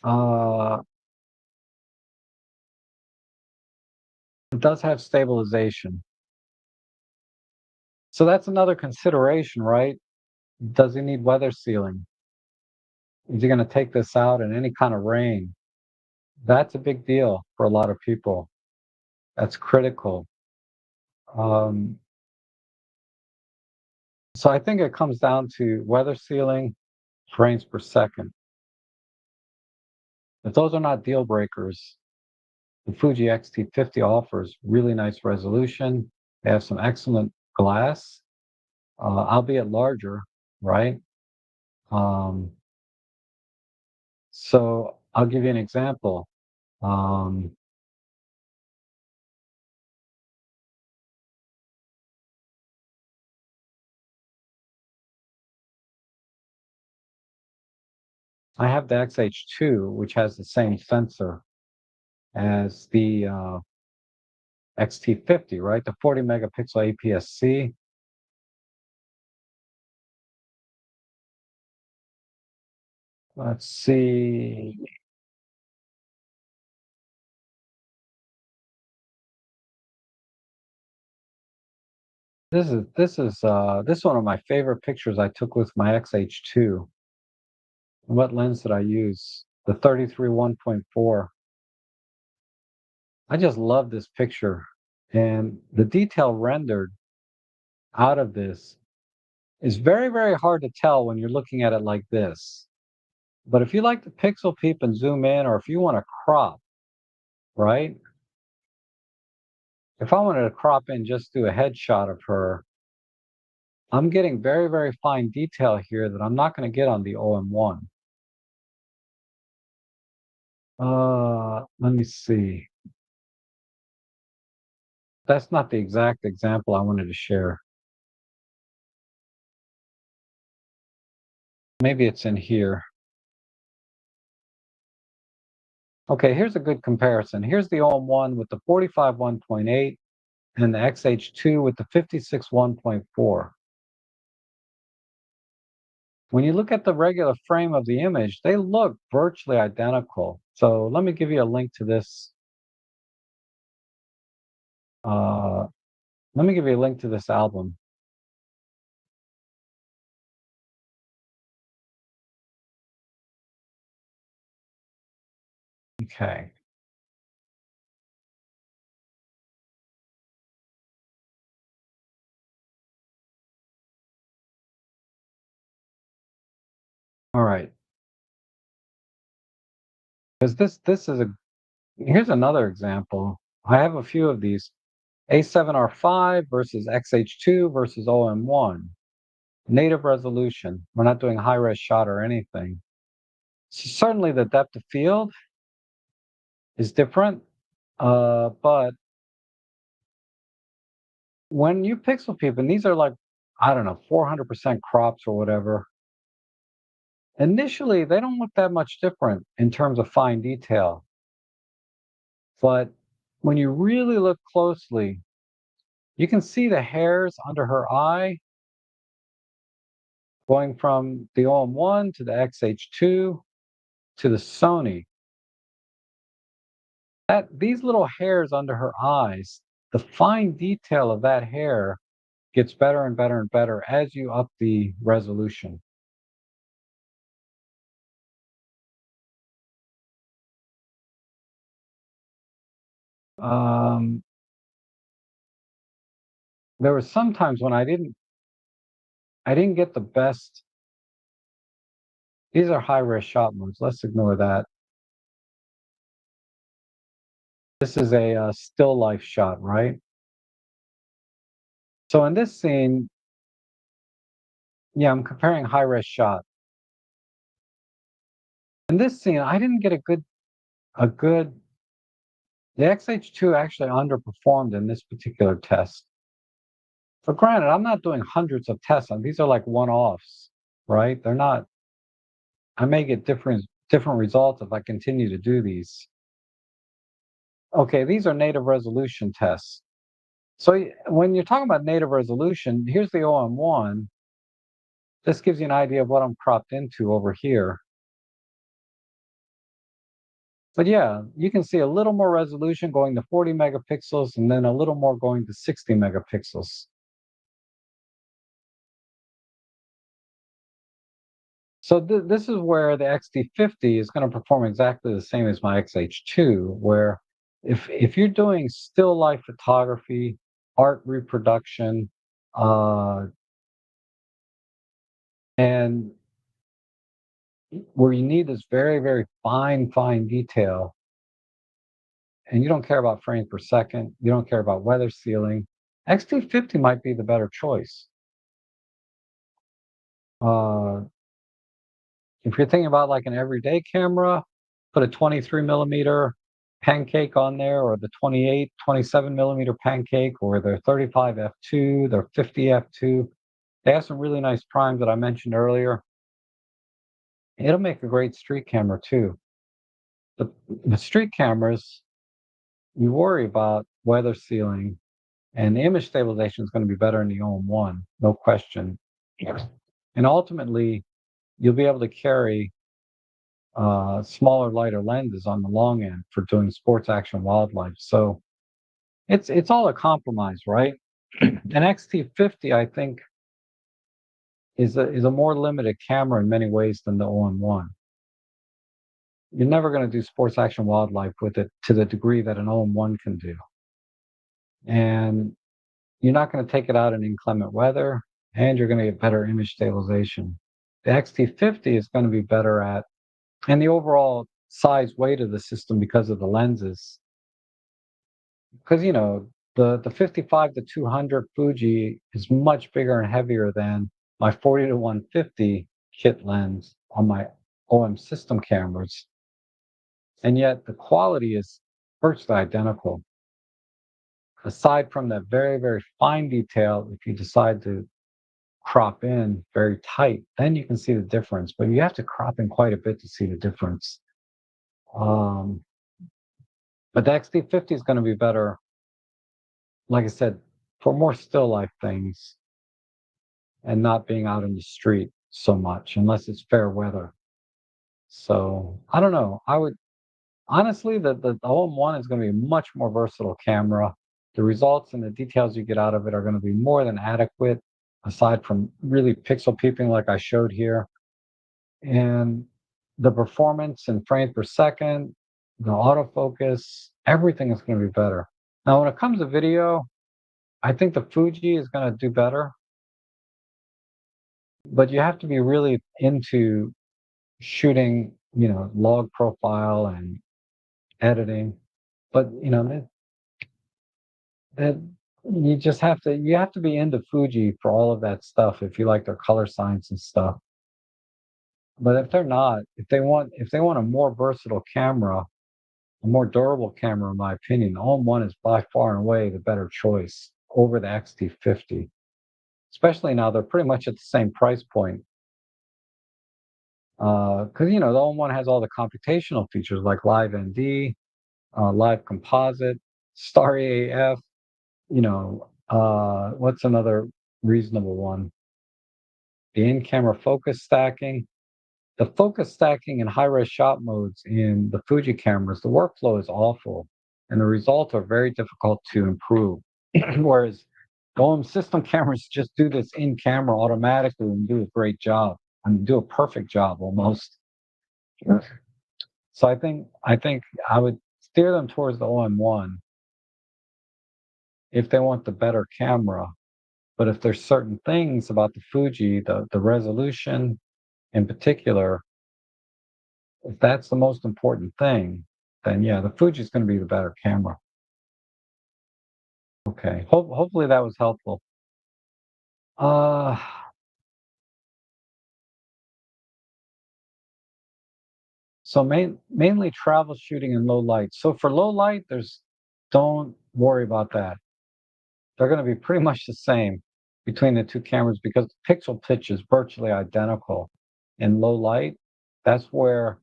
Uh, it does have stabilization. So that's another consideration, right? Does he need weather sealing? Is he going to take this out in any kind of rain? That's a big deal for a lot of people. That's critical. Um, so I think it comes down to weather sealing, frames per second. If those are not deal breakers, the Fuji X-T50 offers really nice resolution. They have some excellent glass, albeit larger, right? Um, so I'll give you an example. Um, I have the XH2, which has the same sensor as the XT50, right? The 40 megapixel APS-C. Let's see. This is one of my favorite pictures I took with my XH2. What lens did I use? The 33 1.4. I just love this picture. And the detail rendered out of this is very, very hard to tell when you're looking at it like this. But if you like to pixel peep and zoom in, or if you want to crop, right? If I wanted to crop in, just do a headshot of her, I'm getting very, very fine detail here that I'm not going to get on the OM1. Let me see. That's not the exact example I wanted to share. Maybe it's in here. Okay, here's a good comparison. Here's the OM1 with the 45 1.8 and the XH2 with the 56 1.4. When you look at the regular frame of the image, they look virtually identical. So let me give you a link to this. Uh, Let me give you a link to this album. Okay. All right. Because this is a here's another example. I have a few of these. A7R5 versus XH2 versus OM1. Native resolution. We're not doing high res shot or anything. Certainly the depth of field is different, but when you pixel peep, and these are like, I don't know, 400% crops or whatever, initially they don't look that much different in terms of fine detail. But when you really look closely, you can see the hairs under her eye going from the OM1 to the XH2 to the Sony. These little hairs under her eyes, the fine detail of that hair gets better and better and better as you up the resolution. Um, there were some times when I didn't get the best. These are high res shot modes. Let's ignore that. This is a still life shot, right? So in this scene, yeah, I'm comparing high res shot. In this scene, I didn't get a good. The XH2 actually underperformed in this particular test. But granted, I'm not doing hundreds of tests on these are like one-offs, right? They're not. I may get different results if I continue to do these. Okay, these are native resolution tests. So when you're talking about native resolution, here's the OM1. This gives you an idea of what I'm cropped into over here. But yeah, you can see a little more resolution going to 40 megapixels and then a little more going to 60 megapixels. So this is where the XT50 is going to perform exactly the same as my XH2, where if you're doing still life photography, art reproduction, uh, and where you need this very, very fine detail, and you don't care about frames per second, you don't care about weather sealing, XT50 might be the better choice. Uh, if you're thinking about like an everyday camera, put a 23 millimeter pancake on there, or the 28, 27 millimeter pancake, or their 35 f2, their 50 f2. They have some really nice primes that I mentioned earlier. It'll make a great street camera too. The, the street cameras, you worry about weather sealing, and the image stabilization is going to be better in the OM1, no question. And ultimately, you'll be able to carry smaller, lighter lenses on the long end for doing sports action wildlife. So it's all a compromise, right? An XT50, I think, is a more limited camera in many ways than the OM1. You're never going to do sports action wildlife with it to the degree that an OM1 can do, and you're not going to take it out in inclement weather, and you're going to get better image stabilization. The XT50 is going to be better at, and the overall size weight of the system because of the lenses, because the 55 to 200 Fuji is much bigger and heavier than my 40 to 150 kit lens on my OM system cameras, and yet the quality is virtually identical. Aside from that very, very fine detail, if you decide to crop in very tight, then you can see the difference. But you have to crop in quite a bit to see the difference. Um, but the XT50 is going to be better, like I said, for more still life things and not being out in the street so much, unless it's fair weather. So I don't know. I would honestly, the OM1 is going to be a much more versatile camera. The results and the details you get out of it are going to be more than adequate, aside from really pixel peeping like I showed here. And the performance in frames per second, the autofocus, everything is going to be better. Now, when it comes to video, I think the Fuji is going to do better, but you have to be really into shooting, log profile and editing. But that you have to be into Fuji for all of that stuff if you like their color science and stuff. But if they're not, if they want a more versatile camera, a more durable camera, in my opinion, the OM1 is by far and away the better choice over the XT50. Especially now they're pretty much at the same price point. Because the OM1 has all the computational features like Live ND, Live Composite, Star AF. What's another reasonable one? The in-camera focus stacking. The focus stacking in high-res shot modes in the Fuji cameras, the workflow is awful, and the results are very difficult to improve. Whereas the OM system cameras just do this in camera automatically and do a great job and do a perfect job almost. So I think I would steer them towards the OM1 if they want the better camera. But if there's certain things about the Fuji, the resolution in particular, if that's the most important thing, then yeah, the Fuji is going to be the better camera. Okay, hopefully that was helpful. Uh, so mainly travel shooting in low light. So for low light, don't worry about that. They're going to be pretty much the same between the two cameras because the pixel pitch is virtually identical. In low light, that's where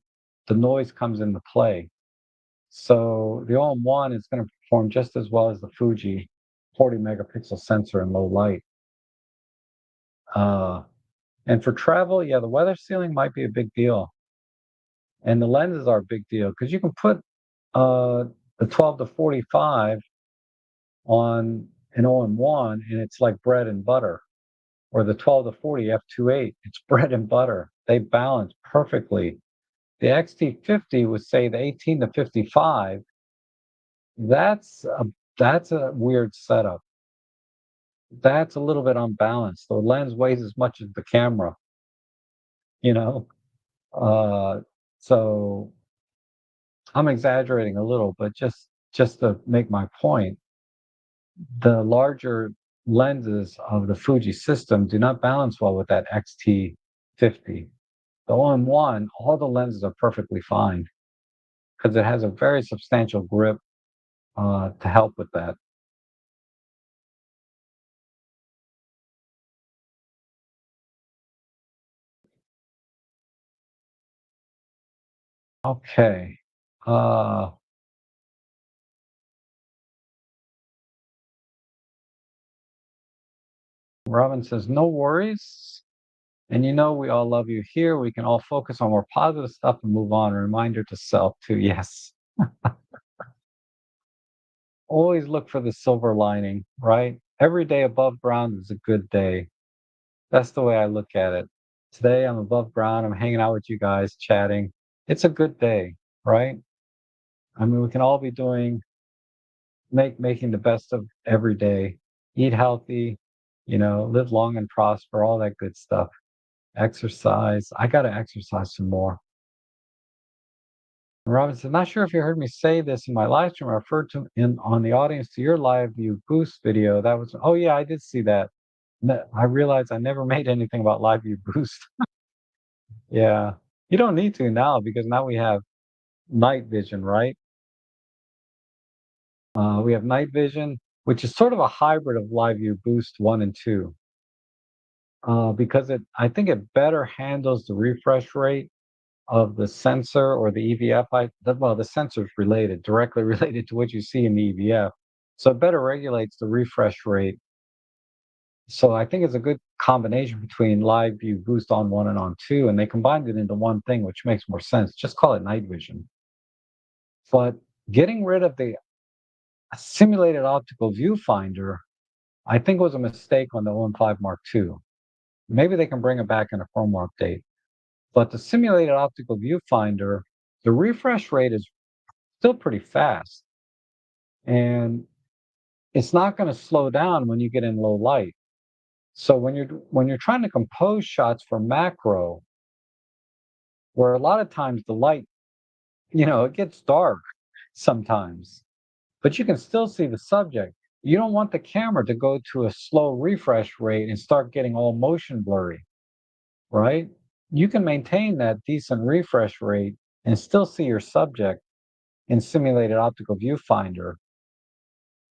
the noise comes into play. So the OM1 is going to perform just as well as the Fuji 40 megapixel sensor in low light. Uh, and for travel, yeah, the weather sealing might be a big deal, and the lenses are a big deal because you can put uh, the 12 to 45 on an OM1, and it's like bread and butter, or the 12 to 40 f2.8, it's bread and butter. They balance perfectly. The XT50 would say the 18 to 55. That's a that's a weird setup. That's a little bit unbalanced. The lens weighs as much as the camera, you know. Uh, so I'm exaggerating a little, but just to make my point, the larger lenses of the Fuji system do not balance well with that XT50. The OM1, all the lenses are perfectly fine because it has a very substantial grip to help with that. Okay. Uh, Robin says, no worries. And you know, we all love you here. We can all focus on more positive stuff and move on. A reminder to self, too. Yes. Always look for the silver lining, right? Every day above ground is a good day. That's the way I look at it. Today I'm above ground. I'm hanging out with you guys, chatting. It's a good day, right? I mean, we can all be doing making the best of every day. Eat healthy, live long and prosper, all that good stuff. Exercise. I got to exercise some more. And Robin said, not sure if you heard me say this in my live stream. I referred to in on the audience to your live view boost video. That was, oh yeah, I did see that. I realized I never made anything about live view boost. Yeah. You don't need to now because now we have night vision, right? We have night vision, which is sort of a hybrid of live view boost 1 and 2. Because I think it better handles the refresh rate of the sensor or the EVF. Well, the sensor's related, directly related to what you see in the EVF. So it better regulates the refresh rate. So I think it's a good combination between live view boost on 1 and on 2, and they combined it into one thing, which makes more sense. Just call it night vision. But getting rid of the simulated optical viewfinder, I think was a mistake on the OM5 Mark II. Maybe they can bring it back in a firmware update. But the simulated optical viewfinder, the refresh rate is still pretty fast. And it's not going to slow down when you get in low light. So when you're trying to compose shots for macro, where a lot of times the light, it gets dark sometimes, but you can still see the subject. You don't want the camera to go to a slow refresh rate and start getting all motion blurry, right? You can maintain that decent refresh rate and still see your subject in simulated optical viewfinder.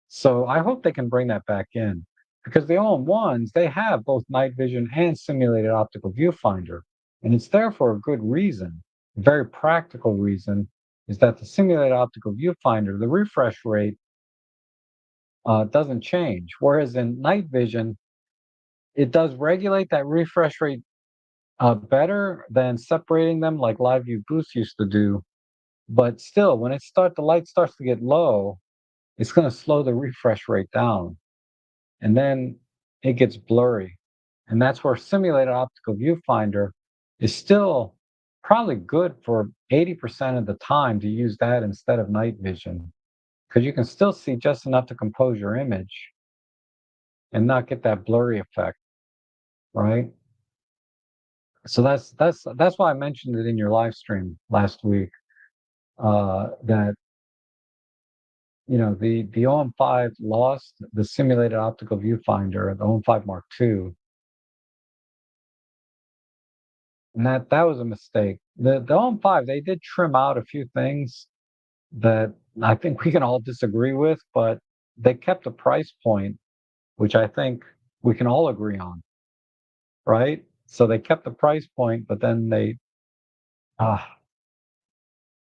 So I hope they can bring that back in because the OM1s, they have both night vision and simulated optical viewfinder. And it's there for a good reason. A very practical reason is that the simulated optical viewfinder, the refresh rate doesn't change. Whereas in night vision, it does regulate that refresh rate better than separating them like Live View Boost used to do. But still, when the light starts to get low, it's going to slow the refresh rate down, and then it gets blurry. And that's where simulated optical viewfinder is still probably good for 80% of the time to use that instead of night vision, because you can still see just enough to compose your image and not get that blurry effect, right? So that's why I mentioned it in your live stream last week. That the OM5 lost the simulated optical viewfinder, the OM5 Mark II, and that was a mistake. The OM5, they did trim out a few things that I think we can all disagree with, but they kept the price point, which I think we can all agree on, right? So they kept the price point, but then uh,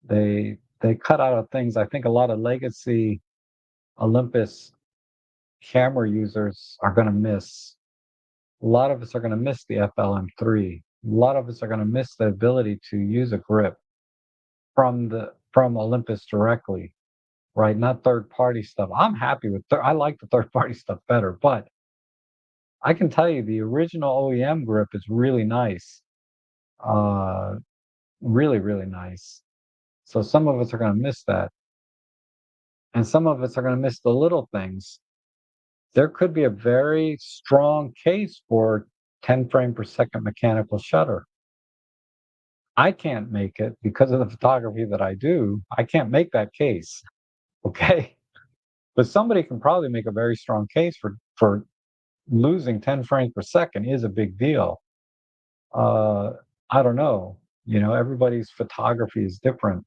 they cut out of things. I think a lot of legacy Olympus camera users are going to miss. A lot of us are going to miss the FLM3. A lot of us are going to miss the ability to use a grip from Olympus directly, right? Not third party stuff. I'm happy with I like the third party stuff better, but I can tell you the original OEM grip is really nice. Uh, really, really nice. So some of us are going to miss that, and some of us are going to miss the little things. There could be a very strong case for 10 frame per second mechanical shutter. I can't make it because of the photography that I do. I can't make that case. Okay. But somebody can probably make a very strong case for losing 10 frames per second is a big deal. Uh, I don't know. Everybody's photography is different.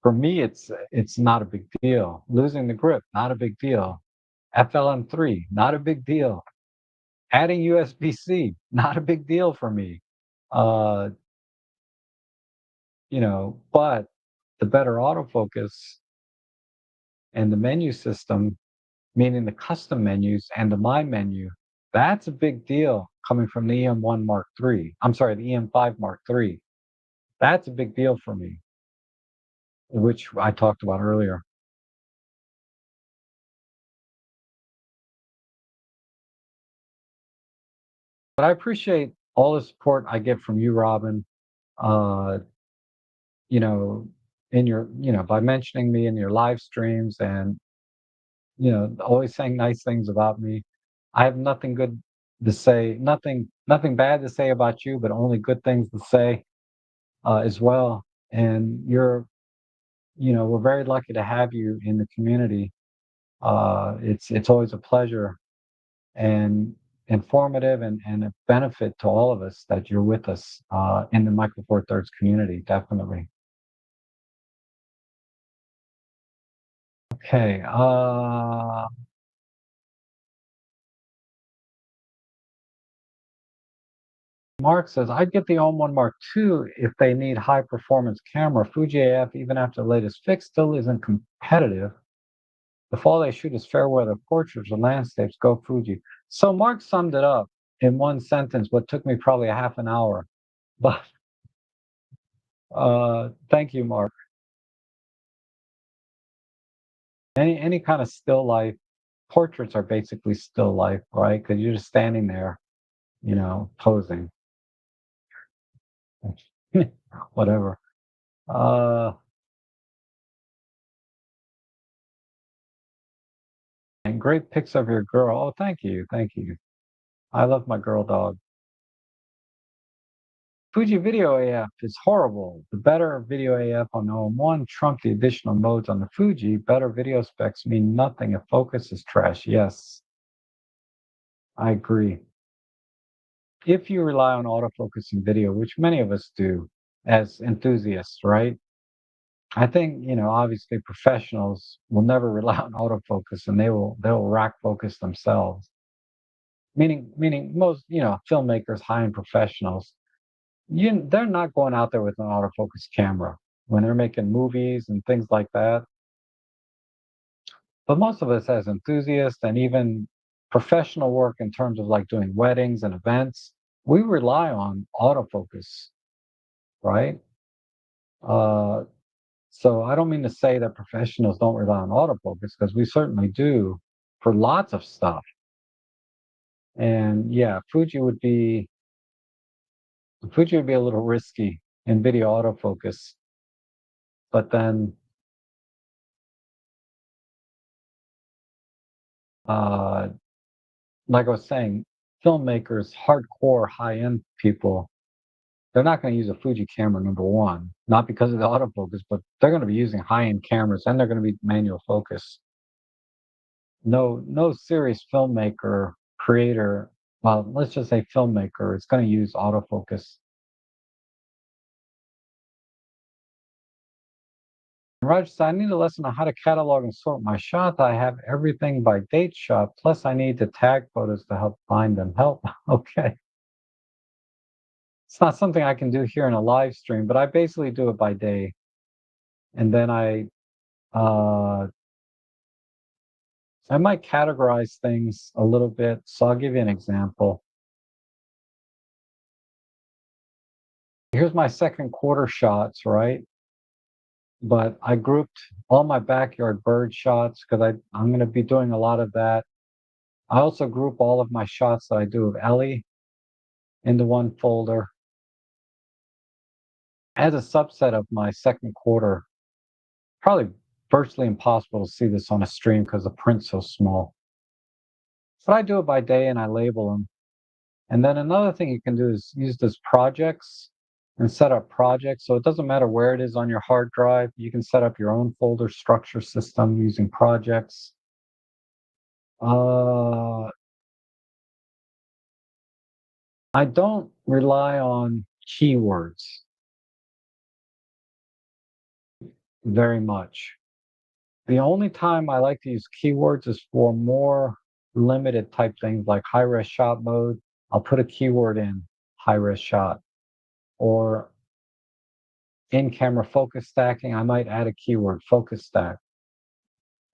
For me, it's not a big deal. Losing the grip, not a big deal. FLM3, not a big deal. Adding USB-C, not a big deal for me. Uh, but the better autofocus and the menu system, meaning the custom menus and the My menu, that's a big deal coming from the EM1 Mark III. I'm sorry, the EM5 Mark III. That's a big deal for me, which I talked about earlier. But I appreciate all the support I get from you, Robin. Uh, you know, in your, by mentioning me in your live streams and, always saying nice things about me. I have nothing good to say, nothing bad to say about you, but only good things to say as well. And we're very lucky to have you in the community. It's always a pleasure and informative and a benefit to all of us that you're with us in the Micro Four Thirds community. Definitely. Okay. Mark says, I'd get the OM1 Mark II if they need high performance camera. Fuji AF, even after the latest fix, still isn't competitive. If all they shoot is fair weather portraits or landscapes, go Fuji. So Mark summed it up in one sentence, what took me probably a half an hour. But thank you, Mark. Any kind of still life, portraits are basically still life, right? Because you're just standing there, posing. Whatever. Uh, and great pics of your girl. Oh, thank you, thank you. I love my girl dog. Fuji Video AF is horrible. The better video AF on the OM1 trumped the additional modes on the Fuji. Better video specs mean nothing if focus is trash. Yes, I agree. If you rely on autofocus in video, which many of us do as enthusiasts, right? I think, obviously professionals will never rely on autofocus and they'll rack focus themselves. Meaning most, filmmakers, high-end professionals, they're not going out there with an autofocus camera when they're making movies and things like that. But most of us as enthusiasts and even professional work in terms of like doing weddings and events, we rely on autofocus, right? Uh, so I don't mean to say that professionals don't rely on autofocus because we certainly do for lots of stuff. And yeah, Fuji would be a little risky in video autofocus, but then uh, like I was saying, filmmakers, hardcore high-end people, they're not going to use a Fuji camera, number one, not because of the autofocus, but they're going to be using high-end cameras and they're going to be manual focus. No serious filmmaker, creator, well, let's just say filmmaker, is going to use autofocus. Roger said, I need a lesson on how to catalog and sort my shots. I have everything by date shot, plus I need to tag photos to help find them. Help. Okay. It's not something I can do here in a live stream, but I basically do it by day. And then uh, I might categorize things a little bit. So I'll give you an example. Here's my second quarter shots, right? But I grouped all my backyard bird shots because I'm going to be doing a lot of that. I also group all of my shots that I do of Ellie into one folder as a subset of my second quarter. Probably virtually impossible to see this on a stream because the print's so small. But I do it by day and I label them. And then another thing you can do is use this projects and set up projects. So it doesn't matter where it is on your hard drive. You can set up your own folder structure system using projects. Uh, I don't rely on keywords very much. The only time I like to use keywords is for more limited type things like high res shot mode. I'll put a keyword in high res shot, or in-camera focus stacking, I might add a keyword, focus stack.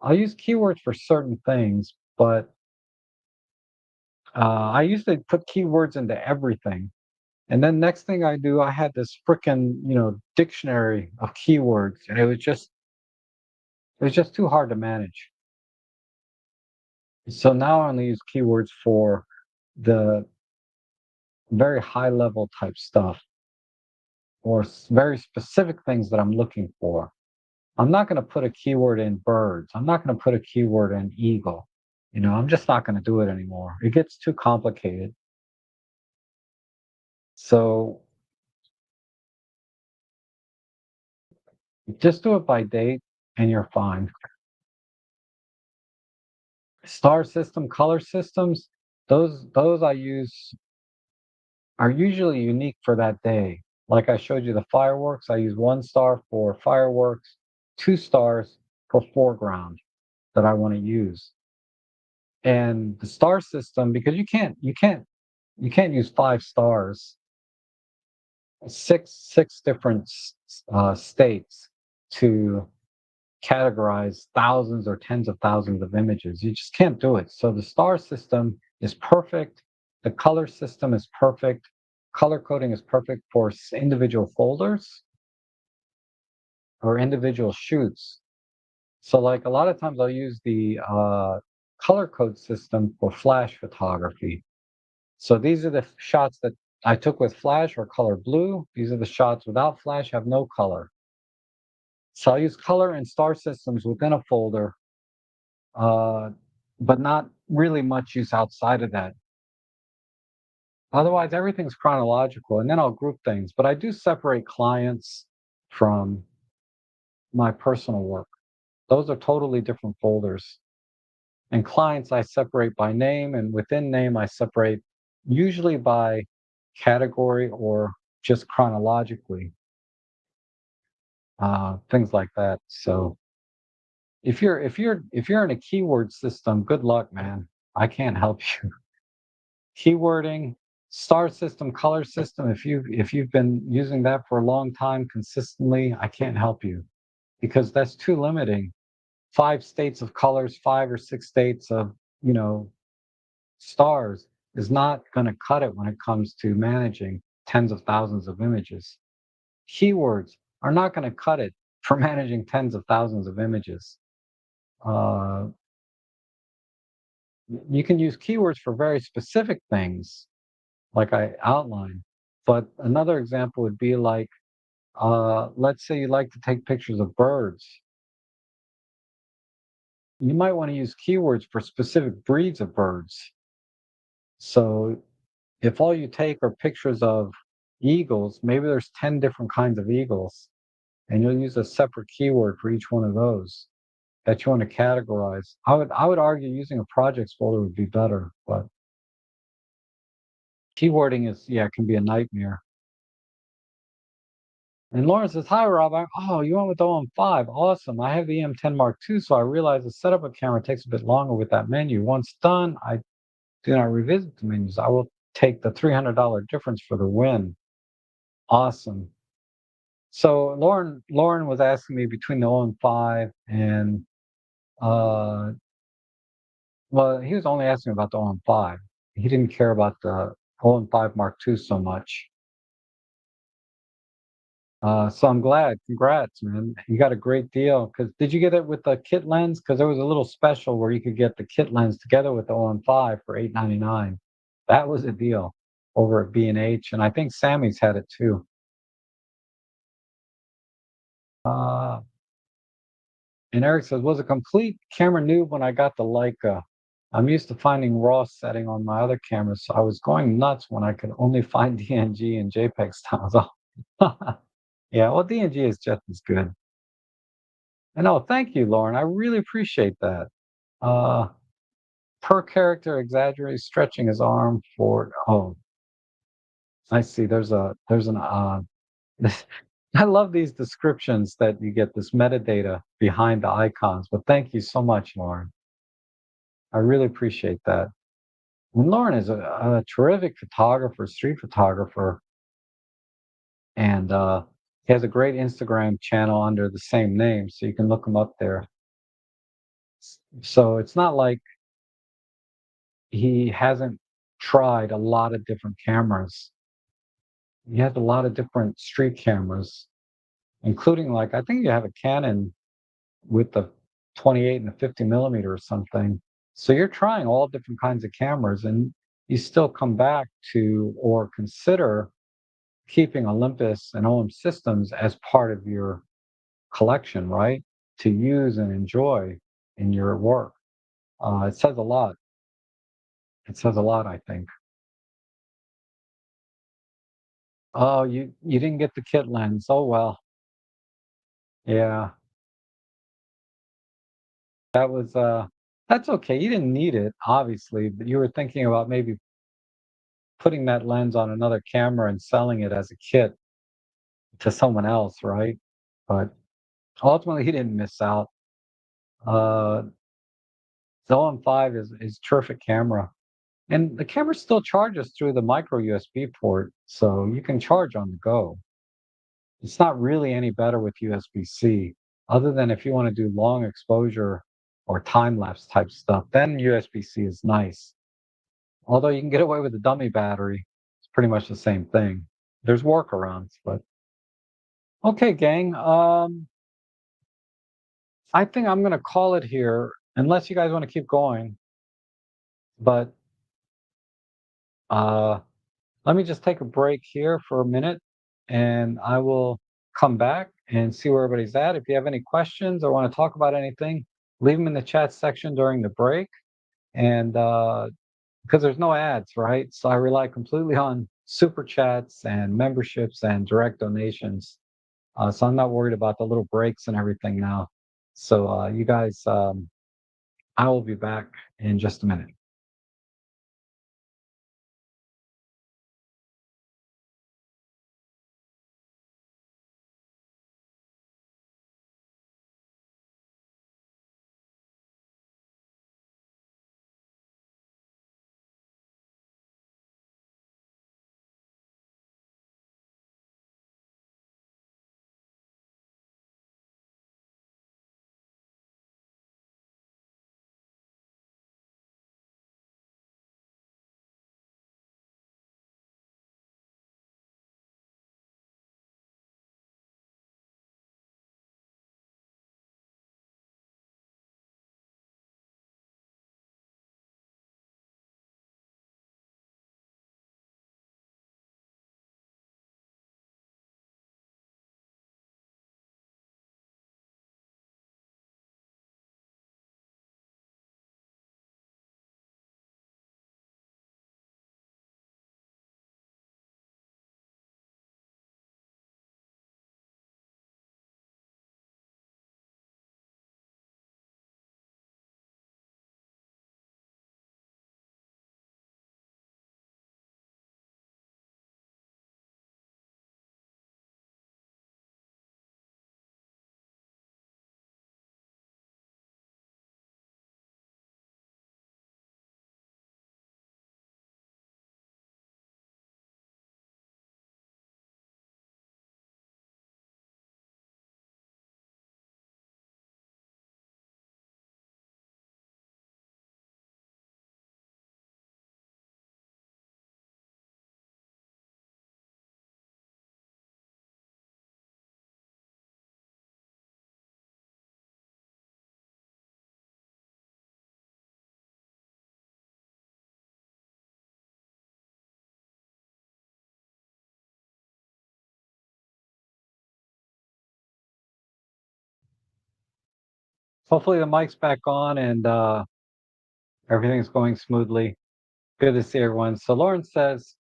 I'll use keywords for certain things, but I usually put keywords into everything. And then next thing I do, I had this frickin', dictionary of keywords, and it was just too hard to manage. So now I only use keywords for the very high level type stuff or very specific things that I'm looking for. I'm not going to put a keyword in birds. I'm not going to put a keyword in eagle. I'm just not going to do it anymore. It gets too complicated. So just do it by date and you're fine. Star system, color systems, those I use are usually unique for that day. Like I showed you the fireworks, I use 1 star for fireworks, 2 stars for foreground that I want to use. And the star system, because you can't use 5 stars, six different states to categorize thousands or tens of thousands of images. You just can't do it. So the star system is perfect. The color system is perfect. Color coding is perfect for individual folders or individual shoots. So, like a lot of times, I'll use the color code system for flash photography. So these are the shots that I took with flash or color blue. These are the shots without flash, have no color. So I'll use color and star systems within a folder, uh, but not really much use outside of that. Otherwise, everything's chronological, and then I'll group things. But I do separate clients from my personal work. Those are totally different folders. And clients I separate by name, and within name I separate usually by category or just chronologically, things like that. So if you're in a keyword system, good luck, man. I can't help you. Keywording, star system, color system. If you've been using that for a long time consistently, I can't help you because that's too limiting. 5 states of colors, 5 or 6 states of you know stars is not going to cut it when it comes to managing tens of thousands of images. Keywords are not going to cut it for managing tens of thousands of images. Uh, you can use keywords for very specific things, like I outlined. But another example would be like, let's say you like to take pictures of birds. You might want to use keywords for specific breeds of birds. So if all you take are pictures of eagles, maybe there's 10 different kinds of eagles, and you'll use a separate keyword for each one of those that you want to categorize. I would argue using a projects folder would be better, but keywording is, yeah, it can be a nightmare. And Lauren says, "Hi, Rob. Oh, you went with the OM5. Awesome. I have the EM10 Mark II, so I realize the setup of camera takes a bit longer with that menu. Once done, I do not revisit the menus. I will take the $300 difference for the win." Awesome. So Lauren was asking me between the OM5 and uh, well, he was only asking about the OM5. He didn't care about the OM5 Mark II so much. So I'm glad. Congrats, man. You got a great deal. Cause did you get it with the kit lens? Cause there was a little special where you could get the kit lens together with the OM5 for $8.99. That was a deal over at B&H, and I think Sammy's had it too. Uh, and Eric says, was a complete camera noob when I got the Leica. I'm used to finding RAW setting on my other cameras, so I was going nuts when I could only find DNG and JPEG styles. Yeah, well, DNG is just as good. And oh, thank you, Lauren. I really appreciate that. Uh, per character exaggerated stretching his arm forward. Oh, I see. There's an I love these descriptions that you get this metadata behind the icons. But thank you so much, Lauren. I really appreciate that. And Lauren is a terrific photographer, street photographer, and He has a great Instagram channel under the same name, so you can look him up there. So it's not like he hasn't tried a lot of different cameras. He has a lot of different street cameras, including like I think you have a Canon with the 28 and the 50 millimeter or something. So you're trying all different kinds of cameras, and you still come back to or consider keeping Olympus and OM systems as part of your collection, right? To use and enjoy in your work. It says a lot. It says a lot, I think. Oh, you didn't get the kit lens. Oh well. Yeah, that was that's okay. You didn't need it, obviously, but you were thinking about maybe putting that lens on another camera and selling it as a kit to someone else, right? But ultimately, he didn't miss out. Uh, the OM5 is terrific camera, and the camera still charges through the micro USB port, so you can charge on the go. It's not really any better with USB-C, other than if you want to do long exposure or time lapse type stuff. Then USB-C is nice. Although you can get away with a dummy battery, it's pretty much the same thing. There's workarounds, but okay, gang. I think I'm gonna call it here, unless you guys want to keep going. But uh, let me just take a break here for a minute, and I will come back and see where everybody's at. If you have any questions or want to talk about anything, leave them in the chat section during the break. And because there's no ads, right? So I rely completely on super chats and memberships and direct donations. So I'm not worried about the little breaks and everything now. So you guys, I will be back in just a minute. Hopefully the mic's back on and everything's going smoothly. Good to see everyone. So Lauren says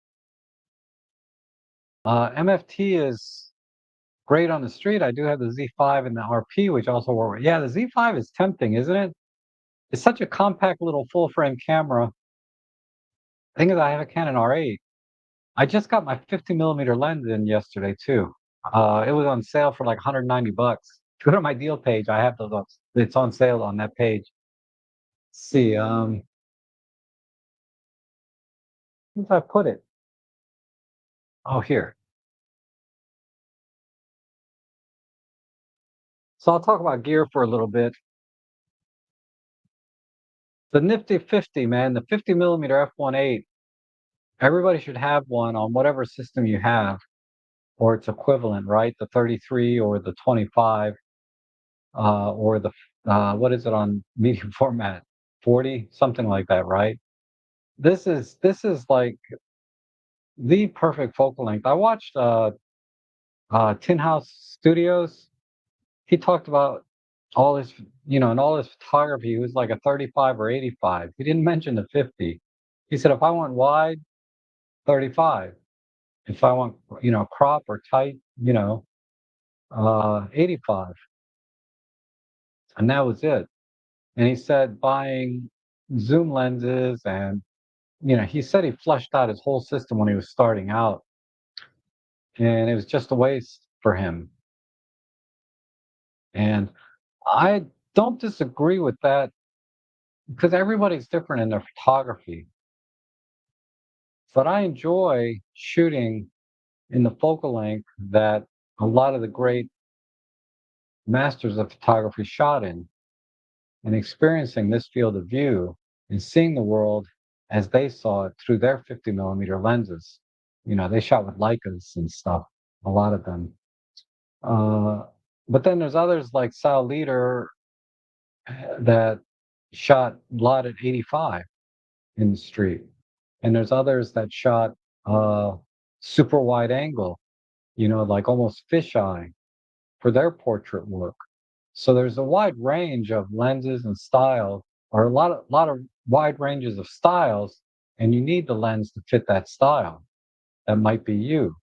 MFT is great on the street. I do have the Z5 and the RP, which also work. Yeah, the Z5 is tempting, isn't it? It's such a compact little full frame camera. The thing is, I have a Canon R8. I just got my 50 millimeter lens in yesterday too. It was on sale for like 190 bucks. Go to my deal page. I have those. It's on sale on that page. Let's see, where did I put it? Oh, here. So I'll talk about gear for a little bit. The nifty 50, man, the 50 millimeter f1.8. Everybody should have one on whatever system you have, or its equivalent, right? The 33 or the 25, or the what is it on medium format? 40, something like that, right? This is like the perfect focal length. I watched Tin House Studios. He talked about all his, in all his photography, he was like a 35 or 85. He didn't mention the 50. He said, if I want wide, 35. If I want, crop or tight, 85. And that was it. And he said buying zoom lenses and, he said he fleshed out his whole system when he was starting out. And it was just a waste for him. And I don't disagree with that because everybody's different in their photography. But I enjoy shooting in the focal length that a lot of the great masters of photography shot in, and experiencing this field of view and seeing the world as they saw it through their 50 millimeter lenses. They shot with Leicas and stuff, a lot of them. Uh, but then there's others like Sal Leader that shot a lot at 85 in the street. And there's others that shot uh, super wide angle, like almost fisheye for their portrait work. So there's a wide range of lenses and styles, or a lot of wide ranges of styles, and you need the lens to fit that style. That might be you.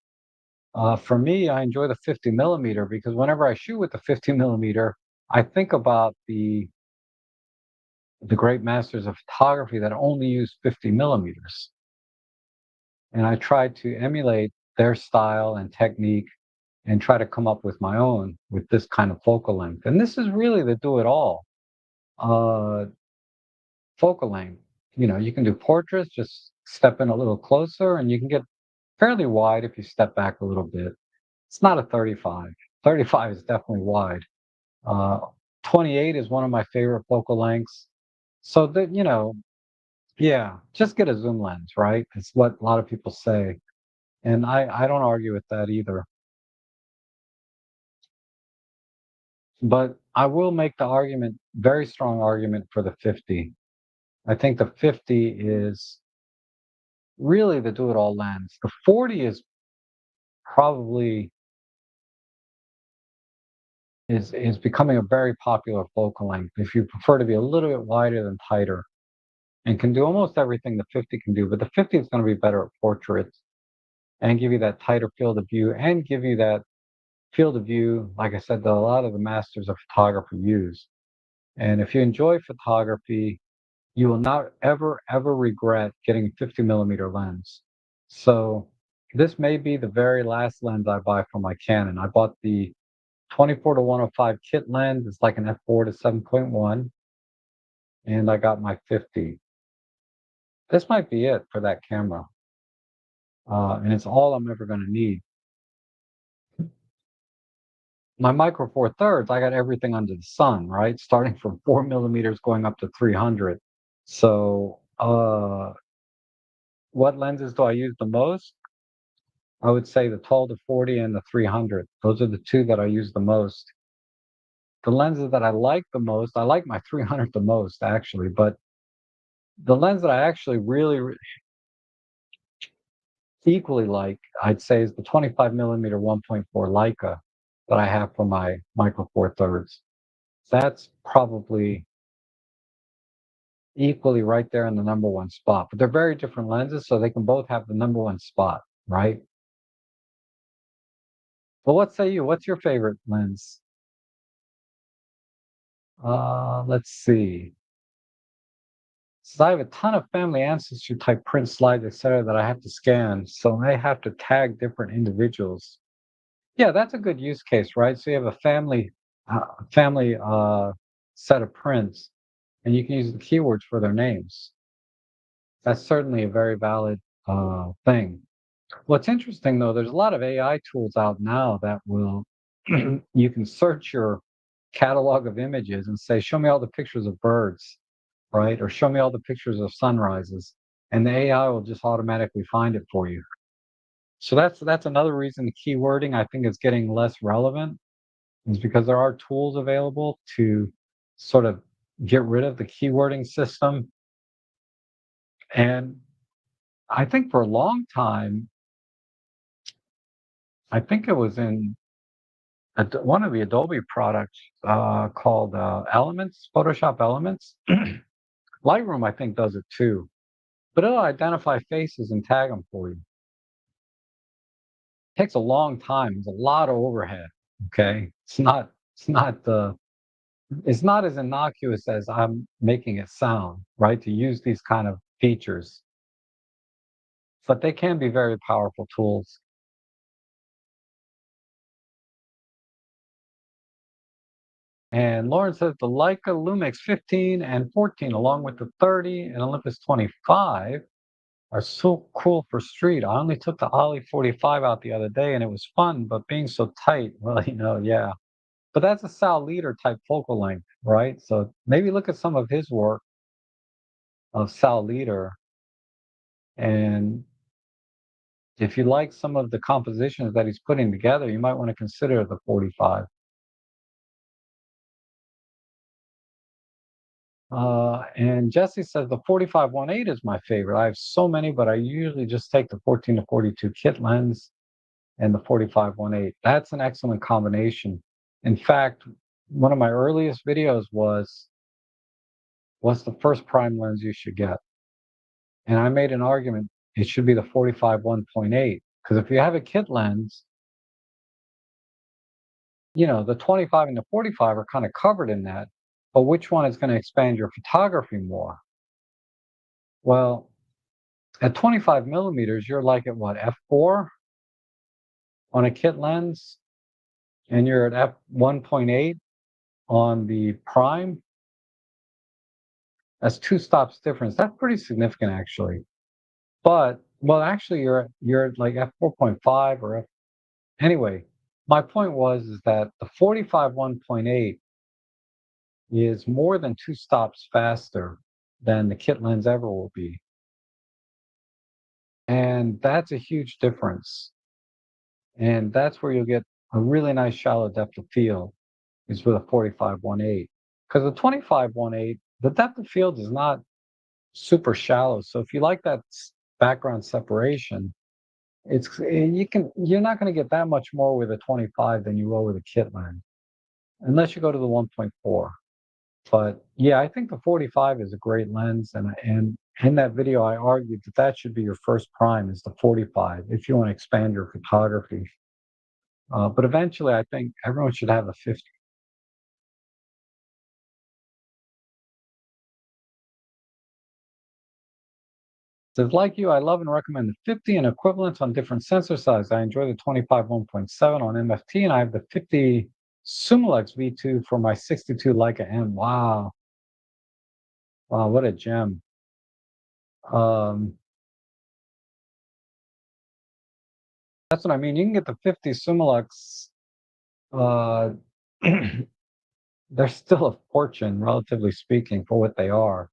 For me, I enjoy the 50 millimeter because whenever I shoot with the 50 millimeter, I think about the great masters of photography that only use 50 millimeters, and I try to emulate their style and technique and try to come up with my own with this kind of focal length. And this is really the do it all uh, focal length. You can do portraits, just step in a little closer, and you can get fairly wide if you step back a little bit. It's not a 35. 35 is definitely wide. Uh, 28 is one of my favorite focal lengths. So that, yeah, just get a zoom lens, right? It's what a lot of people say. And I don't argue with that either. But I will make the argument, very strong argument for the 50. I think the 50 is really the do-it-all lens. The 40 probably is becoming a very popular focal length. If you prefer to be a little bit wider than tighter and can do almost everything the 50 can do, but the 50 is going to be better at portraits and give you that tighter field of view and give you that field of view, like I said, that a lot of the masters of photography use. And if you enjoy photography, you will not ever, ever regret getting a 50 millimeter lens. So this may be the very last lens I buy for my Canon. I bought the 24 to 105 kit lens. It's like an f4 to 7.1, and I got my 50. This might be it for that camera, and it's all I'm ever going to need. My micro four thirds, I got everything under the sun, right? Starting from 4 millimeters going up to 300. So, what lenses do I use the most? I would say the 12 to 40 and the 300. Those are the two that I use the most. The lenses that I like the most, I like my 300 the most actually, but the lens that I actually really equally like, I'd say, is the 25 millimeter 1.4 Leica that I have for my micro four thirds. That's probably equally right there in the number one spot, but they're very different lenses, so they can both have the number one spot, right? Well, what say you? What's your favorite lens? Let's see. So I have a ton of family ancestry type print slides, etc., that I have to scan. So I have to tag different individuals. Yeah, that's a good use case, right? So you have a family set of prints, and you can use the keywords for their names. That's certainly a very valid thing. What's interesting though, there's a lot of AI tools out now that will you can search your catalog of images and say, show me all the pictures of birds, right? Or show me all the pictures of sunrises. And the AI will just automatically find it for you. So that's another reason the keywording I think is getting less relevant, is because there are tools available to sort of get rid of the keywording system. And I think for a long time, I think it was in one of the Adobe products called Elements, Photoshop Elements. Lightroom, I think, does it too, but it'll identify faces and tag them for you. It takes a long time. It's a lot of overhead. Okay, it's not as innocuous as I'm making it sound, right? To use these kind of features, but they can be very powerful tools. And Lauren says the Leica Lumix 15 and 14, along with the 30 and Olympus 25, are so cool for street. I only took the Ollie 45 out the other day and it was fun, but being so tight, well, yeah. But that's a Sal Leader type focal length, right? So maybe look at some of his work of Sal Leader, and if you like some of the compositions that he's putting together, you might want to consider the 45. And Jesse says the 45-1.8 is my favorite. I have so many, but I usually just take the 14 to 42 kit lens and the 45-1.8. That's an excellent combination. In fact, one of my earliest videos was what's the first prime lens you should get? And I made an argument it should be the 45-1.8, because if you have a kit lens, the 25 and the 45 are kind of covered in that, but which one is going to expand your photography more? Well, at 25 millimeters, you're like at what, f4 on a kit lens, and you're at f1.8 on the prime. That's 2 stops difference. That's pretty significant, actually. But well, actually, you're at like f4.5 or anyway. My point was is that the 45-1.8 is more than 2 stops faster than the kit lens ever will be. And that's a huge difference. And that's where you'll get a really nice shallow depth of field, is with a 45-1.8. Because the 25-1.8, the depth of field is not super shallow. So if you like that background separation, you're not going to get that much more with a 25 than you will with a kit lens, unless you go to the 1.4. But yeah, I think the 45 is a great lens, and in that video I argued that should be your first prime, is the 45 if you want to expand your photography. But eventually, I think everyone should have a 50. Says, like you, I love and recommend the 50 and equivalents on different sensor sizes. I enjoy the 25 1.7 on MFT, and I have the 50 Sumilex V2 for my 62 Leica M. Wow. Wow, what a gem. That's what I mean. You can get the 50 Sumilex. Uh, they're still a fortune, relatively speaking, for what they are.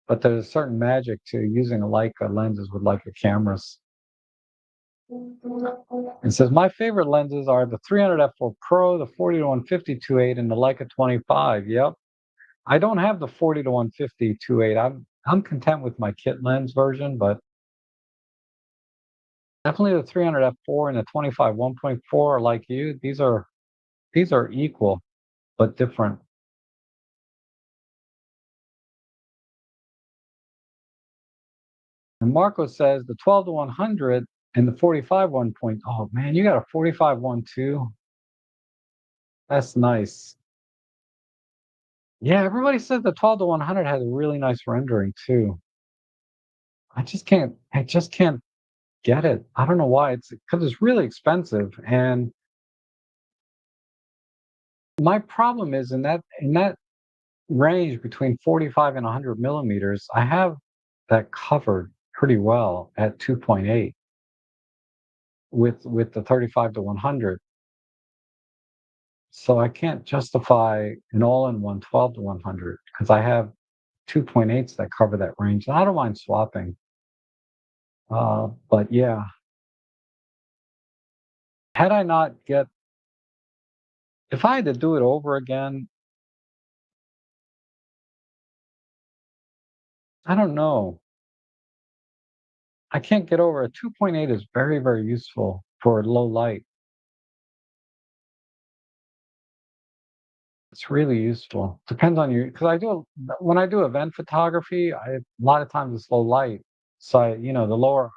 But there's a certain magic to using a Leica lenses with Leica cameras. It says, my favorite lenses are the 300 f4 Pro, the 40 to 150 2.8, and the Leica 25. Yep. I don't have the 40 to 150 2.8. I'm content with my kit lens version, but definitely the 300 f4 and the 25 1.4 are like you. These are equal but different. And Marco says the 12 to 100 and the 45 1 point. Oh man, you got a 45 1 too. That's nice. Yeah, everybody says the 12 to 100 has a really nice rendering too. I just can't get it. I don't know why. It's because it's really expensive. And my problem is in that range between 45 and 100 millimeters, I have that covered pretty well at 2.8 with the 35 to 100. So I can't justify an all-in-one 12 to 100 because I have 2.8s that cover that range. And I don't mind swapping. But yeah, had I not get, if I had to do it over again, I don't know. I can't get over a 2.8 is very, very useful for low light. It's really useful. Depends on you, because when I do event photography, a lot of times it's low light. So the lower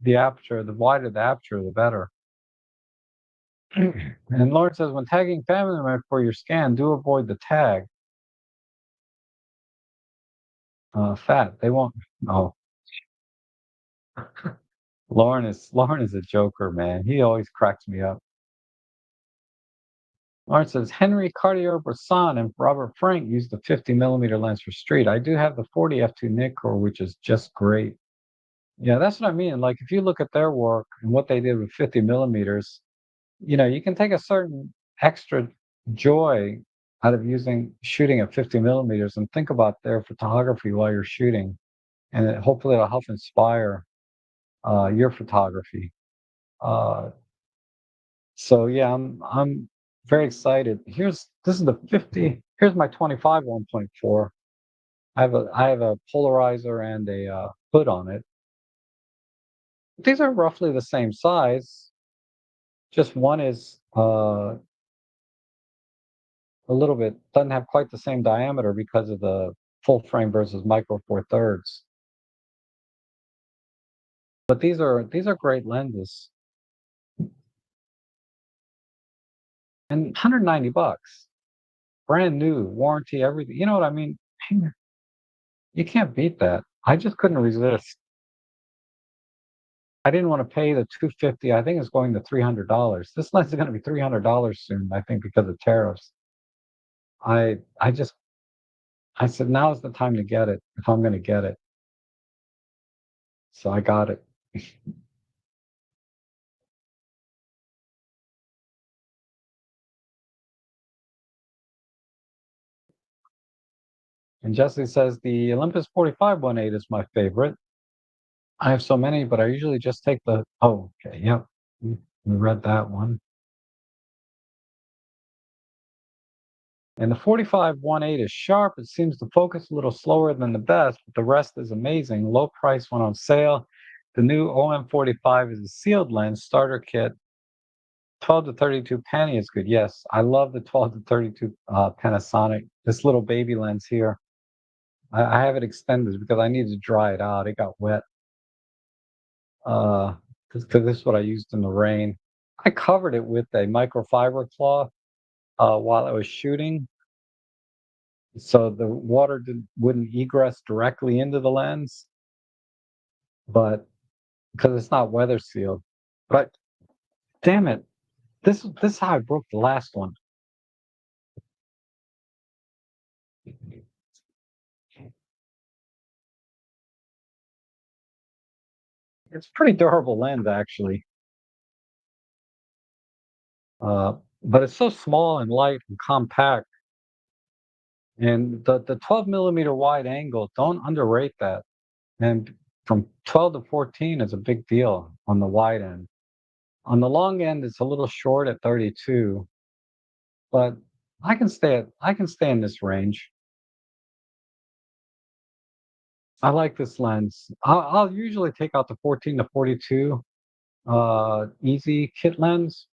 the aperture, the wider the aperture, the better. And Lauren says, when tagging family members for your scan, do avoid the tag. Fat. They won't. Oh, Lauren is a joker, man. He always cracks me up. Lauren says, Henry Cartier-Bresson and Robert Frank used the 50 millimeter lens for street. I do have the 40 f2 Nikon, which is just great. Yeah, that's what I mean. Like if you look at their work and what they did with 50 millimeters, you can take a certain extra joy out of shooting at 50 millimeters and think about their photography while you're shooting, and hopefully it'll help inspire your photography. Uh, so yeah, I'm very excited. This is the 50. Here's my 25 1.4. I have a polarizer and a hood on it. These are roughly the same size. Just one is a little bit doesn't have quite the same diameter because of the full frame versus micro four thirds. But these are great lenses, and 190 bucks, brand new, warranty, everything. You know what I mean? You can't beat that. I just couldn't resist. I didn't want to pay the 250. I think it's going to $300. This lens is going to be $300 soon. I think because of tariffs. I said now is the time to get it if I'm going to get it. So I got it. And Jesse says the Olympus 45 1.8 is my favorite. I have so many, but I usually just take the. Oh, okay, yep. We read that one. And the 45 1.8 is sharp. It seems to focus a little slower than the best, but the rest is amazing. Low price when on sale. The new OM45 is a sealed lens starter kit. 12 to 32 penny is good. Yes, I love the 12 to 32 Panasonic. This little baby lens here. I have it extended because I need to dry it out. It got wet. Uh, because this is what I used in the rain. I covered it with a microfiber cloth while I was shooting, so the water wouldn't egress directly into the lens, but because it's not weather sealed. But damn it, this is how I broke the last one. It's a pretty durable lens actually, uh, but it's so small and light and compact. And the 12 millimeter wide angle, don't underrate that. And from 12 to 14 is a big deal on the wide end. On the long end, it's a little short at 32, but I can stay in this range. I like this lens. I'll usually take out the 14 to 42 easy kit lens.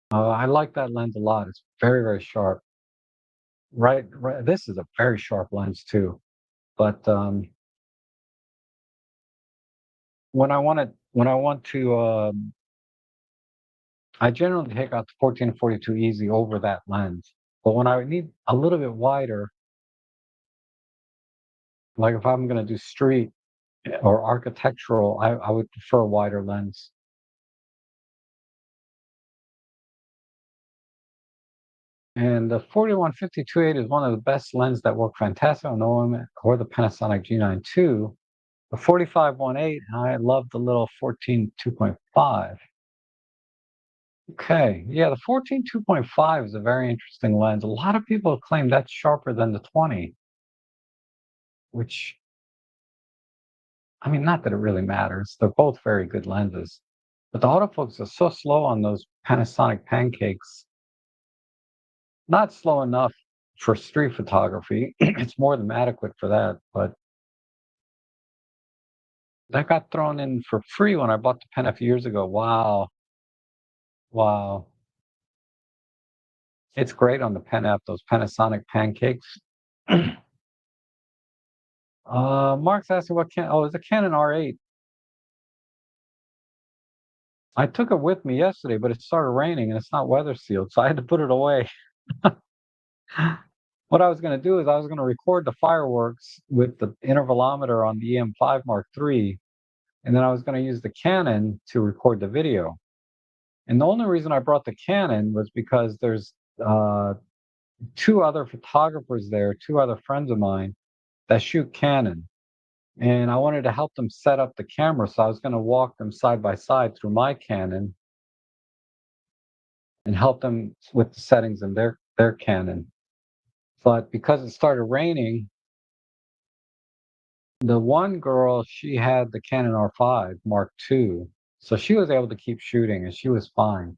I like that lens a lot. It's very, very sharp. Right, right. This is a very sharp lens too. But when I want to, I generally take out the 14 to 42 easy over that lens. But when I need a little bit wider, like if I'm going to do street or architectural, I would prefer a wider lens. And the 41-52.8 is one of the best lenses that work fantastic on OM or the Panasonic G9 II. The 45 1.8, I love the little 14 2.5. Okay, yeah, the 14 2.5 is a very interesting lens. A lot of people claim that's sharper than the 20, which, I mean, not that it really matters. They're both very good lenses. But the autofocus is so slow on those Panasonic pancakes, not slow enough for street photography. It's more than adequate for that, but that got thrown in for free when I bought the pen a few years ago. Wow, wow. It's great on the pen app, those Panasonic pancakes. Mark's asking what it's a Canon R8. I took it with me yesterday, but it started raining and it's not weather sealed, so I had to put it away. What I was gonna do is I was gonna record the fireworks with the intervalometer on the EM5 Mark III, and then I was gonna use the Canon to record the video. And the only reason I brought the Canon was because there's uh, two other photographers there, two other friends of mine that shoot Canon. And I wanted to help them set up the camera, so I was gonna walk them side by side through my Canon and help them with the settings in their Canon. But because it started raining, the one girl, she had the Canon R5 Mark II, so she was able to keep shooting and she was fine.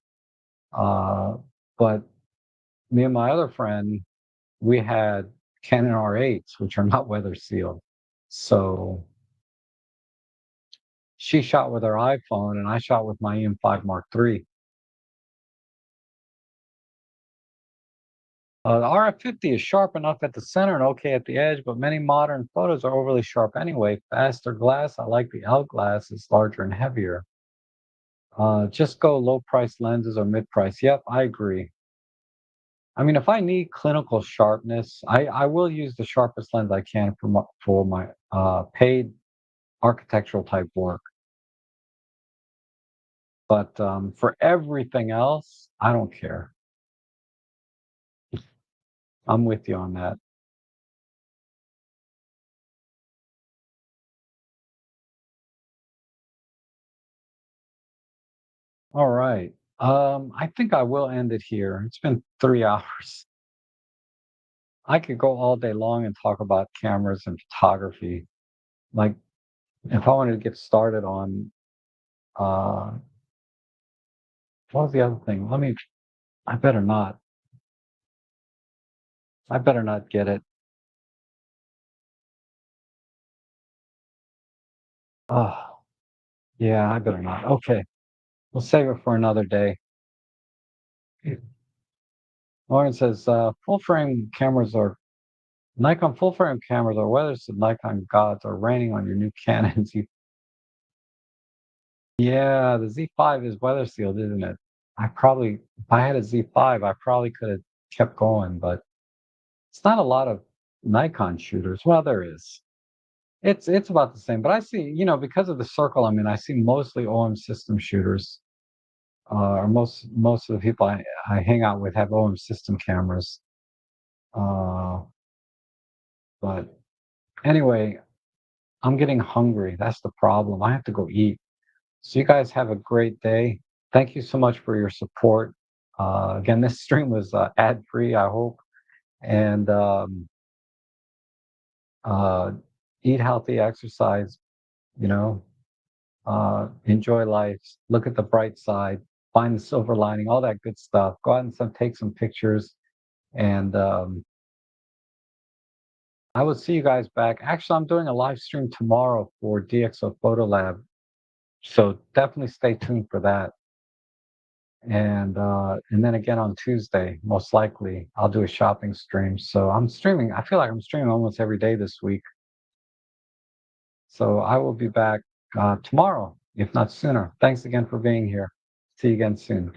Uh, but me and my other friend, we had Canon R8s, which are not weather sealed. So she shot with her iPhone and I shot with my EM5 Mark III. The RF50 is sharp enough at the center and okay at the edge, but many modern photos are overly sharp anyway. Faster glass, I like the L glass, it's larger and heavier. Just go low price lenses or mid price. Yep, I agree. I mean, if I need clinical sharpness, I will use the sharpest lens I can for my paid architectural type work. But for everything else, I don't care. I'm with you on that. All right. I think I will end it here. It's been 3 hours. I could go all day long and talk about cameras and photography. Like, if I wanted to get started on uh, what was the other thing? I better not. I better not get it. Oh, yeah, I better not. Okay, we'll save it for another day. Lauren says, full frame cameras are Nikon full frame cameras are weather the Nikon gods are raining on your new Canons. Yeah, the Z5 is weather sealed, isn't it? If I had a Z5, I probably could have kept going, but it's not a lot of Nikon shooters. Well, there is. It's about the same, but I see, because of the circle I'm in, I see mostly OM system shooters. Or most of the people I hang out with have OM system cameras. Uh, but anyway, I'm getting hungry. That's the problem. I have to go eat. So you guys have a great day. Thank you so much for your support. Again, this stream was ad free, I hope. And uh, eat healthy, exercise, you know, enjoy life, look at the bright side, find the silver lining, all that good stuff. Go out and take some pictures. And I will see you guys back. Actually, I'm doing a live stream tomorrow for DxO Photo Lab. So definitely stay tuned for that. And then again on Tuesday, most likely, I'll do a shopping stream. So I'm streaming. I feel like I'm streaming almost every day this week. So I will be back tomorrow, if not sooner. Thanks again for being here. See you again soon.